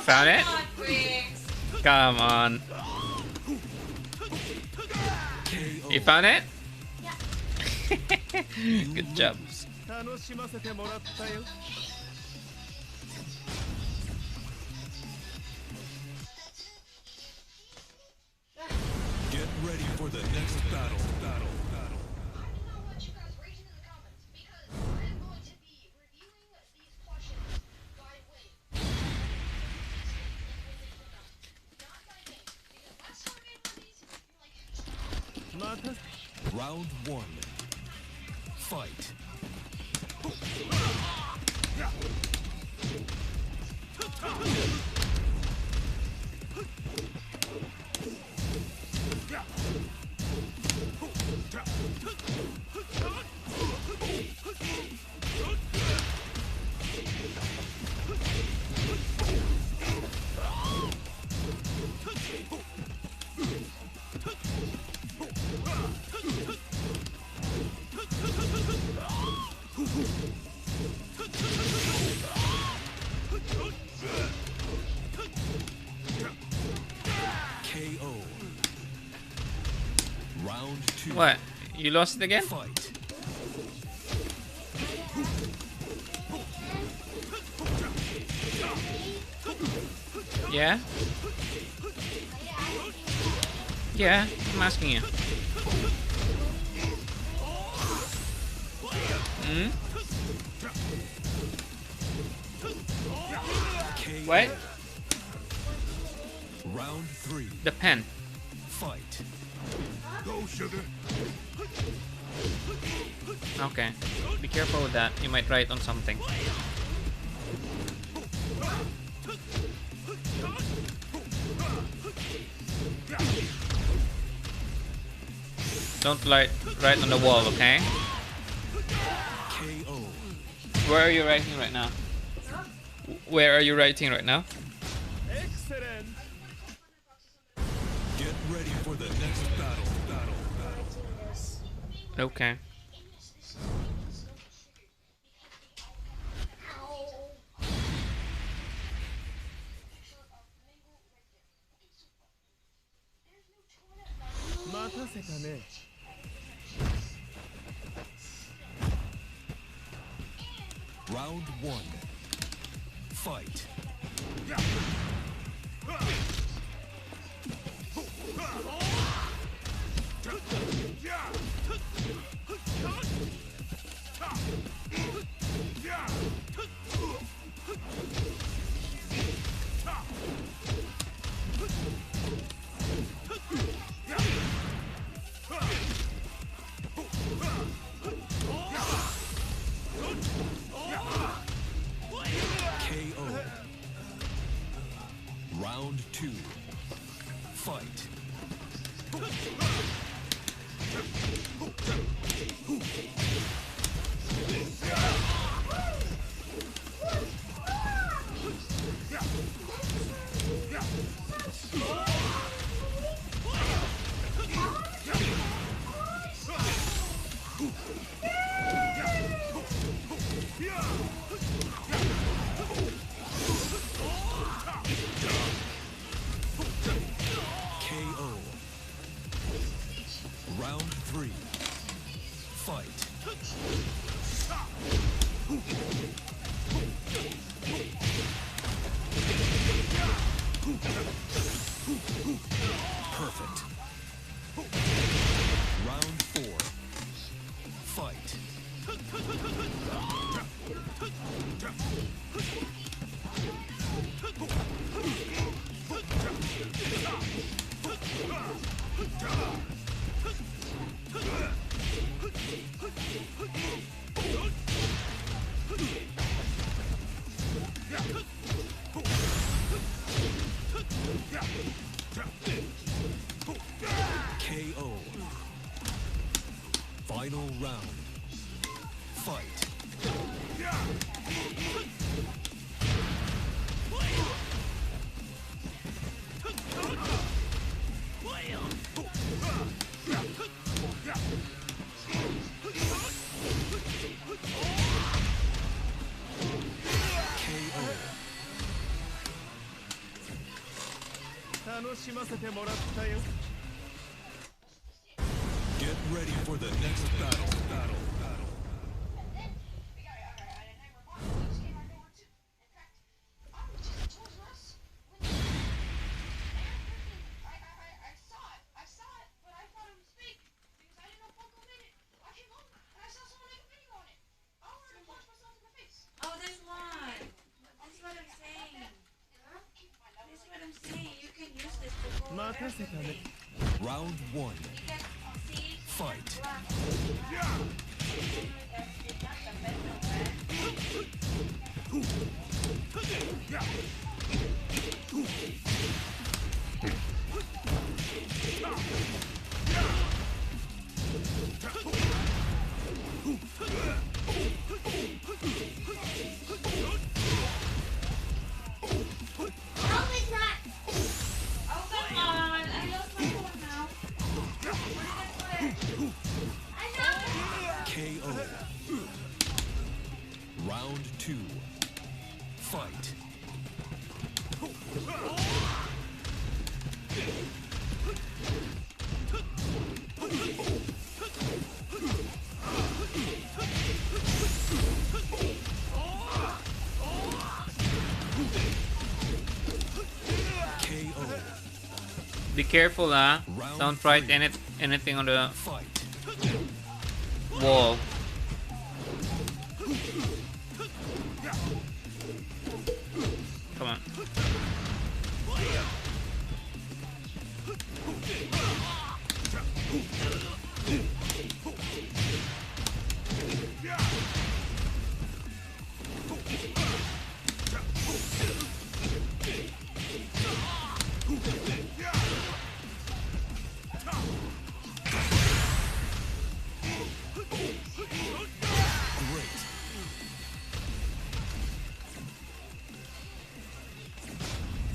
Found it? Come on. You found it? Good job. 楽しませてもらったよ。Get ready for the next battle. Battle. Battle. I don't know what you guys rate in the comments because I'm going to be reviewing these questions by weight. Not by name. Because last time I made one of these, you're like, また Round one. Fight. KO. Round two. What? You lost it again? Fight. Yeah? Yeah, I'm asking you. Hmm? KO. What? Round three. The pen. Fight. Go, sugar. Okay. Be careful with that. You might write on something. Don't write on the wall, okay? KO. Where are you writing right now? Where are you writing right now? Excellent. Get ready for the next battle. Battle. Battle. Okay. Ow. 待たせたね。Round one. Fight. KO. Round two. Fight. KO. Round three. Fight. Perfect. Final round. Fight. KO. 楽しませてもらったよ Get ready for the next battle. Battle. And then we got a night report. He just came out of nowhere too. In fact, I was just Toys R Us when I saw it. I saw it, but I thought it was fake because I didn't know Funko made it. I came home and I saw someone make a video on it. I wanted to punch myself in the face. Oh, there's one. That's what I'm saying. That's what I'm saying. You can use this to go 任せたね Round one. You can see Fight. Oh, come on. I lost my phone now. I know. KO. Round two. Fight. KO. Be careful, don't fight anything on the Fight. wall. Come on. Great.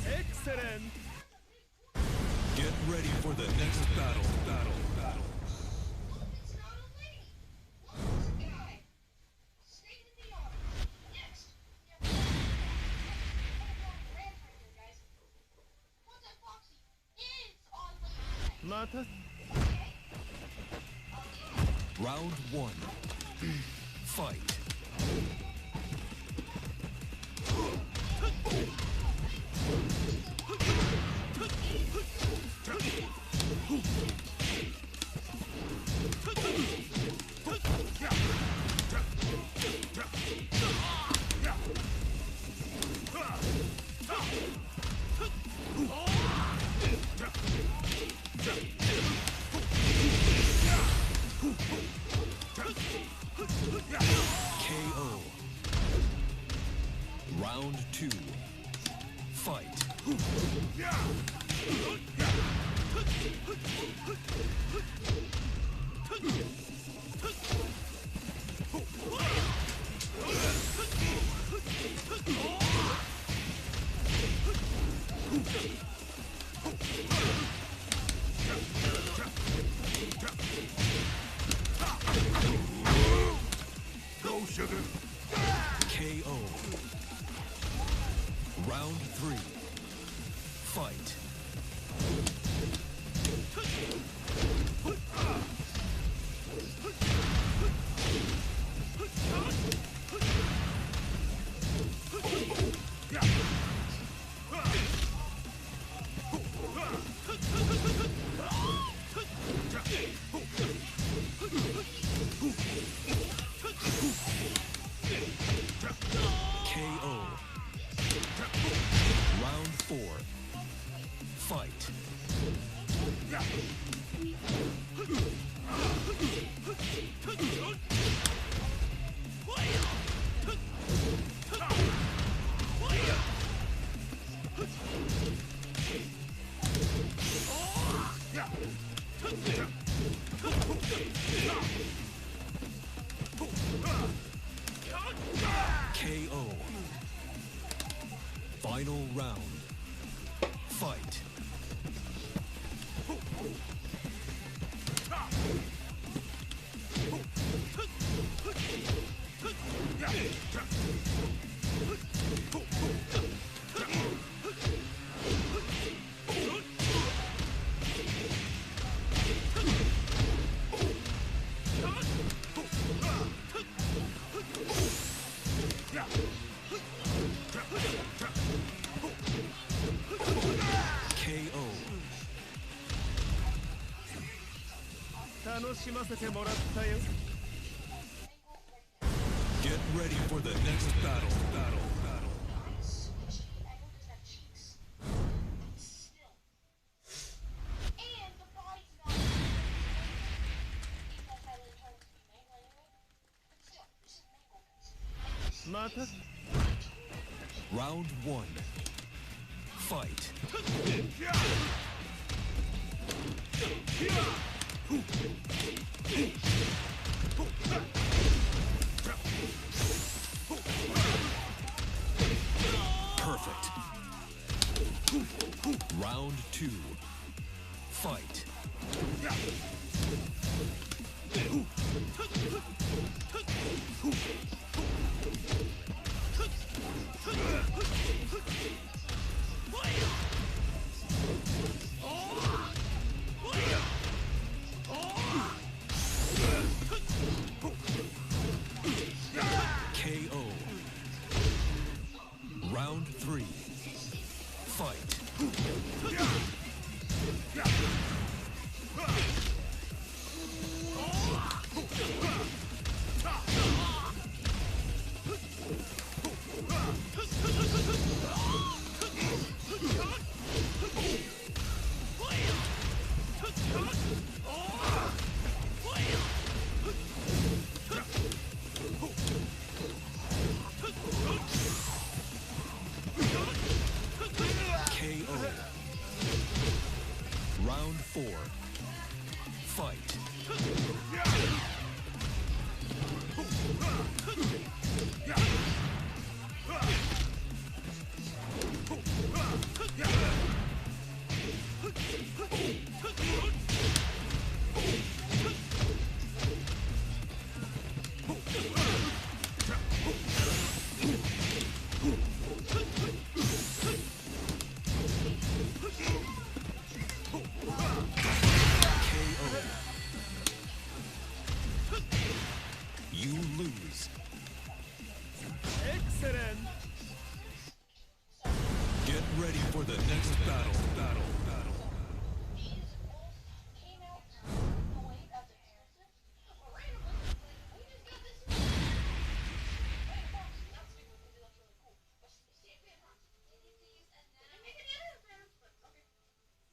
Excellent Get ready for the next battle. Battle. Battle. It's not a lady. Well, it's a guy. Stay in the art. Next. Guys. What's that Foxy? Is on lady. また Round one. Fight. KO. Round two. Fight. Go, sugar. KO. Round three. Fight. KO. Round four. Final round. Fight. KO. 楽しませてもらったよ。 Get ready for the next battle. Battle. And the body's not. Even if I really try to be mango anyway. But still, this is mango. また Round one. Fight. Perfect. Round two. Fight. KO. Round three. Fight. KO. Round four. Fight. KO. You lose. Excellent. Get ready for the next battle. Battle. These both came out the way of the Harrison. But randomly, we just got this. Wait, Fox, that's super cool. That's really cool. But see if we have Fox. And then I make any other friends. But okay.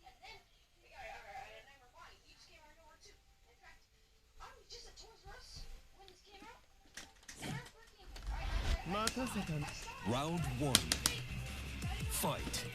And then we got and then we're fine. You just came out of nowhere too. In fact, I was just at Toys R Us when this came out. And I freaking I 待たせたな。 Round one. Fight.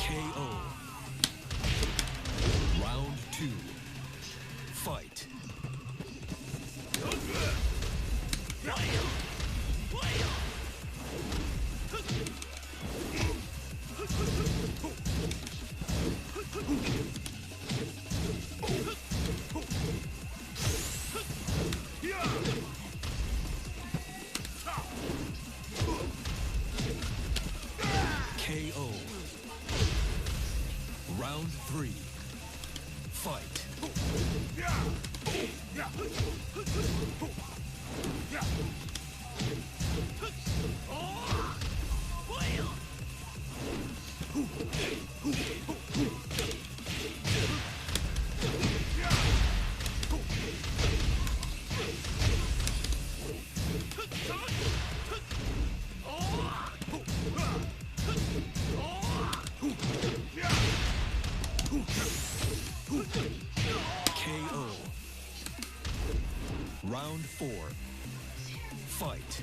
KO. Round two. Fight. KO. Round three. Fight. 4. Fight.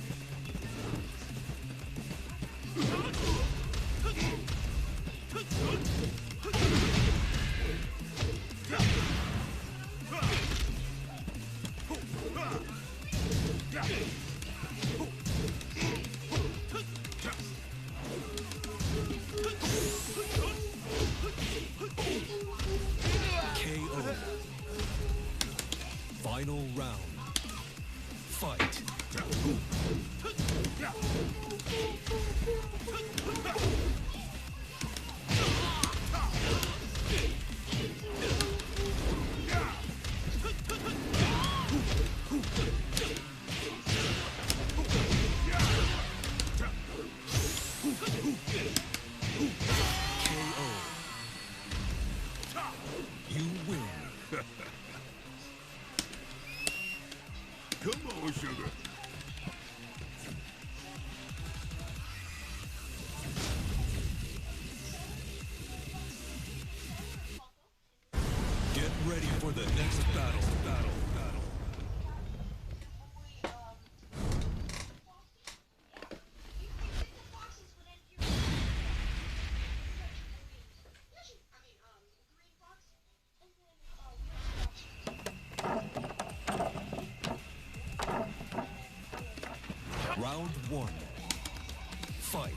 KO. Final round. Fight. KO. You win. Come on, sugar. Get ready for the next battle. Round 1. Fight.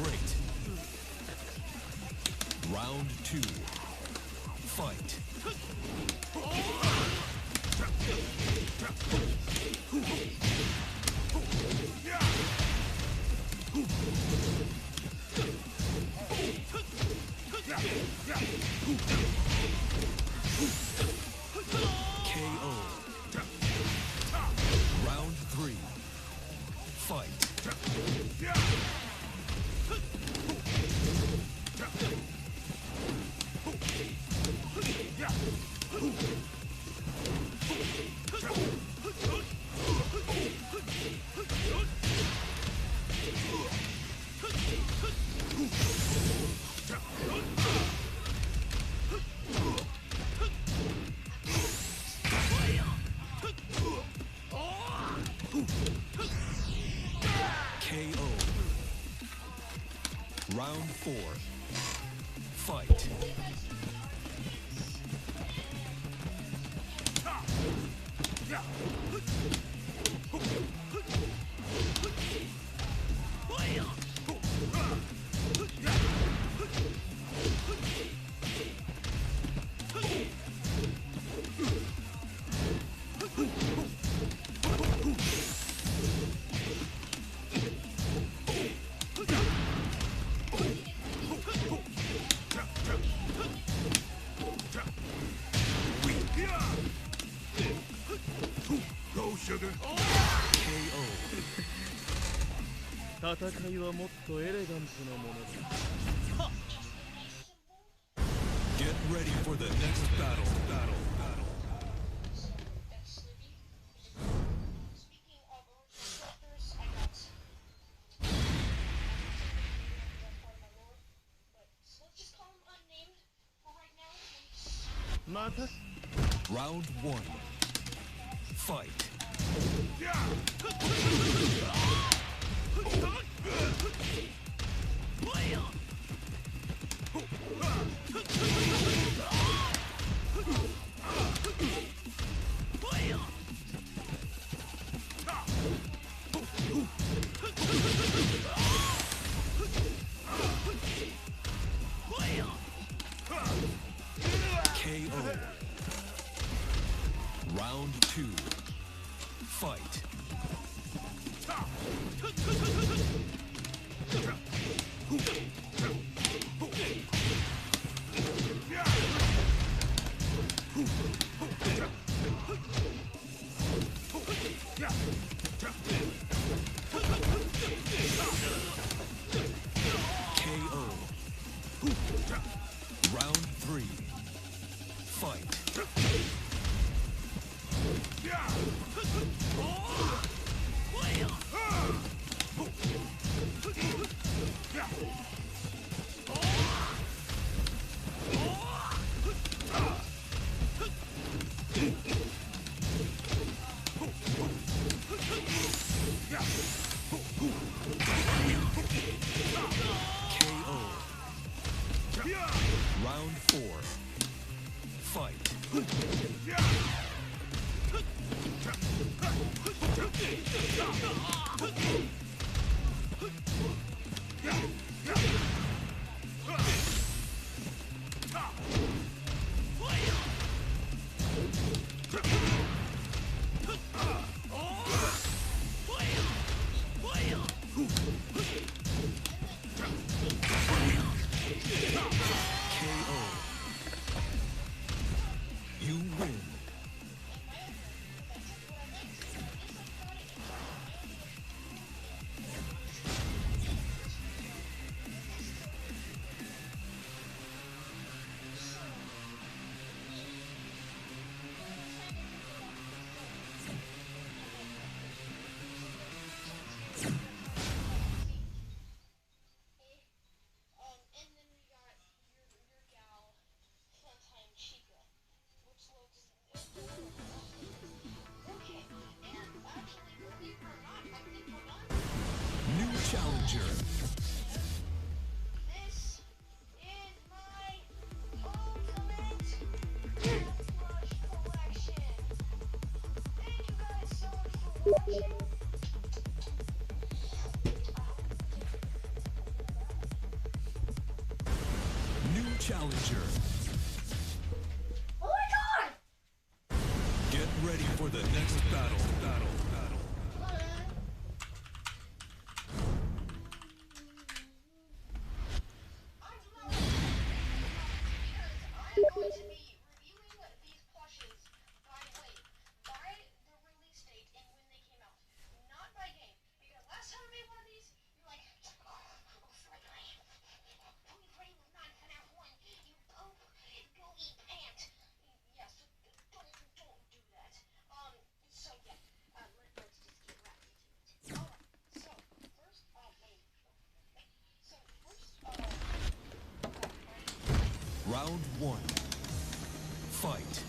Great. Round 2. Fight. KO. Round 3. Fight. KO. Round 4. Fight. Go, sugar. KO. 戦いはもっとエレガントなものだ。 Get ready for the next battle. Speaking of original characters, I got my lord, but let's just call him unnamed for right now. また Round 1. Fight. KO. Round 2. Fight. KO. Round 3. Fight. KO. Round 4. Fight. KO. You win. And then we got your gal, Funtime Chica, which looks okay. And actually, believe it or not, I think we're done. New challenger. This is my ultimate Death Rush collection. Thank you guys so much for watching. New challenger. Oh my god! Get ready for the next battle. I'm going to be reviewing these plushes by weight, by the release date and when they came out, not by game. Because last time I made one of these, you're like, oh, Fortnite, 2020 was not FNAF 1, you poop, go eat pant. Yeah, so don't do that. So yeah, let's just get right into it. Alright, so first, Round 1. Fight.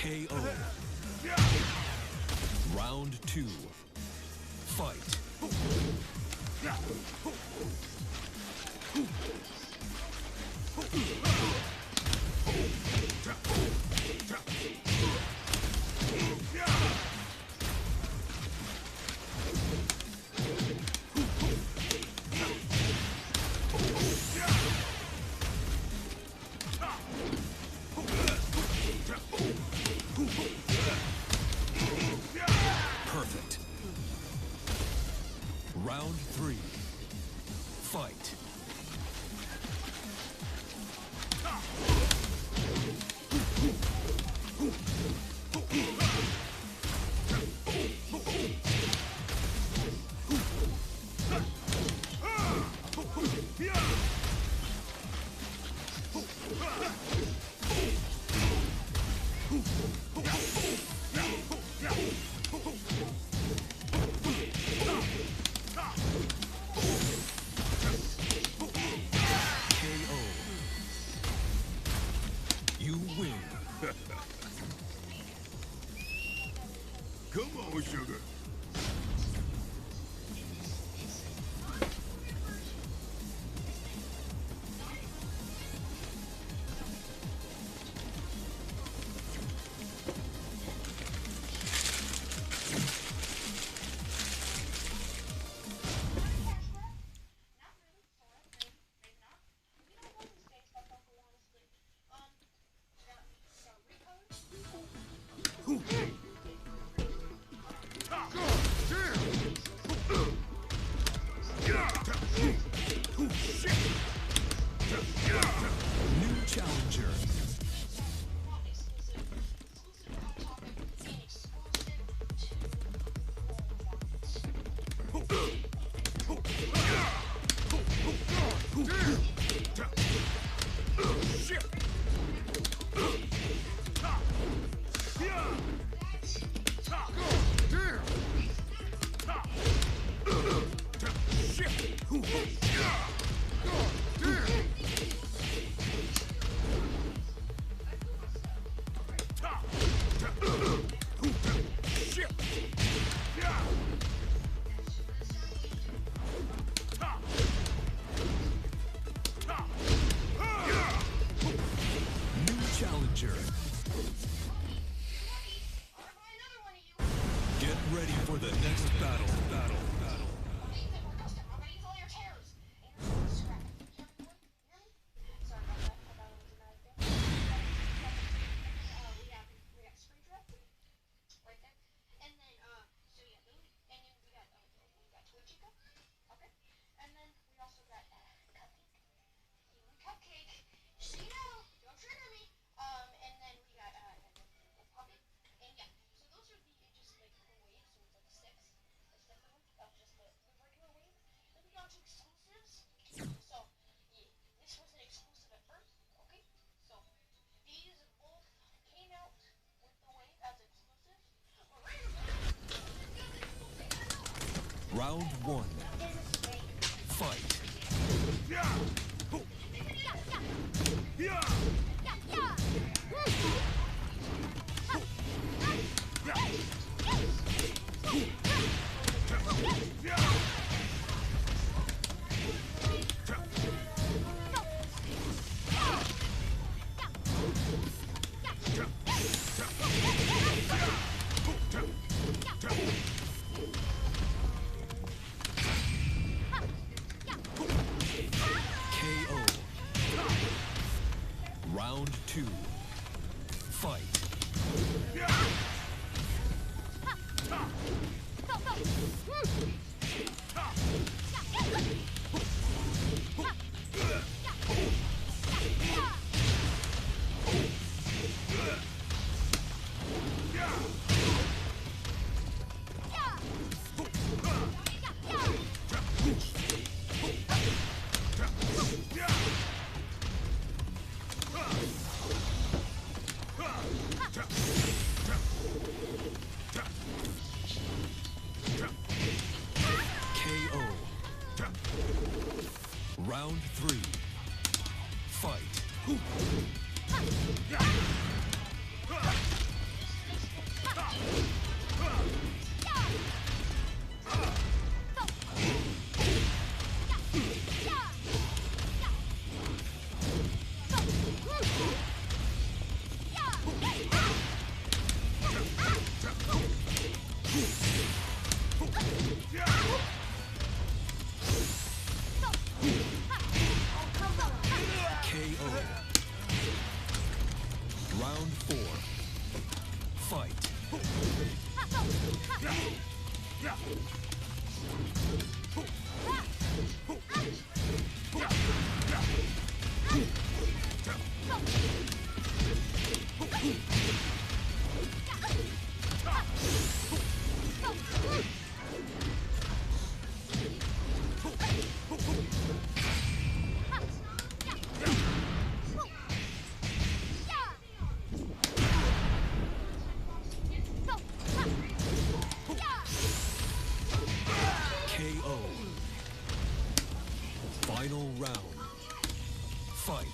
KO. Round 2. Fight. Perfect. Round 3. Fight. KO. You win. Come on, sugar. ready for the next battle. Battle. Battle. Custom, I'm gonna use all your terrors. And you're gonna scrap. You hear me, boy? You hear me? Sorry about that. I thought it was a knife there. We got spring trap right there. And then, so yeah, those, and then we got Toy Chica. Okay. And then we also got Cupcake. Cupcake. So you know, don't trigger me. And then we got Puppet. And yeah, so those are just like the waves. So it's like six. That's just the regular wave. Then we got two exclusives. So yeah, this was an exclusive at first. Okay. So these both came out with the wave as exclusives. Round one. Fight. KO. Round two. Fight. KO. Round three. Fight. KO. Round four. Fight. KO. Final round. Fight.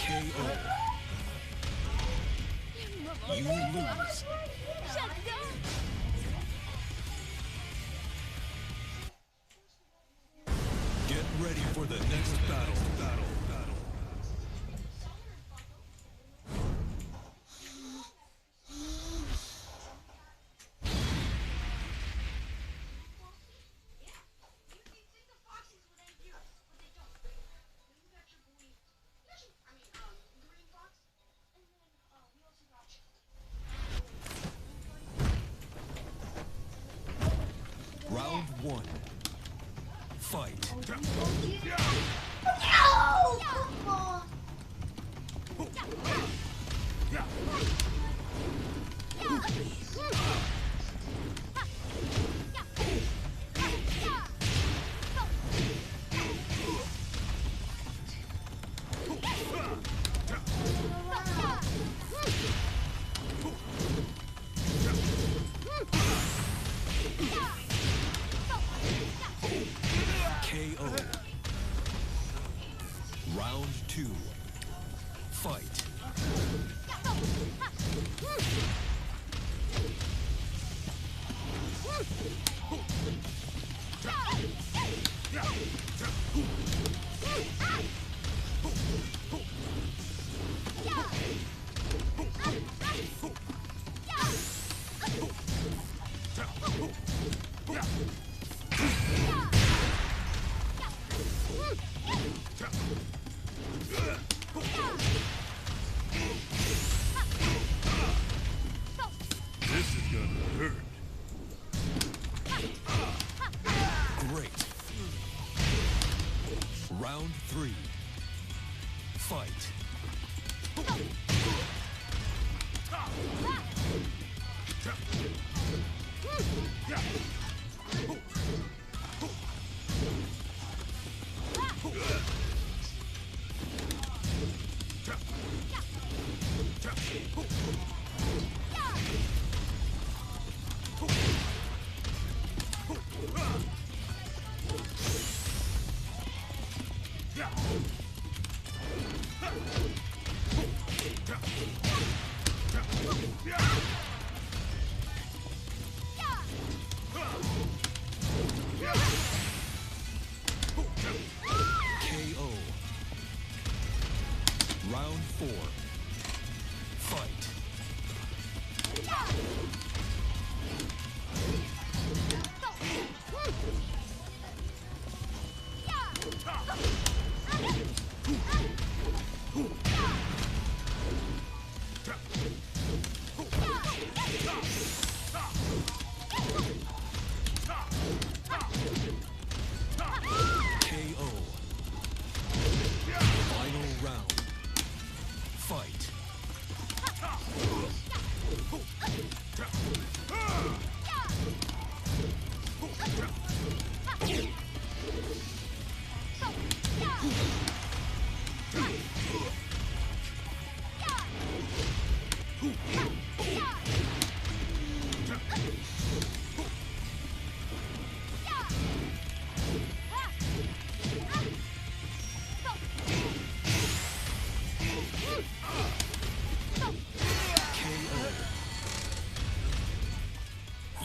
KO. You lose. Get ready for the next battle. Battle. Battle. Round one. Fight. KO. Round two. Fight. This is gonna hurt. Great. Round 3. Fight. KO. Round 4. Fight. KO. Final round. Fight.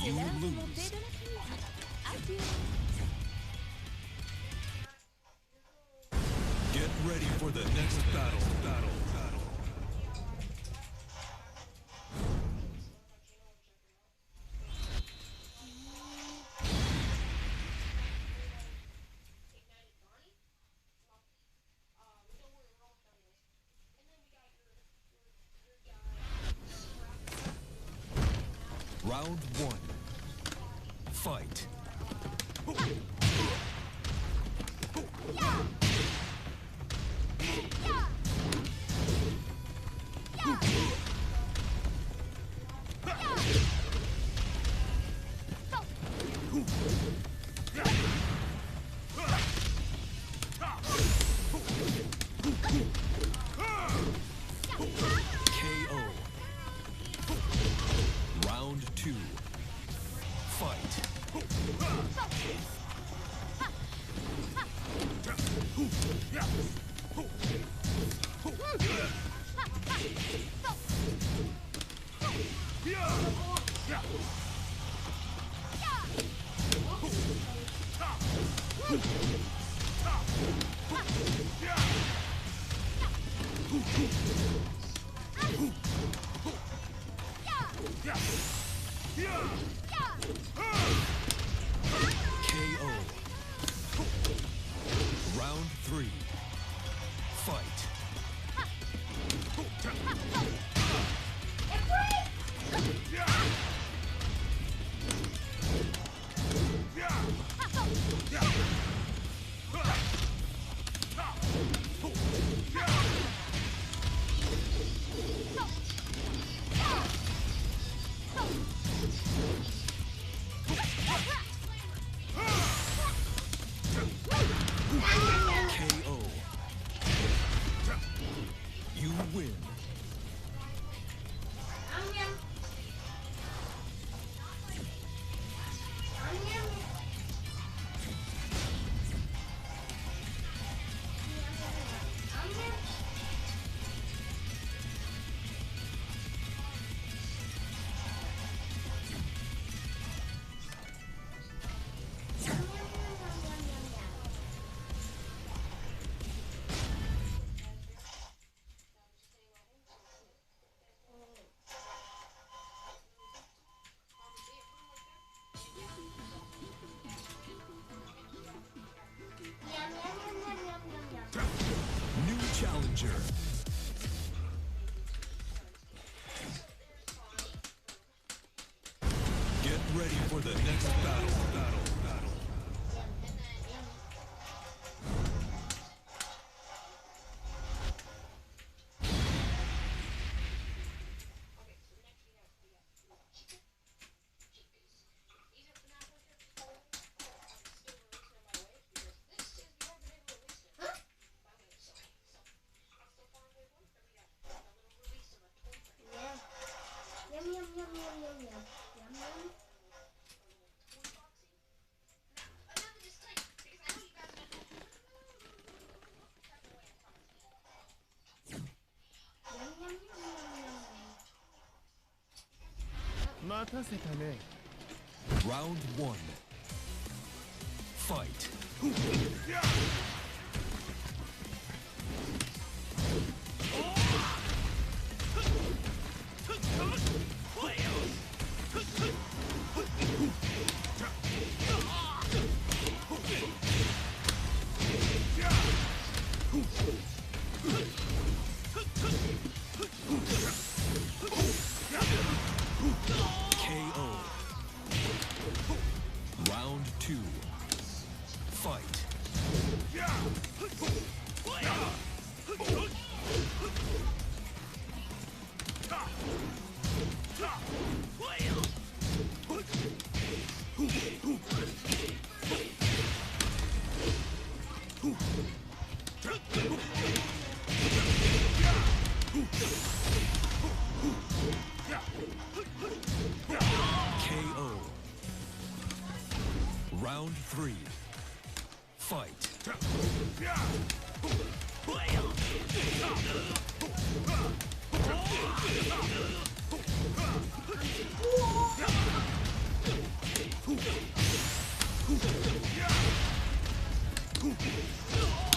You lose. Get ready for the next battle. Round 1. Fight. KO. Round 2. Fight. KO. Round 3. Fight. KO. challenger. Get ready for the next battle. Yum yum yum yum yum yum yum yum. Yum yum yum yum yum. 待たせたね。 Round 1. Fight. KO. Round 2. Fight. KO. Round 3. Fight.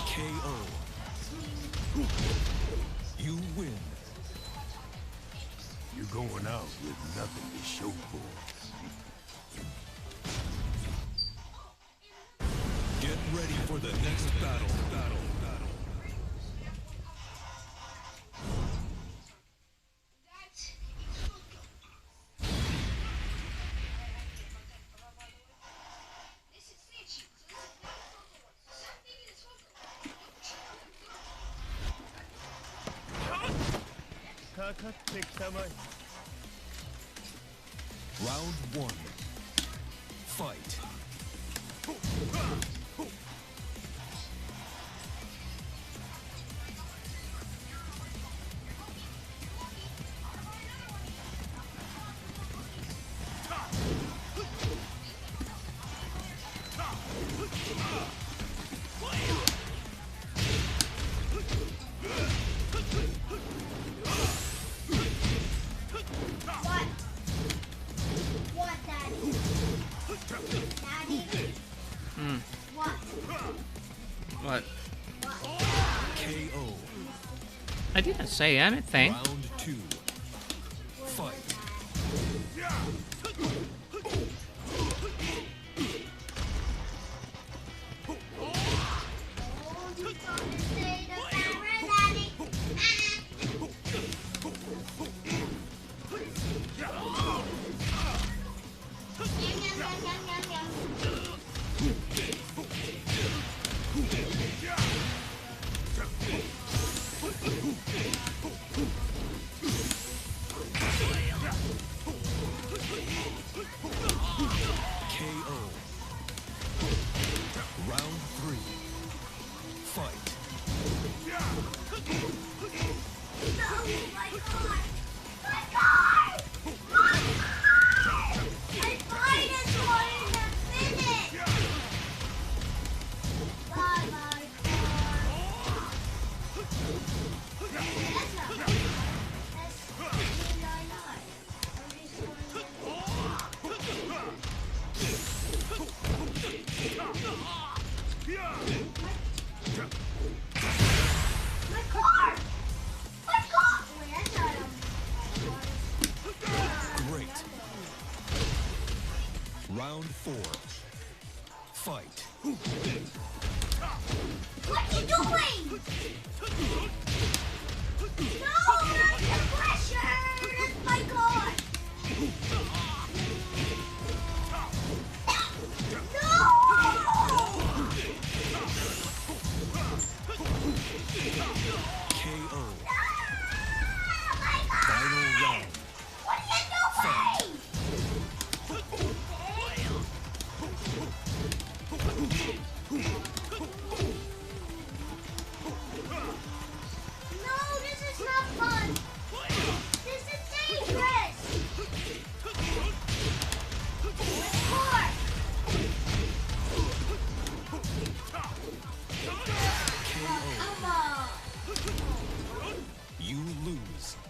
KO. You win. You're going out with nothing to show for it. Get ready for the next battle. Round 1. Fight. What, Daddy? Daddy? What? What? KO. I didn't say anything. Round 2. Fight. Oh, you gonna say the camera, Daddy? Yum yum yum yum yum yum. KO. Round 3. Fight. Oh my God! My God! My God! My fight is going to finish! Bye, my God! That's not right. That's not. My car! My car! Wait, that's not Great. Round 4. Fight. What you doing?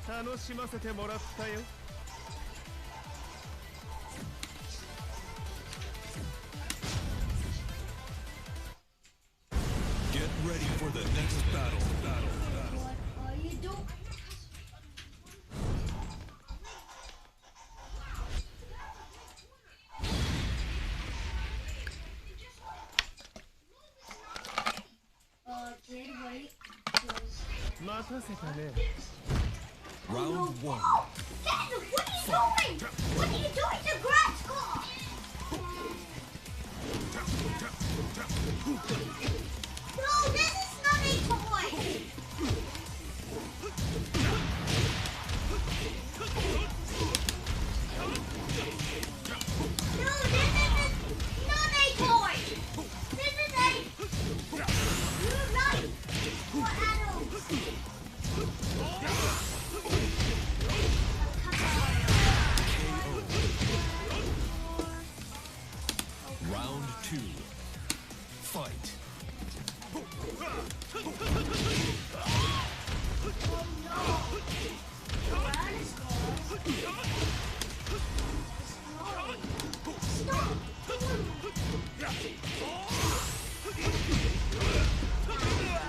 楽しませてもらったよ。 Get ready for the next battle. What are you doing? Kid, wait. 待たせたね。 Round one. Dad, what are you doing? What are you doing to grad school? No, this is not a toy. No, this is not a toy. This is a real life for adults. Round two. Fight.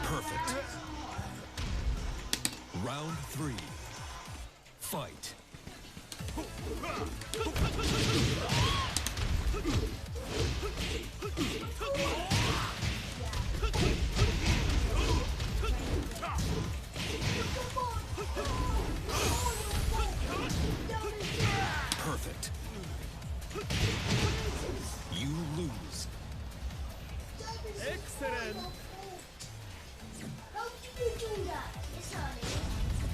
Perfect. Round three. Fight. Perfect. You lose. Excellent. How do you do that? Yes, honey.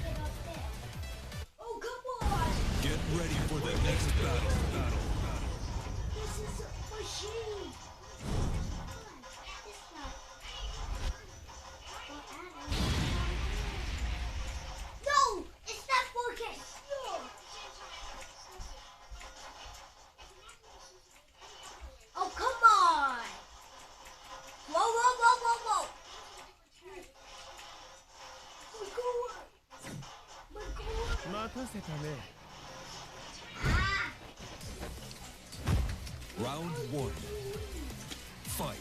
Get up there. Oh, come on. Get ready for the next battle. This is a machine. It's not. No, it's not working. No. Oh, come on. Whoa, whoa, whoa, whoa, whoa. My God. 待たせたね。 Ah. Round one. Fight.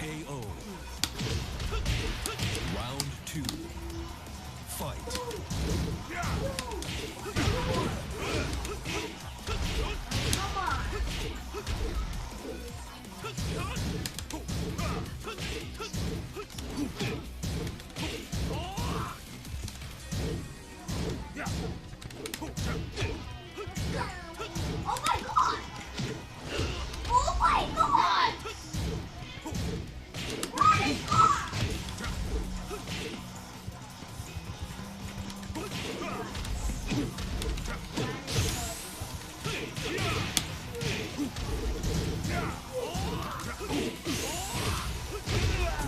KO. Round two. Fight. Come on. Oh my God! Oh my God! Oh my God!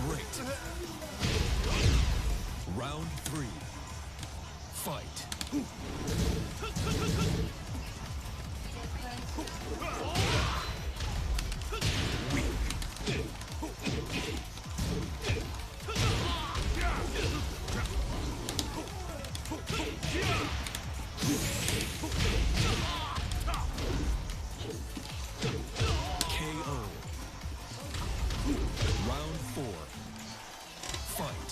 Great. Round three. Fight. KO. Round four. Fight.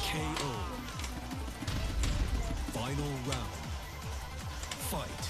KO. Final round. Fight.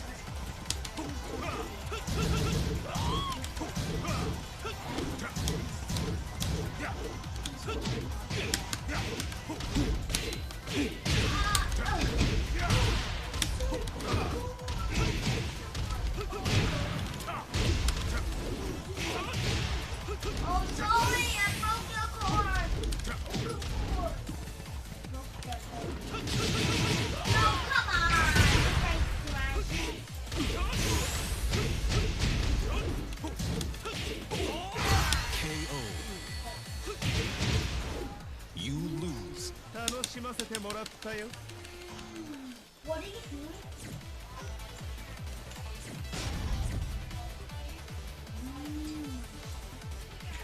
しませてもらったよ。 What are you doing?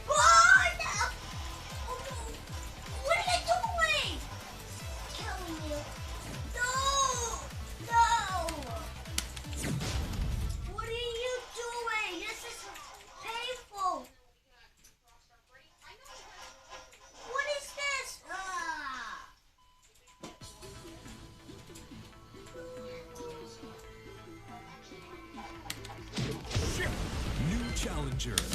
Oh, no! Oh, no. What are you doing? Killing you. No! No! What are you doing? This is painful. What is this? New challenger. New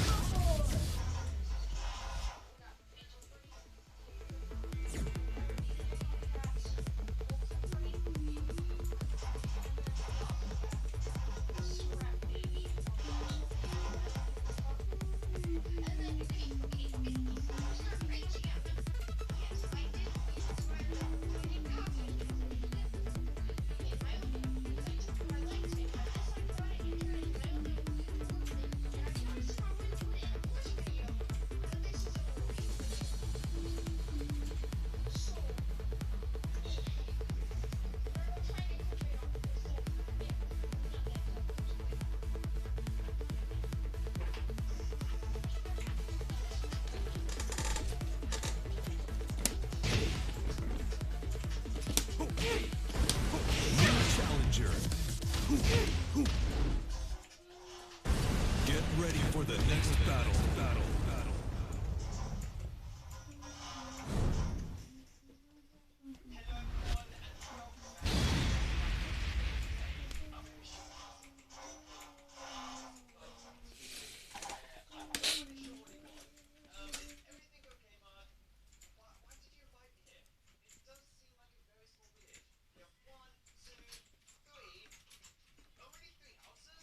challenger. Get ready for the next battle. Everything okay, man? Why did you invite me here? It does seem like a very small village. You have 1, 2, 3. Only 3 houses?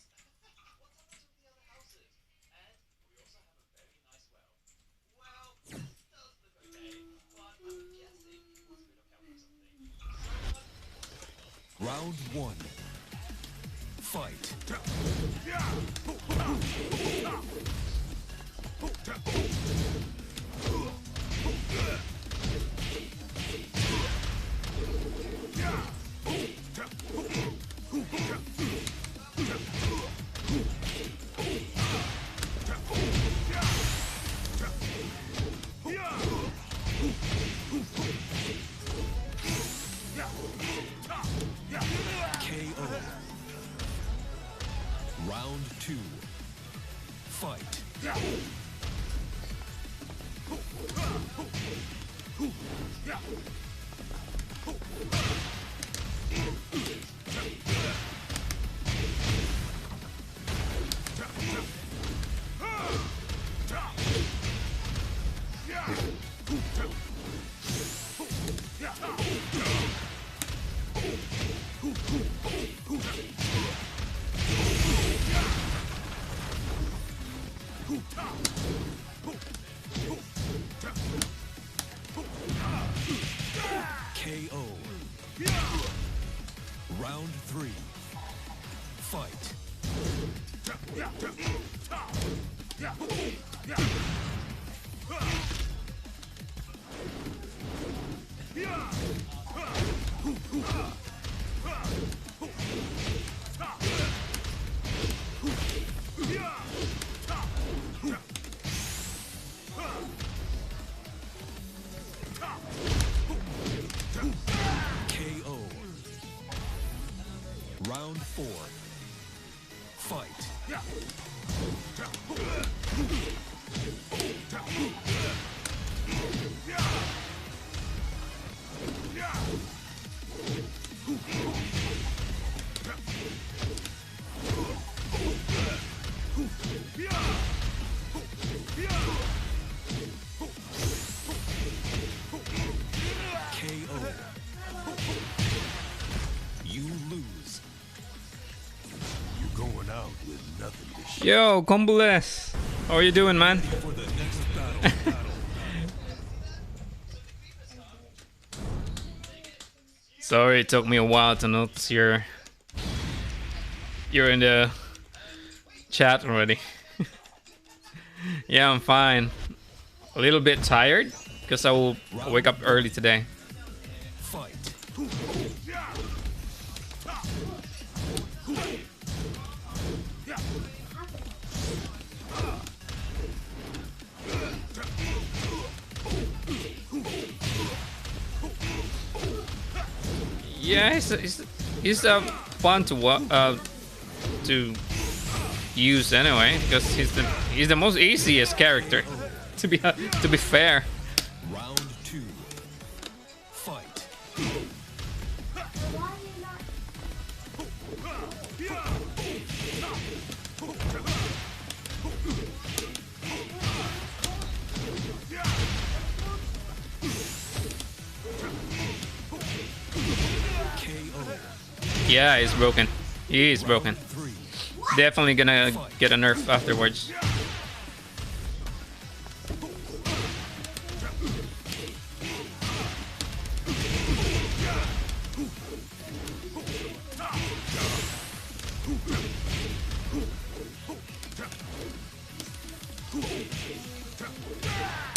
What's happened to the other houses? And we also have a very nice well. Well, this does look okay, but I'm guessing it was a bit of help or something. Round 1. Fight. KO. Round 2. Fight. KO. Round 3. Fight. KO. Round 4. Fight. KO. You lose. You're going out with nothing to show. Yo, Comboless. How are you doing, man? For the next battle. Sorry it took me a while to notice you're in the chat already. Yeah, I'm fine. A little bit tired because I will wake up early today. Yeah, he's fun to use anyway because he's the most easiest character. To be fair. Round 2. Fight. KO. Yeah, he's broken. He is broken. 3. Definitely gonna get a nerf afterwards.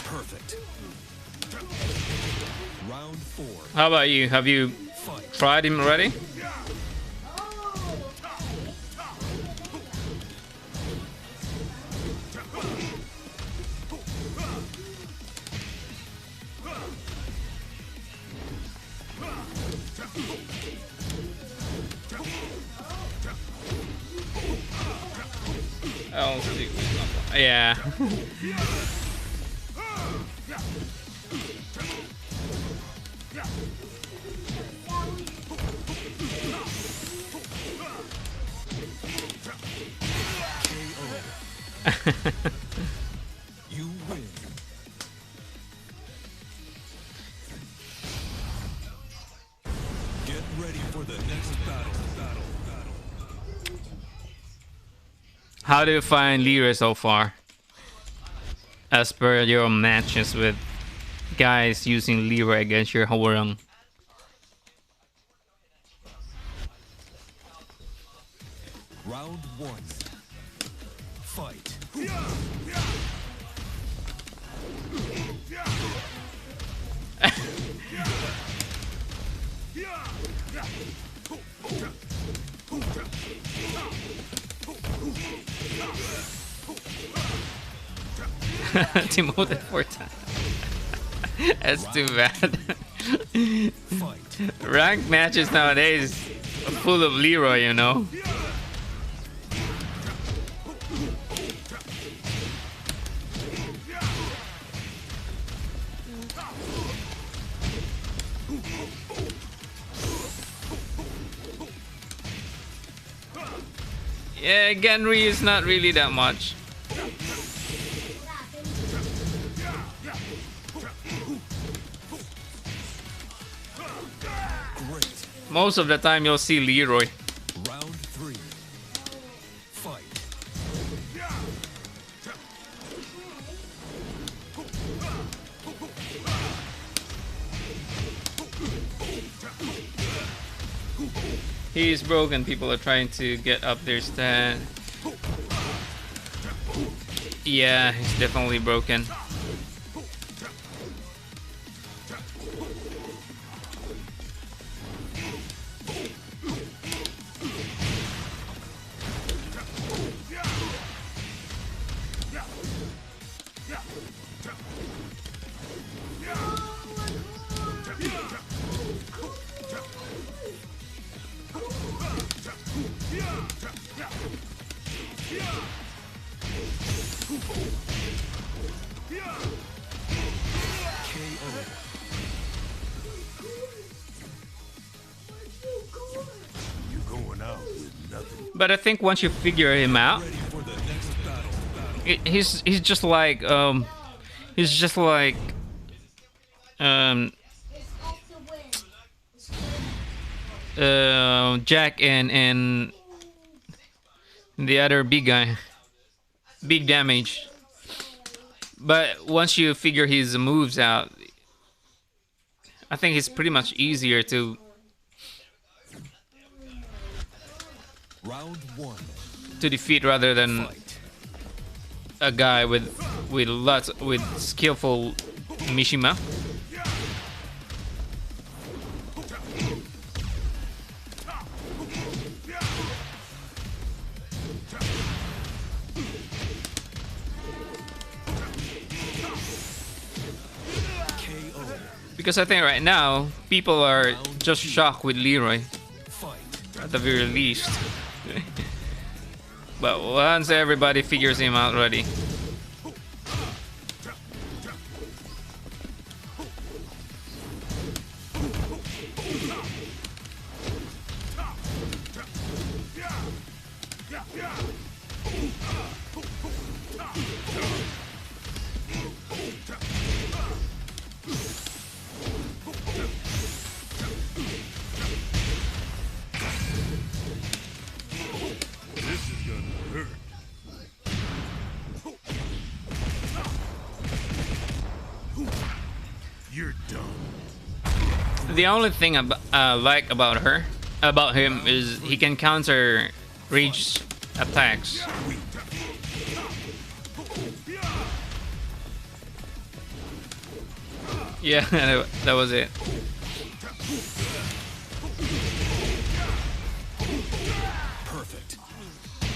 Perfect. Round 4. How about you? Have you Fight. tried him already? Oh, yeah. You win. Get ready for the next battle. How do you find Leroy so far? As per your matches with guys using Leroy against your Hwoarang. Round 1. Fight. Demoted 4 times. That's too bad. Fight. Ranked matches nowadays are full of Leroy, you know. Yeah, Genry is not really that much. Great. Most of the time you'll see Leroy. Round 3. Fight. He's broken. People are trying to get up their stat. Yeah, he's definitely broken. You going out with nothing. But I think once you figure him out, Ready for the next battle. he's just like Jack and the other big guy, big damage. But once you figure his moves out, I think it's pretty much easier to Round 1. defeat rather than Fight. a guy with skillful Mishima. KO. Because I think right now people are just shocked with Leroy Fight. at the very least. But once everybody figures him out already. This is gonna hurt. You're done. The only thing I like about him, is he can counter rage attacks. Yeah, that was it. Perfect.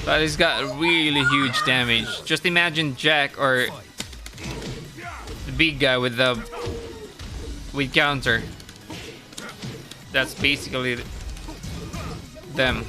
But he's got really huge damage. Just imagine Jack or the big guy with counter. That's basically them.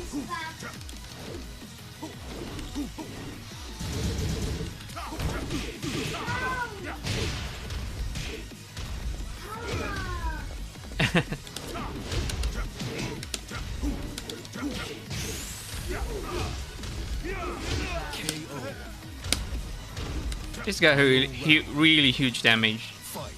This guy really huge damage. Fight.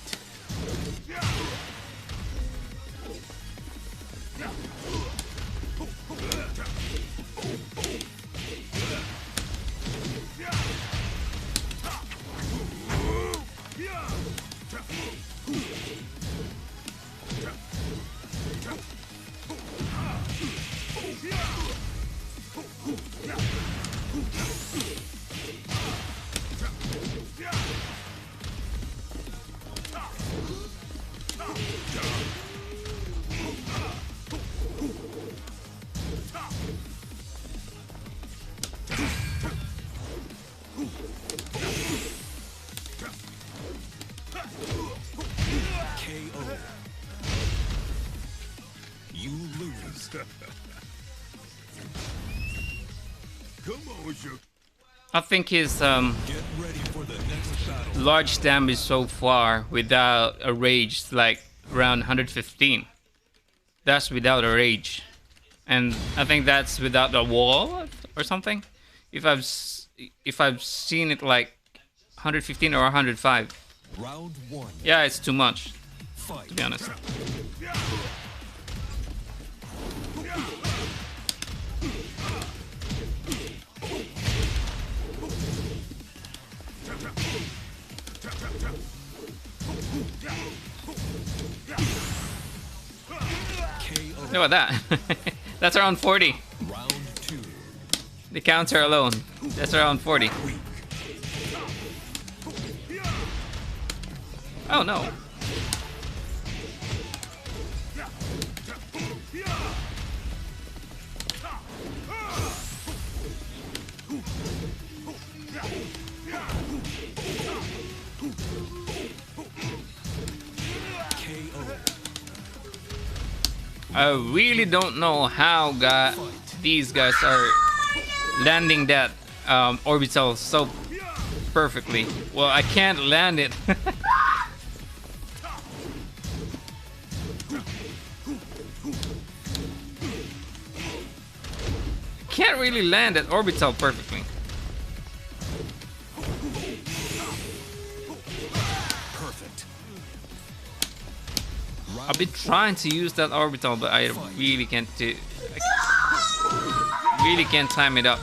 KO. You lose. Come on, Shook. I think his Get ready for the next battle. large damage so far without a rage is like around 115. That's without a rage, and I think that's without a wall or something. If I've seen it like 115 or 105. Round one. Yeah, it's too much, Fight. to be honest. KO. Look at that. That's around 40. Round two. The counter alone. That's around 40. Oh no. KO. I really don't know how these guys are landing that orbital so perfectly. Well, I can't land it. Can't really land that orbital perfectly. Perfect. I've been trying to use that orbital, but I really can't do. I really can't time it up.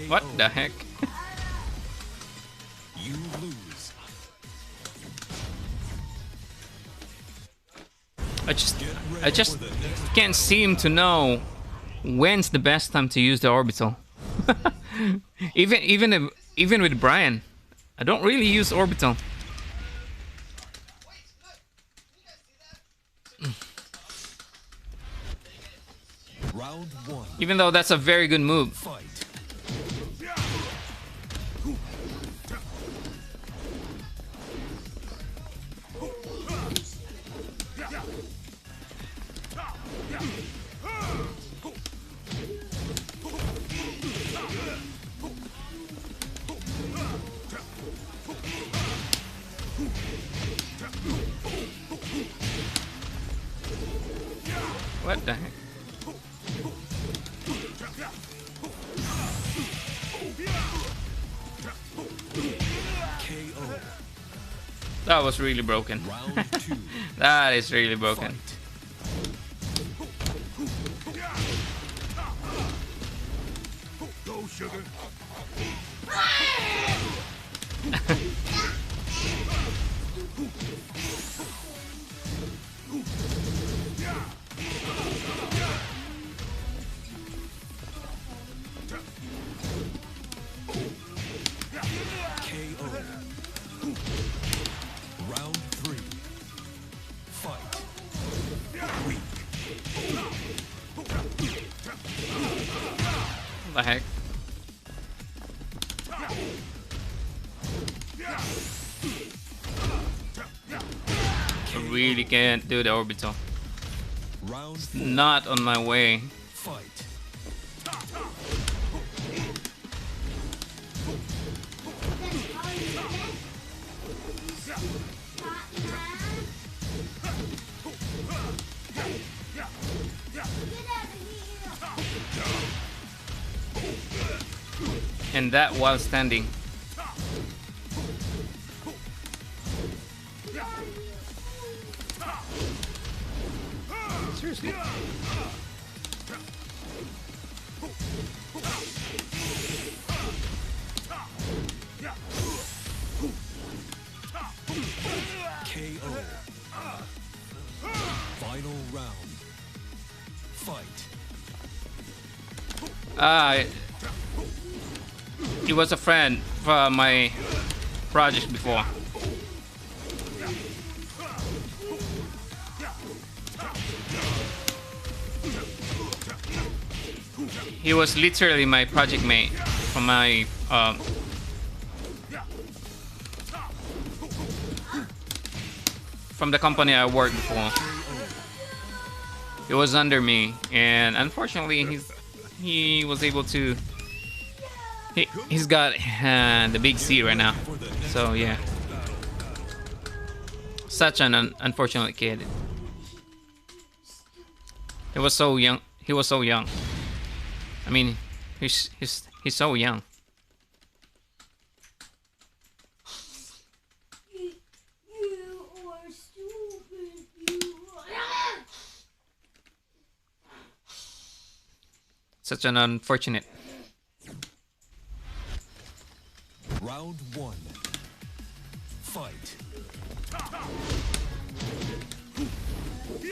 What the heck? You lose. I just can't seem to know When's the best time to use the orbital? Even with Brian, I don't really use orbital. Round one. Even though that's a very good move. Fight. What the heck? KO. That was really broken. Round two. That is really broken. Go, sugar. KO. Round three. Fight. What the heck? I really can't do the orbital. Round four. Not on my way. Fight. And that while standing. Seriously. KO. Final round. Fight. He was a friend from my project before. He was literally my project mate from my from the company I worked before. He was under me, and unfortunately, he was able to. He's got the big C right now, so yeah. Such an unfortunate kid. He was so young. He was so young. I mean, he's so young. You are stupid. You are. Such an unfortunate. Round one. Fight.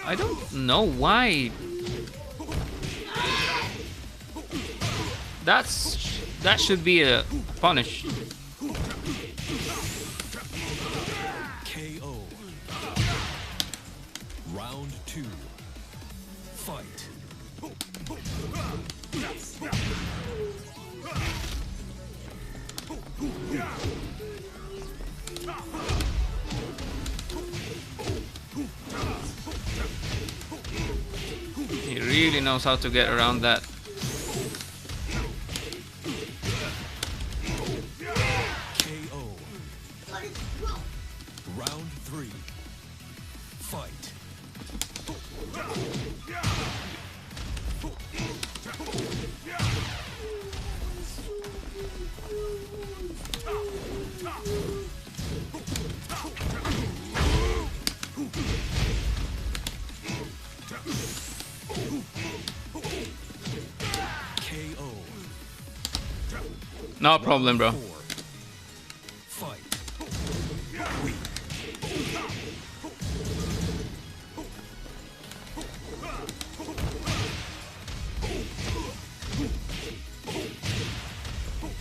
I don't know why. That should be a punish. KO. Round two. Fight. He really knows how to get around that. KO. Round three. Fight. KO. No problem, bro. Four. Fight.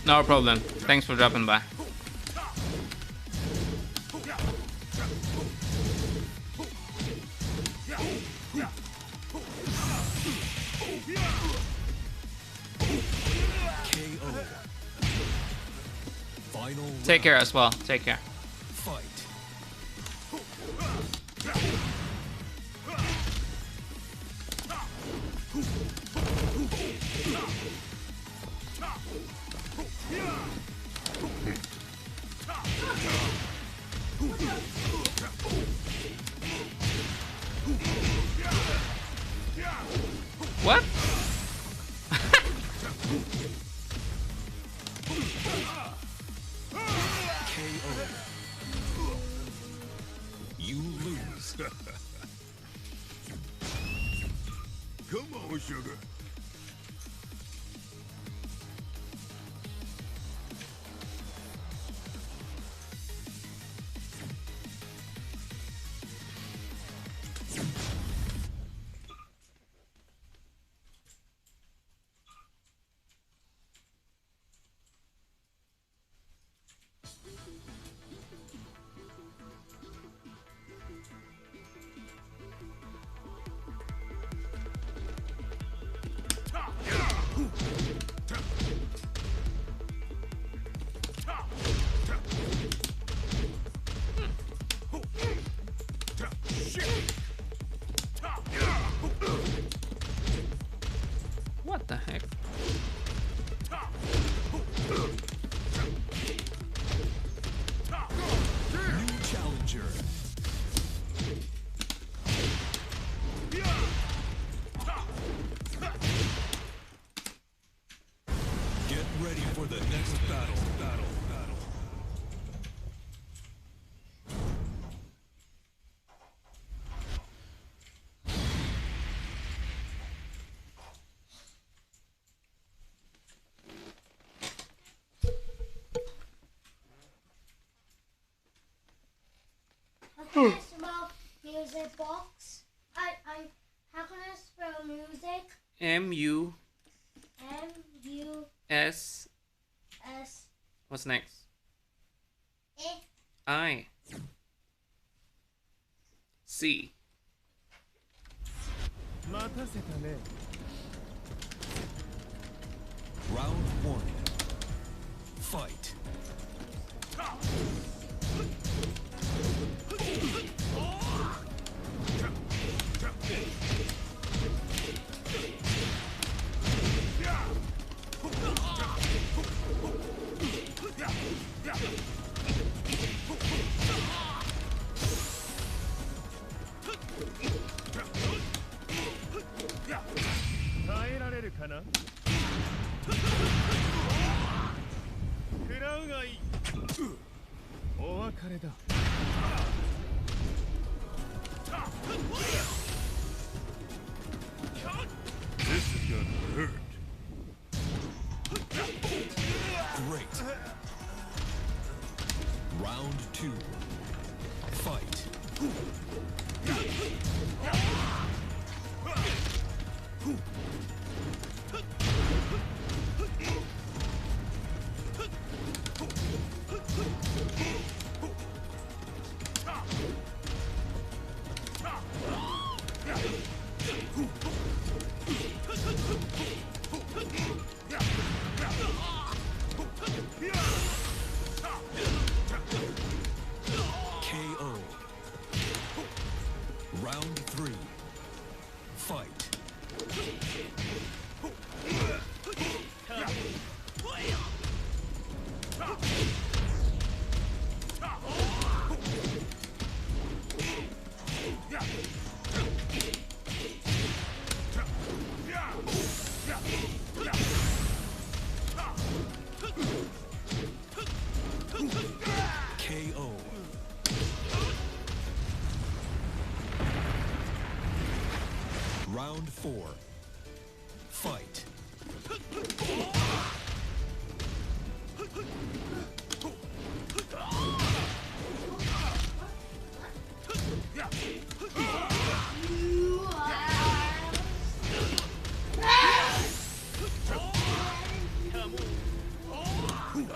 No problem. Thanks for dropping by. KO. Final Take care as well. Take care. fight. What? KO. You lose. Come on, sugar. What the heck? New challenger. Get ready for the next battle. How can I spell music box? How can I spell music? M-U-S. M-U-S. What's next? E. I. C. 待たせたね。 Round one. Fight. This is gonna hurt. Great. Round two. Fight. KO. Round three. Fight. KO. Round four. Fight. Great.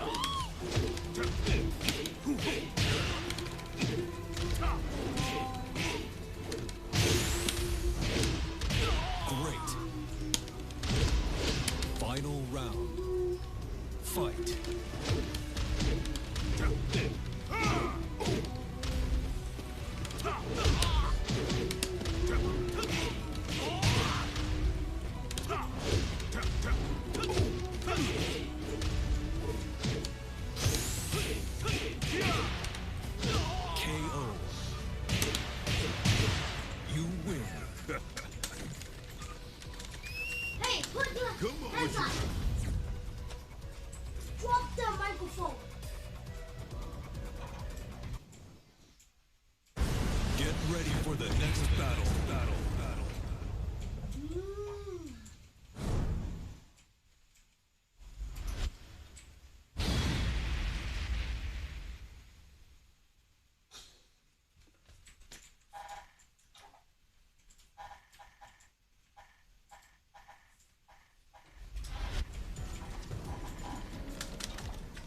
Final round. Fight. KO. You win. Hey, put the Come on, hands up. Drop the microphone. Get ready for the next battle. Battle. Mm.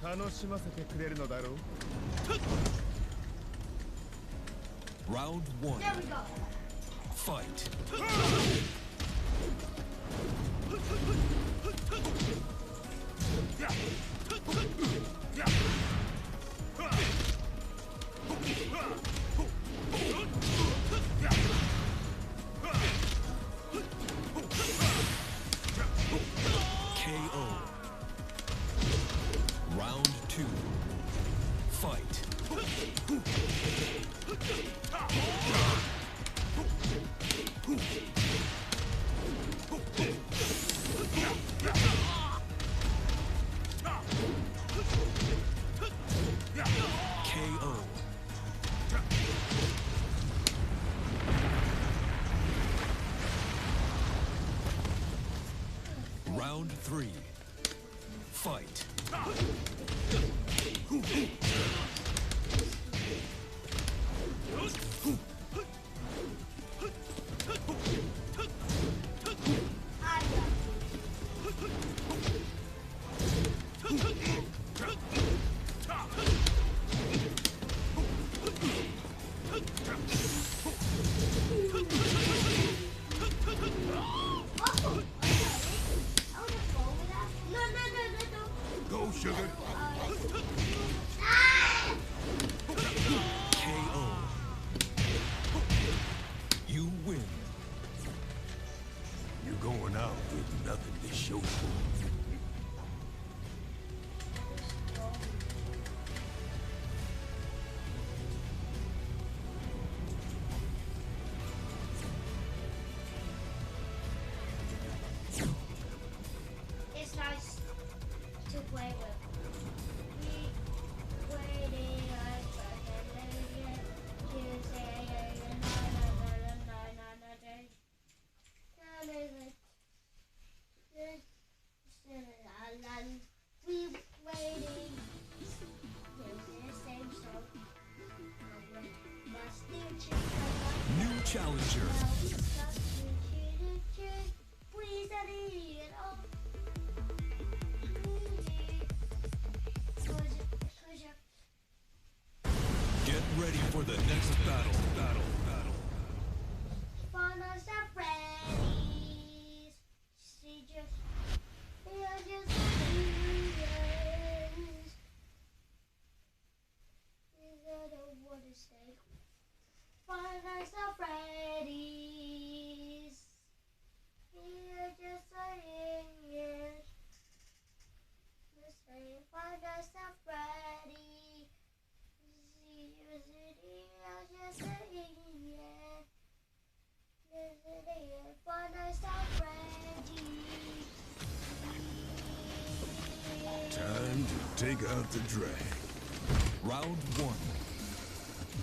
楽しませてくれるのだろう Round one. There we go. Fight. KO. Round two. Fight. KO. Round three. Fight. I got you. Oh, okay. I wanna go with that. No. Go, sugar. Ah! KO. You win. You're going out with nothing to show for it. It's nice to play with. We waiting on we waiting. Same song. New challenger. Get ready for the next battle. Find us at Freddy's. See just, we are just friends. I don't want to say. Find us at Freddy's. We are just saying it. Let's say, find us at Freddy's. See you, city, I'm just saying it. Time to take out the drag. Round one.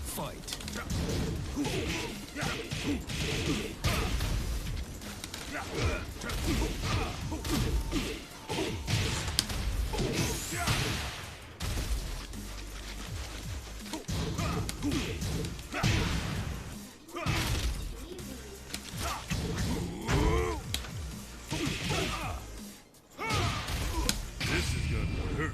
Fight. This is gonna hurt.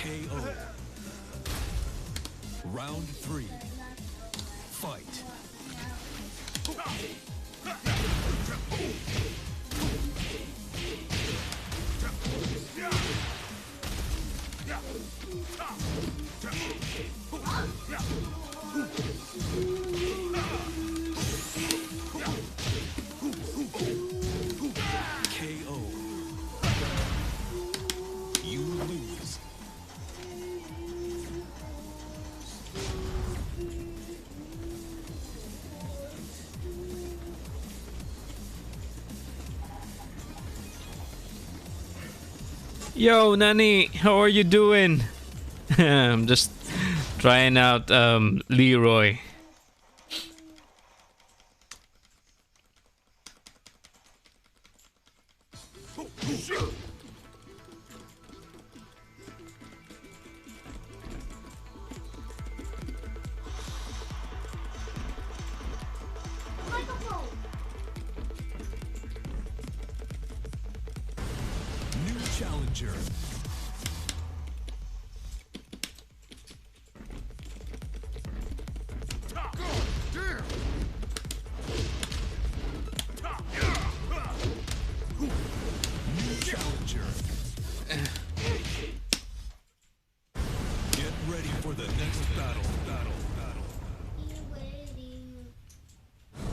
KO. Round 3. Fight. KO. You lose. Yo, Nani, how are you doing? I'm just trying out Leroy. New challenger. New challenger. Get ready for the next battle.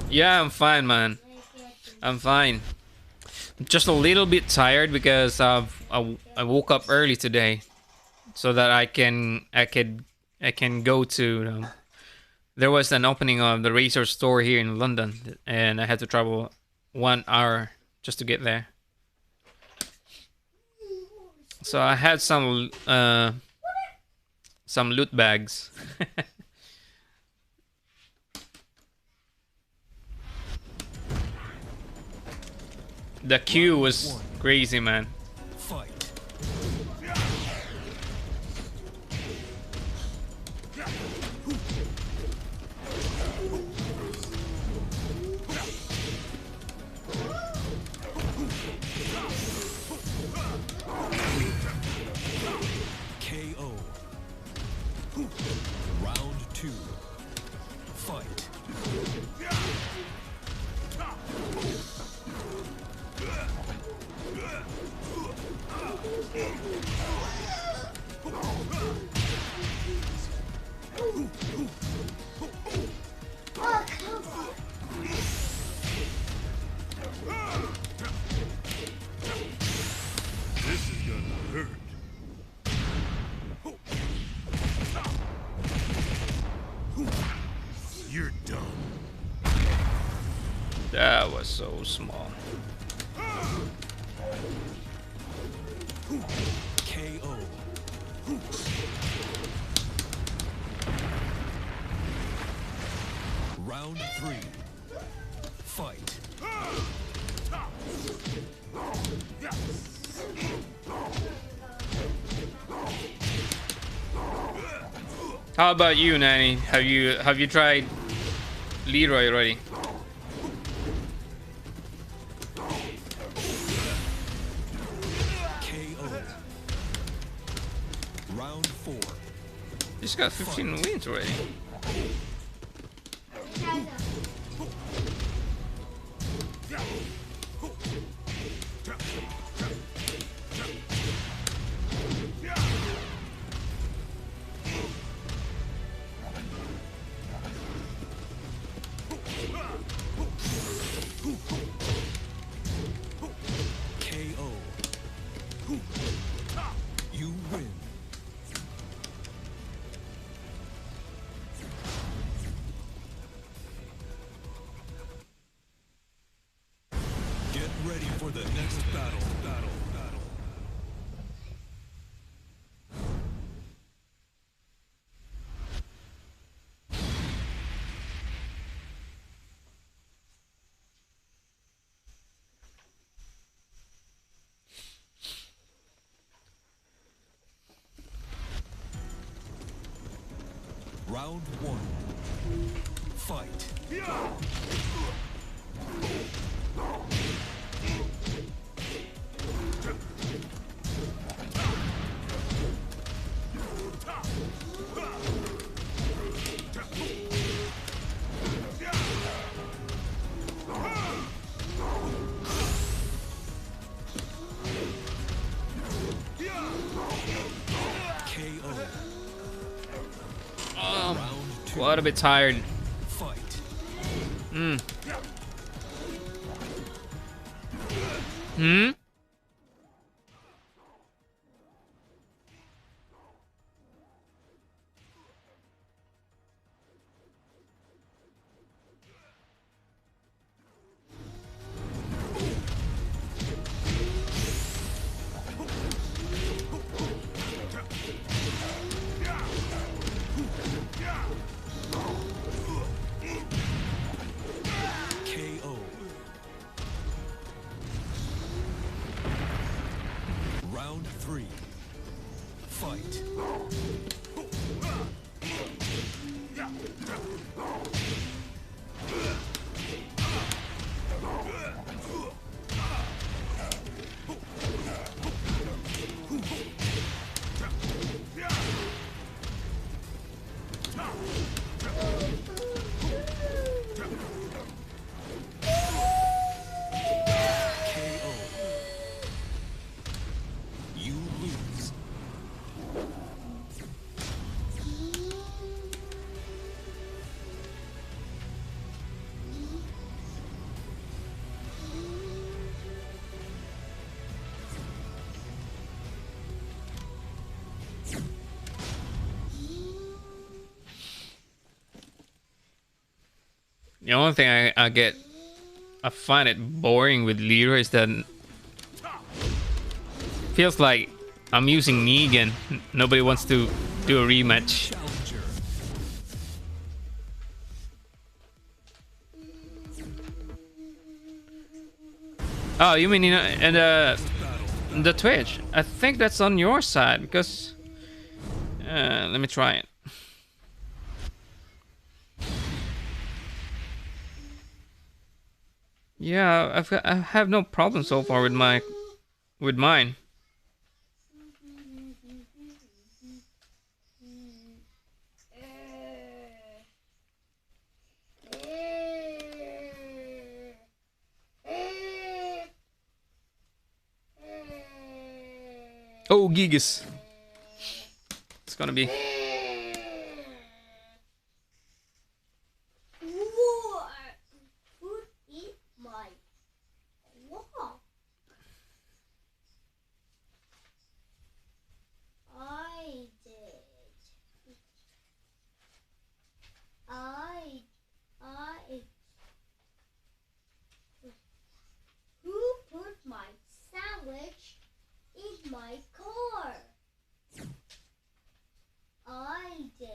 Yeah, I'm fine, man. I'm fine. I'm just a little bit tired because I woke up early today, so that I can go to. There was an opening of the Razer store here in London, and I had to travel 1 hour just to get there. So I had some loot bags. The queue was crazy, man. Fight. KO. Round 2. Fight. This is gonna hurt. You're done. That was so small. KO. Round 3. Fight. How about you, Nanny? Have you tried Leroy already? KO. Round 4. He's got 15 wins already. KO. You win. Round one. Fight. KO. Round two. What a bit tired. Fight. Hmm. Hmm? KO. Round three. Fight. KO. You lose. The only thing I find it boring with Leroy is that feels like I'm using Negan. Nobody wants to do a rematch. Challenger. Oh, you mean in Battle. the Twitch? I think that's on your side because let me try it. Yeah, I have no problem so far with mine. Oh, Gigas. It's gonna be. Who eat my wall? I did. Who put my sandwich in my car? I did.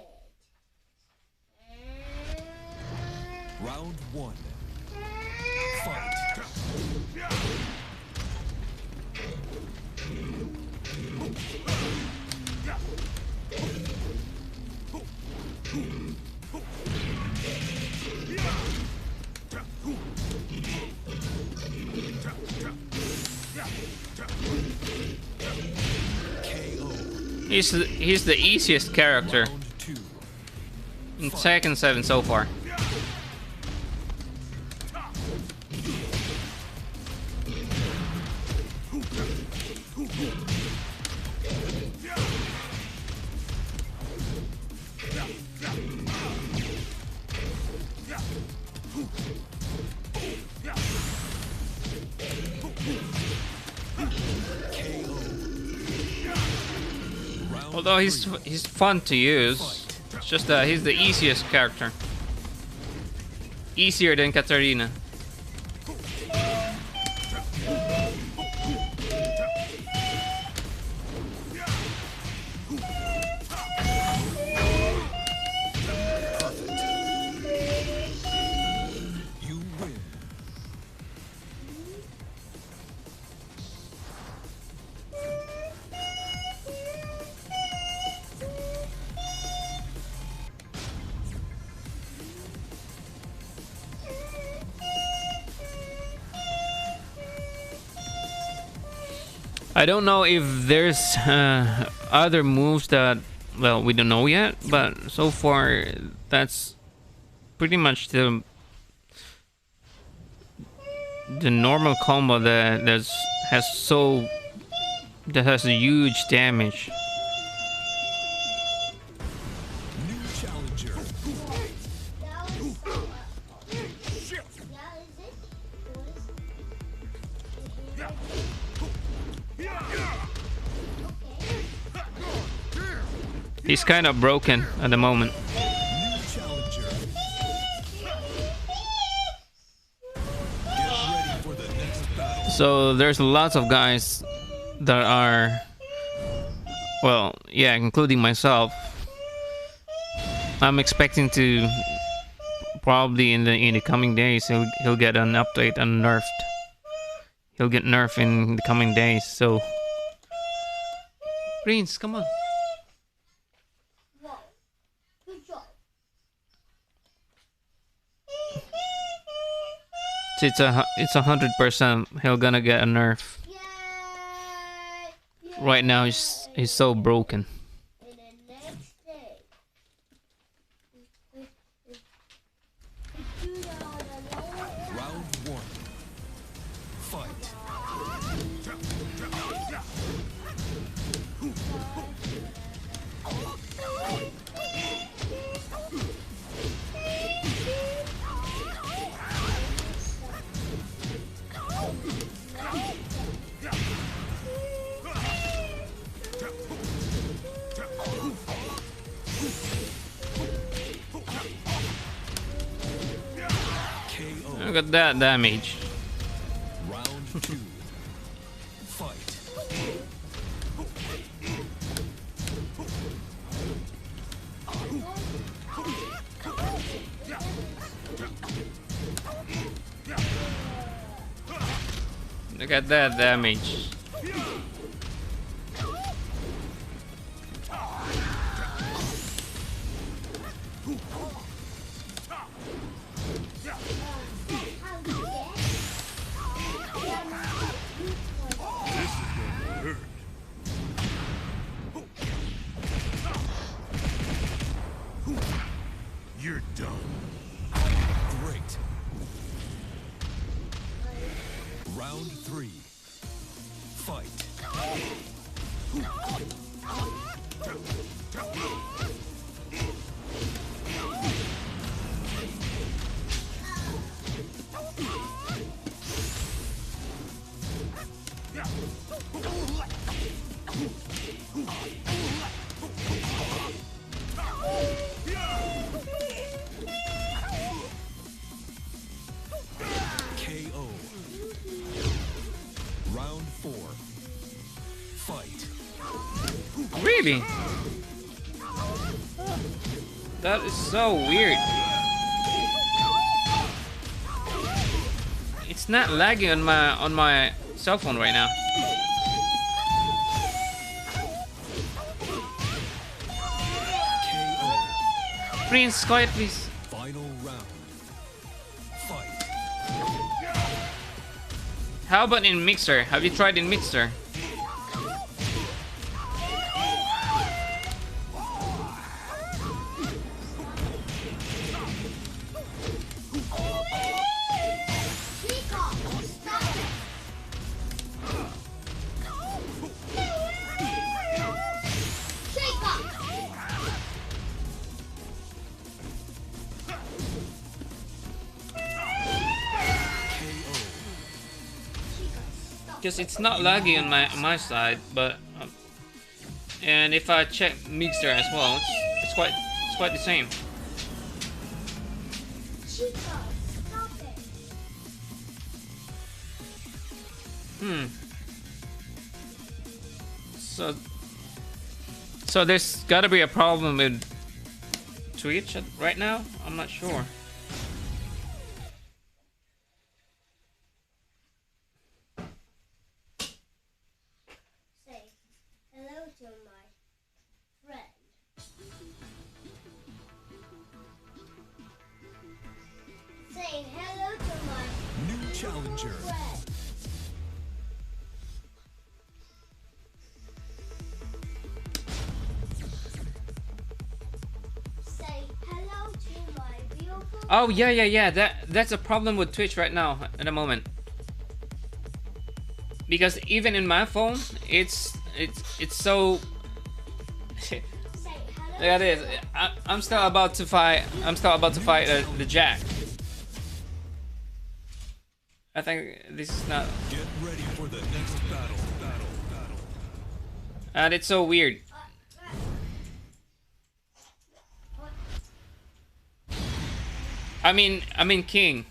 Round one. Fight. KO. He's the easiest character Round two. in Tekken 7 so far. Although he's fun to use, it's just that he's the easiest character. Easier than Katarina. You win. I don't know if there's other moves that, well, we don't know yet, but so far that's pretty much the normal combo that has a huge damage. New challenger. He's kind of broken at the moment. New challenger. Get ready for the next battle. So there's lots of guys that are, well, yeah, including myself. I'm expecting to probably in the coming days he'll get an update and nerfed. He'll get nerfed in the coming days. So Prince, come on. Wow. Good job. It's 100% he'll gonna get a nerf. Yay! Right now he's so broken. And the next day. Round one. Fight. KO. Look at that damage. Round two. Fight. Look at that damage. You're done. Great. Round three. Fight. KO. Round four. Fight. Really? That is so weird. It's not lagging on my cell phone right now. KO. Prince, quiet please. Final round. Fight. How about in Mixer? Have you tried in Mixer? Because it's not laggy on my side, but and if I check Mixer as well, it's quite the same. So there's got to be a problem with Twitch right now. I'm not sure. Say hello to my friend. Say hello to my New challenger. friend. Oh yeah. That's a problem with Twitch right now at the moment. Because even in my phone, it's so. Look at this. I'm still about to fight. The Jack. I think this is not. Get ready for the next battle. And it's so weird. I mean King.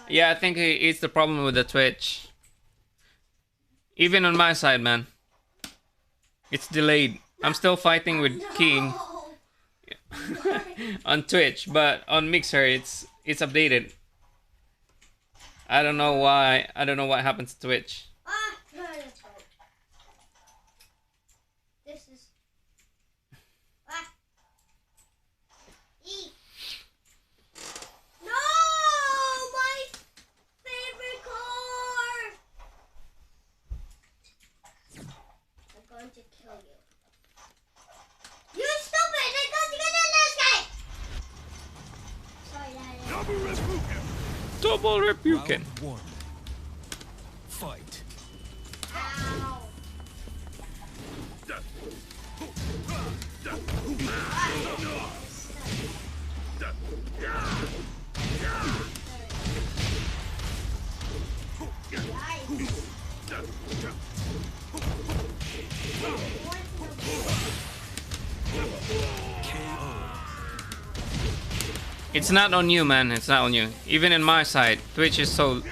Yeah, I think it's the problem with the Twitch. Even on my side, man. It's delayed. I'm still fighting with King on Twitch, but on Mixer it's updated. I don't know why. I don't know what happens to Twitch. This is no, my favorite car. I'm going to kill you. You stupid! I'm going to get in this game. Sorry, Daddy. Double Rebuken. Round one. Fight. Ow. It's not on you, man. It's not on you. Even in my side, Twitch is so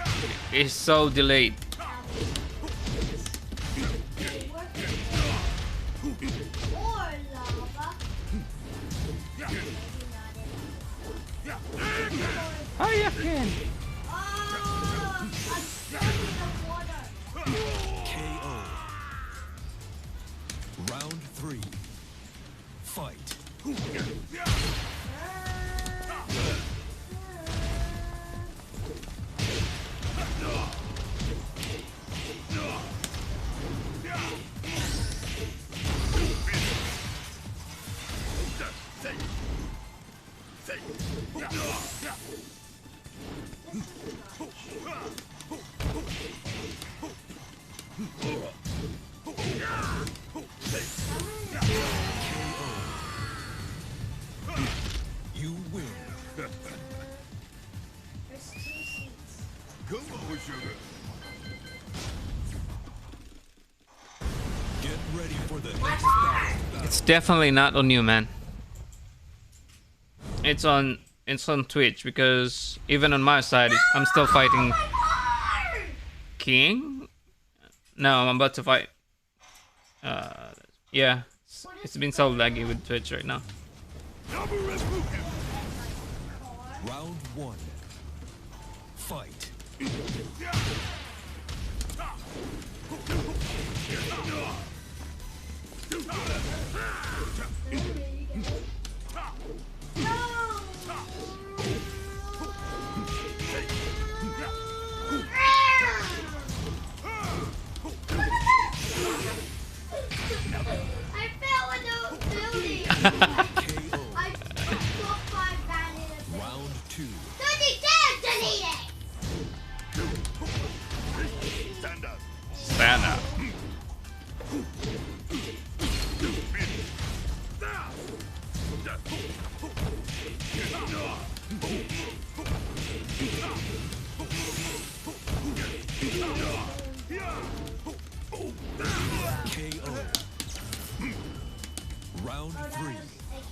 delayed. Or lava. Hayaken. Oh, I'm stuck in the water. KO. Round three. Fight. You win. There's 2 seats. Come on, sugar. Get ready for the next battle. It's definitely not on you, man. It's on Twitch because even on my side, I'm still fighting King. No, I'm about to fight. Yeah, it's been so laggy with Twitch right now. Round one. Fight. I fell in the building. KO. I got 5 down in the building. Round two. 30 deleted. Stand up. Stand up. KO. Round three. A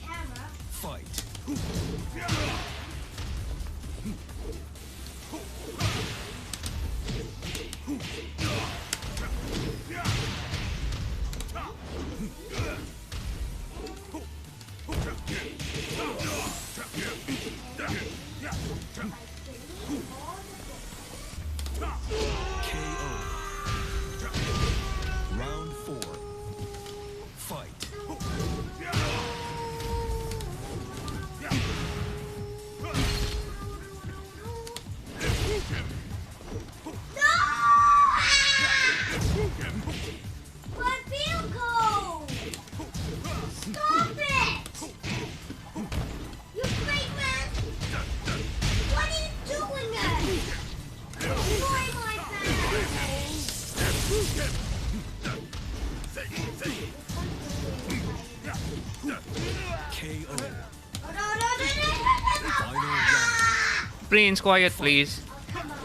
camera. Fight. KO. Oh, no, no, no, no, no, no. Final round. Prince, quiet, please. Come on.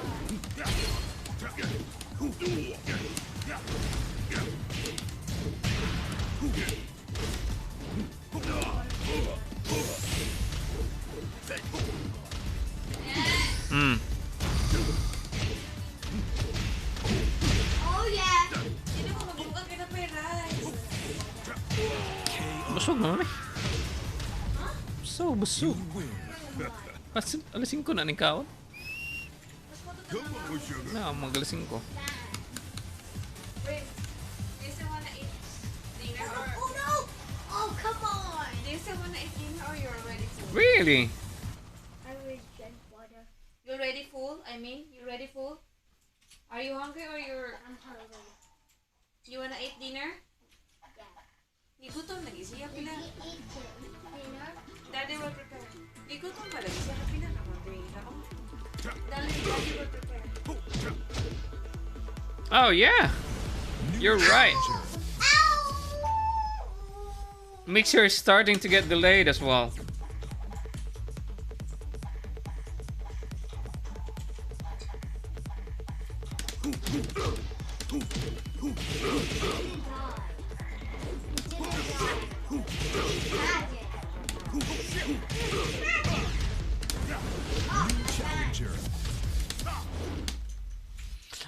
Hmm. Oh, yeah. Sino ko mabukan kita pera? Busog naman eh. Busog. Alasing ko na ni Kaon. Na, magalasing ko. Wait, do you still wanna eat dinner or Oh, no. Oh, come on. do you still wanna eat dinner or you're already full? Really? I will drink water. You're ready full? I mean, you ready full? Are you hungry or I'm hungry. you wanna eat dinner? Yeah. Igutom lagi siya pila. Eat dinner. Daddy will prepare. Igutom pa lagi siya pila na mag-bring ka. Daddy will prepare. Oh yeah. You're right. Mixer is starting to get delayed as well. Challenger.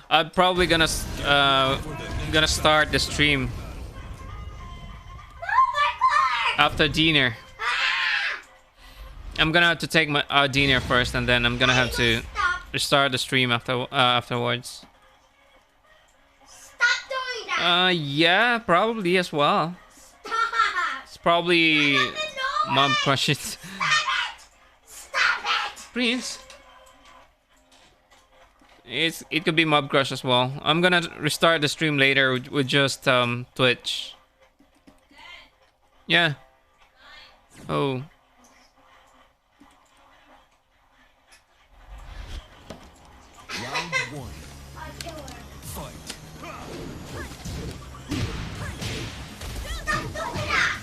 I'm probably gonna start the stream after dinner. I'm gonna have to take my dinner first, and then I'm gonna have to restart the stream afterwards. Stop doing that. Yeah, probably as well. Stop. It's probably Mob Crush it. Stop it. Stop it. Prince. It could be Mob Crush as well. I'm gonna restart the stream later with just Twitch. Yeah. Oh. Round one. I'll kill her. Fight. Stop doing that.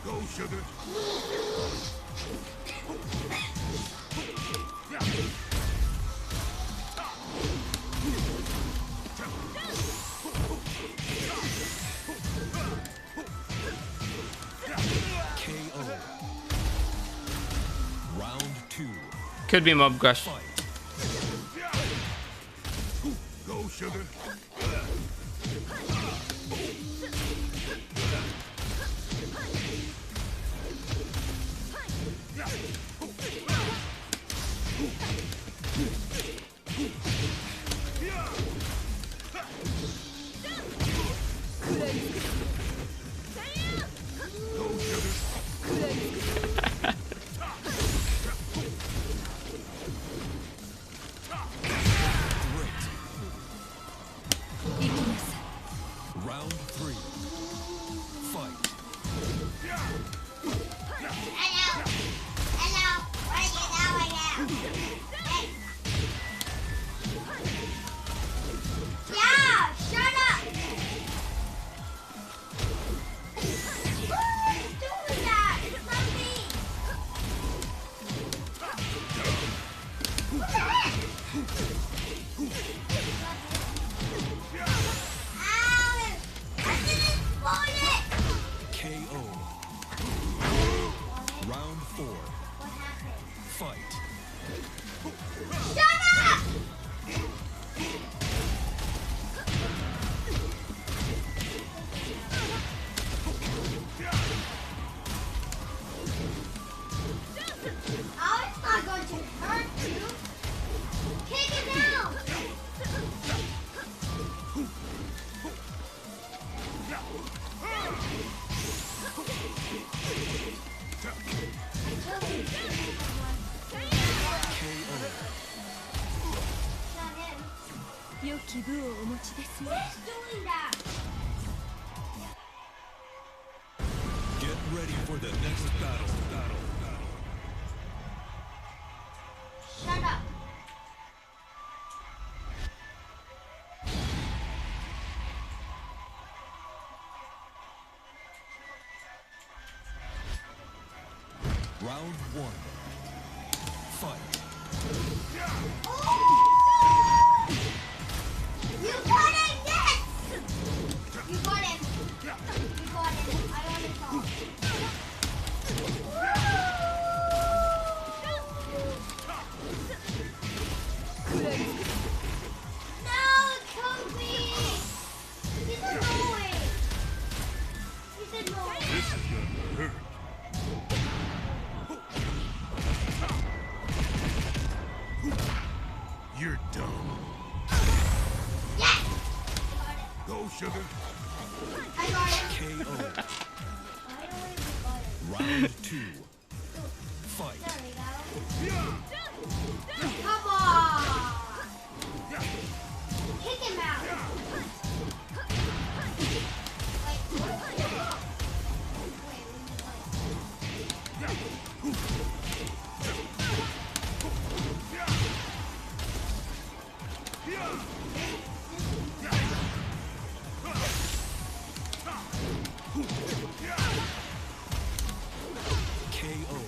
Go, sugar. KO. Round two. Could be Mob Crush. Fight. Go, sugar. Round three. Fight. Hello. Hello. Where you now? Hey. Yeah. Shut up. Who's doing that? It's not me. What the heck? Alice, I didn't spoil it. KO. Round four. What happened? Fight. Shut up! Oh, it's not going to hurt you. Kick it down. Not him. 良き部をお持ちですね。 Who's doing that? Get ready for the next battle. Shut up. Round one. Fight. You got it, yes! You got him. You got him. I want to talk. No, Kobe! He's annoying. He's annoying. This is gonna hurt. You're done. Yes! I got it. Go, sugar. I got it. KO. Finally, we got it. Round two. Fight. There we go. Come on! Kick him out! Wait, what? Wait, KO.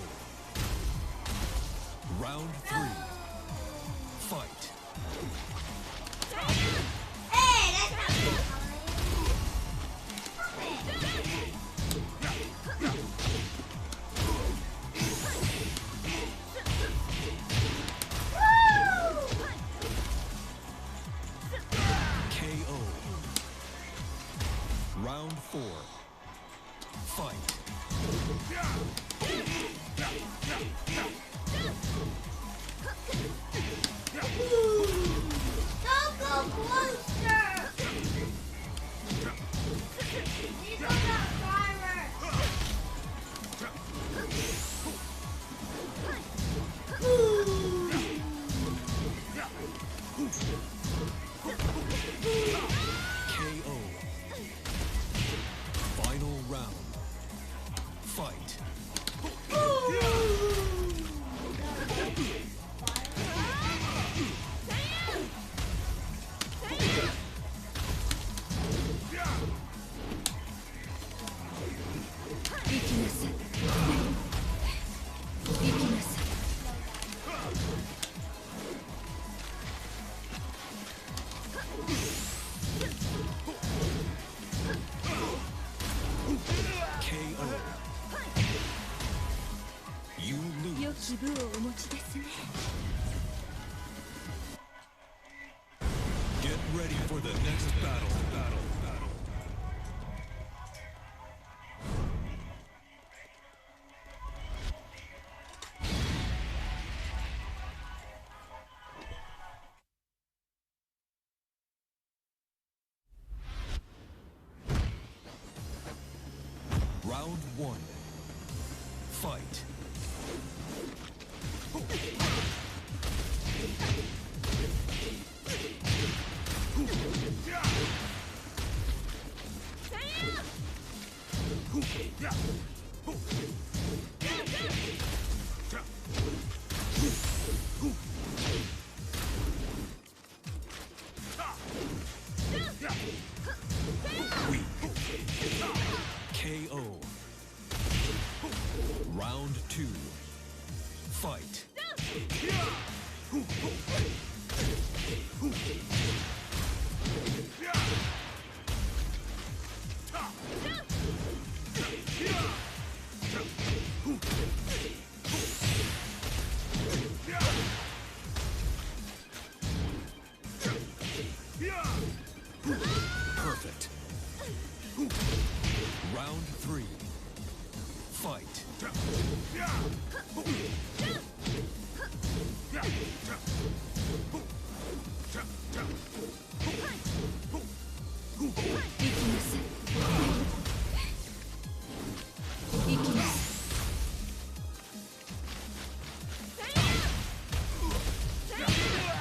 Round three. Fight. Hey, that's not good. KO. Round four. Fight. Don't go closer! These are not fireworks! KO. Final round. Fight. KO. You 良 lose. き部をお持ちですね Get ready for the next battle. Round one. Fight. KO. Round two. Fight. Perfect. Round three. Fight.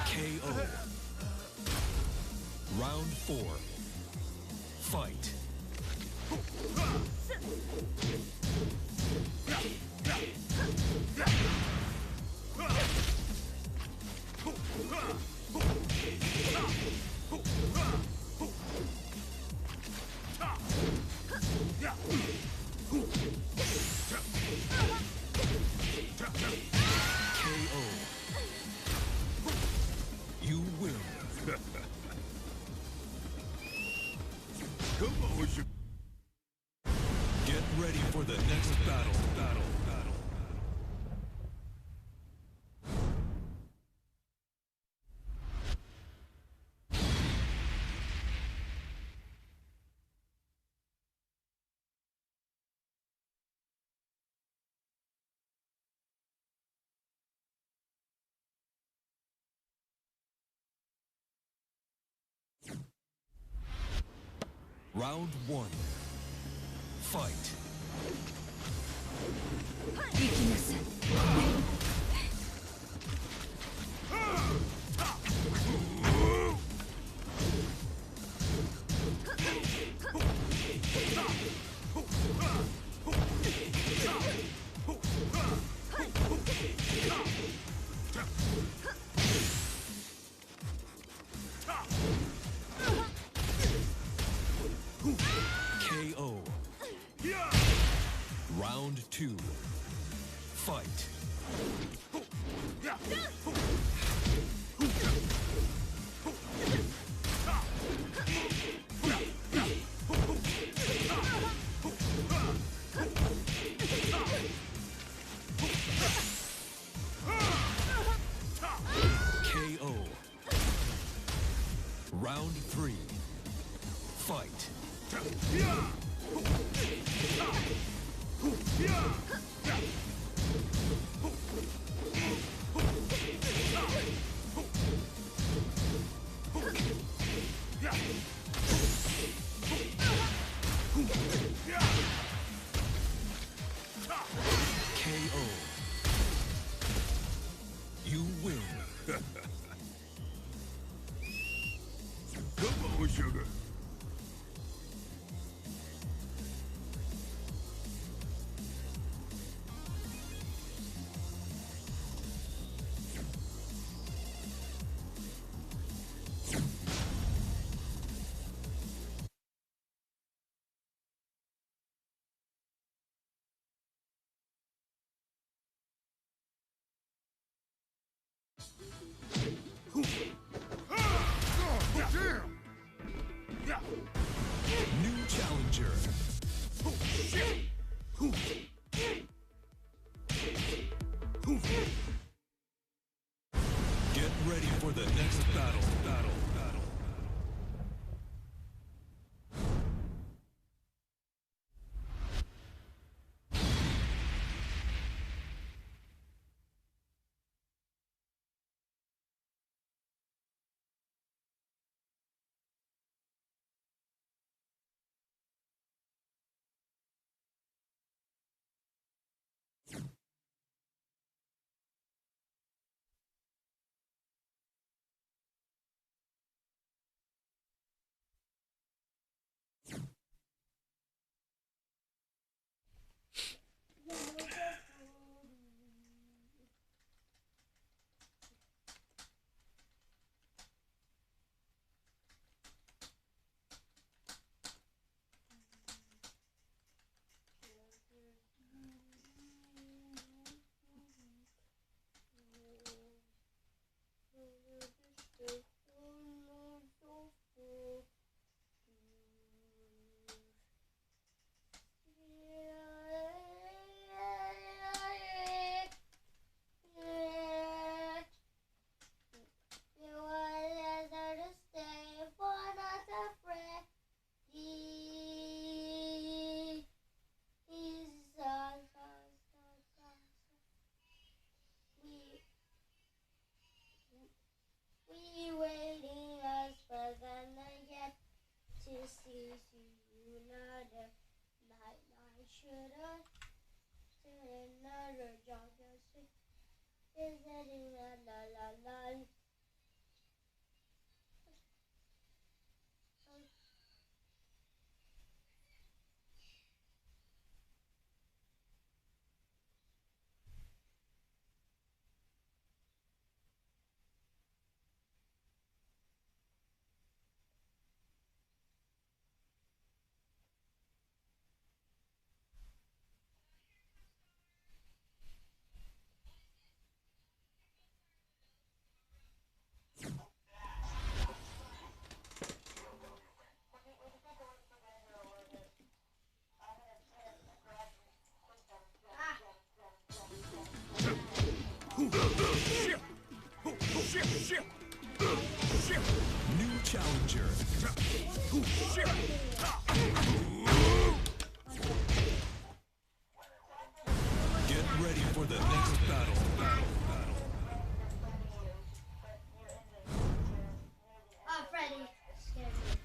KO. Round four. Fight. Round one. Fight. 行きなさい。 KO. Round two. Fight. KO. Round three. Fight. KO. You win. Come on, sugar. New challenger. Get ready for the next battle. We waiting us for gonna get to see you another night. I should have to another job. Is it la la la la? New challenger. Get ready for the next battle. Oh, Freddy. Scared me.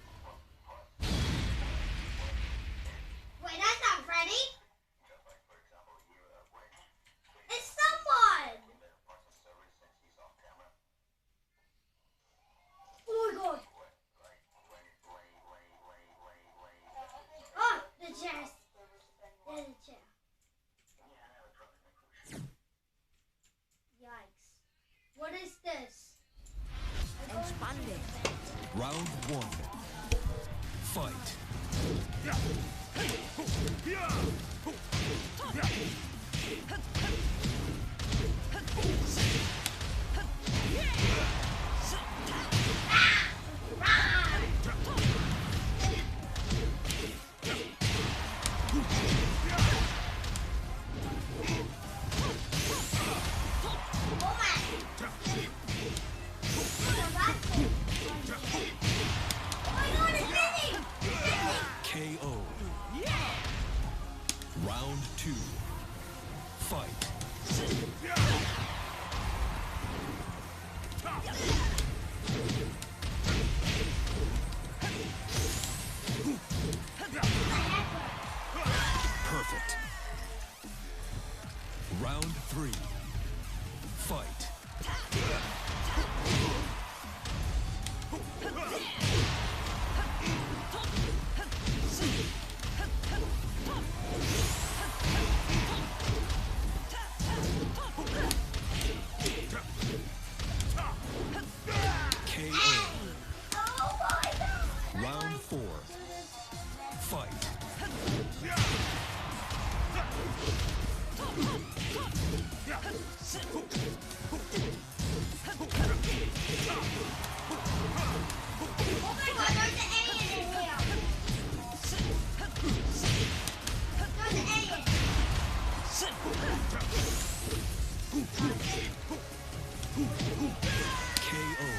Round one. Fight. KO. Round two. Fight. Perfect. Round three. Fight. KO. Round four. Fight. Oh my god, there's an alien in here! There's an alien! KO.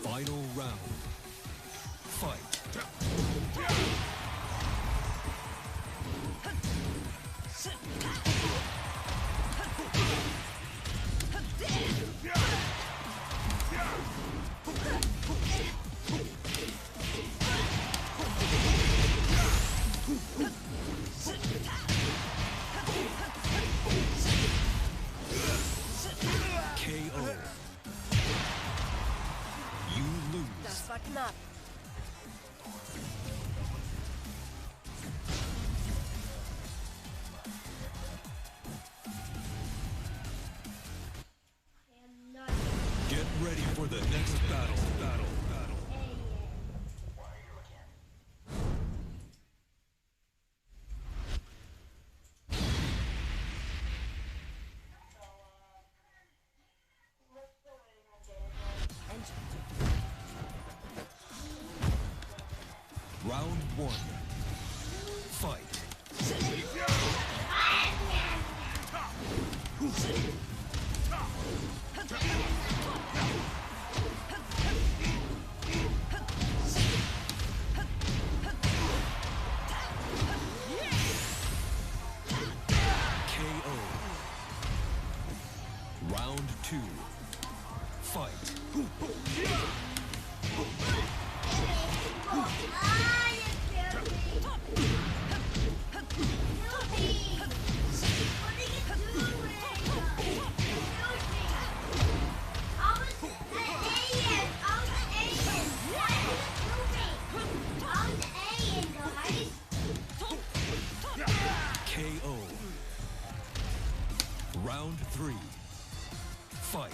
Final round. Fight. KO. You lose. Das war knapp. Get ready for the next battle. Battle. Round one. Fight. KO. Round two. Fight. KO. Round three. Fight.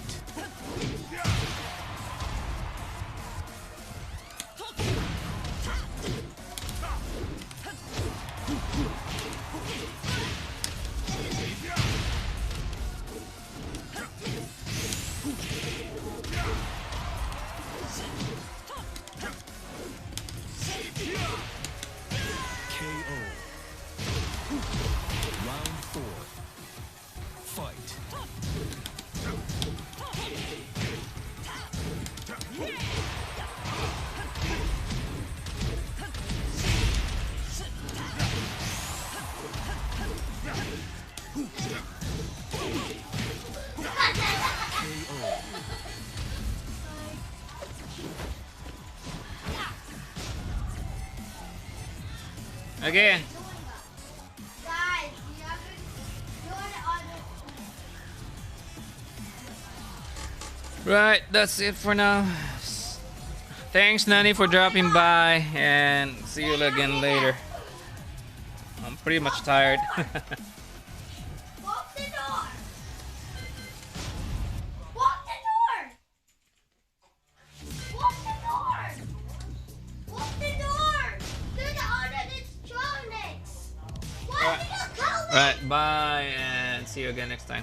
KO. Round four. Fight. Again. Guys, you haven't done it on Right, that's it for now. Thanks, Nani, for dropping by, and see you again later. I'm pretty much tired. Walk the door! Walk the door! Alright, bye and see you again next time.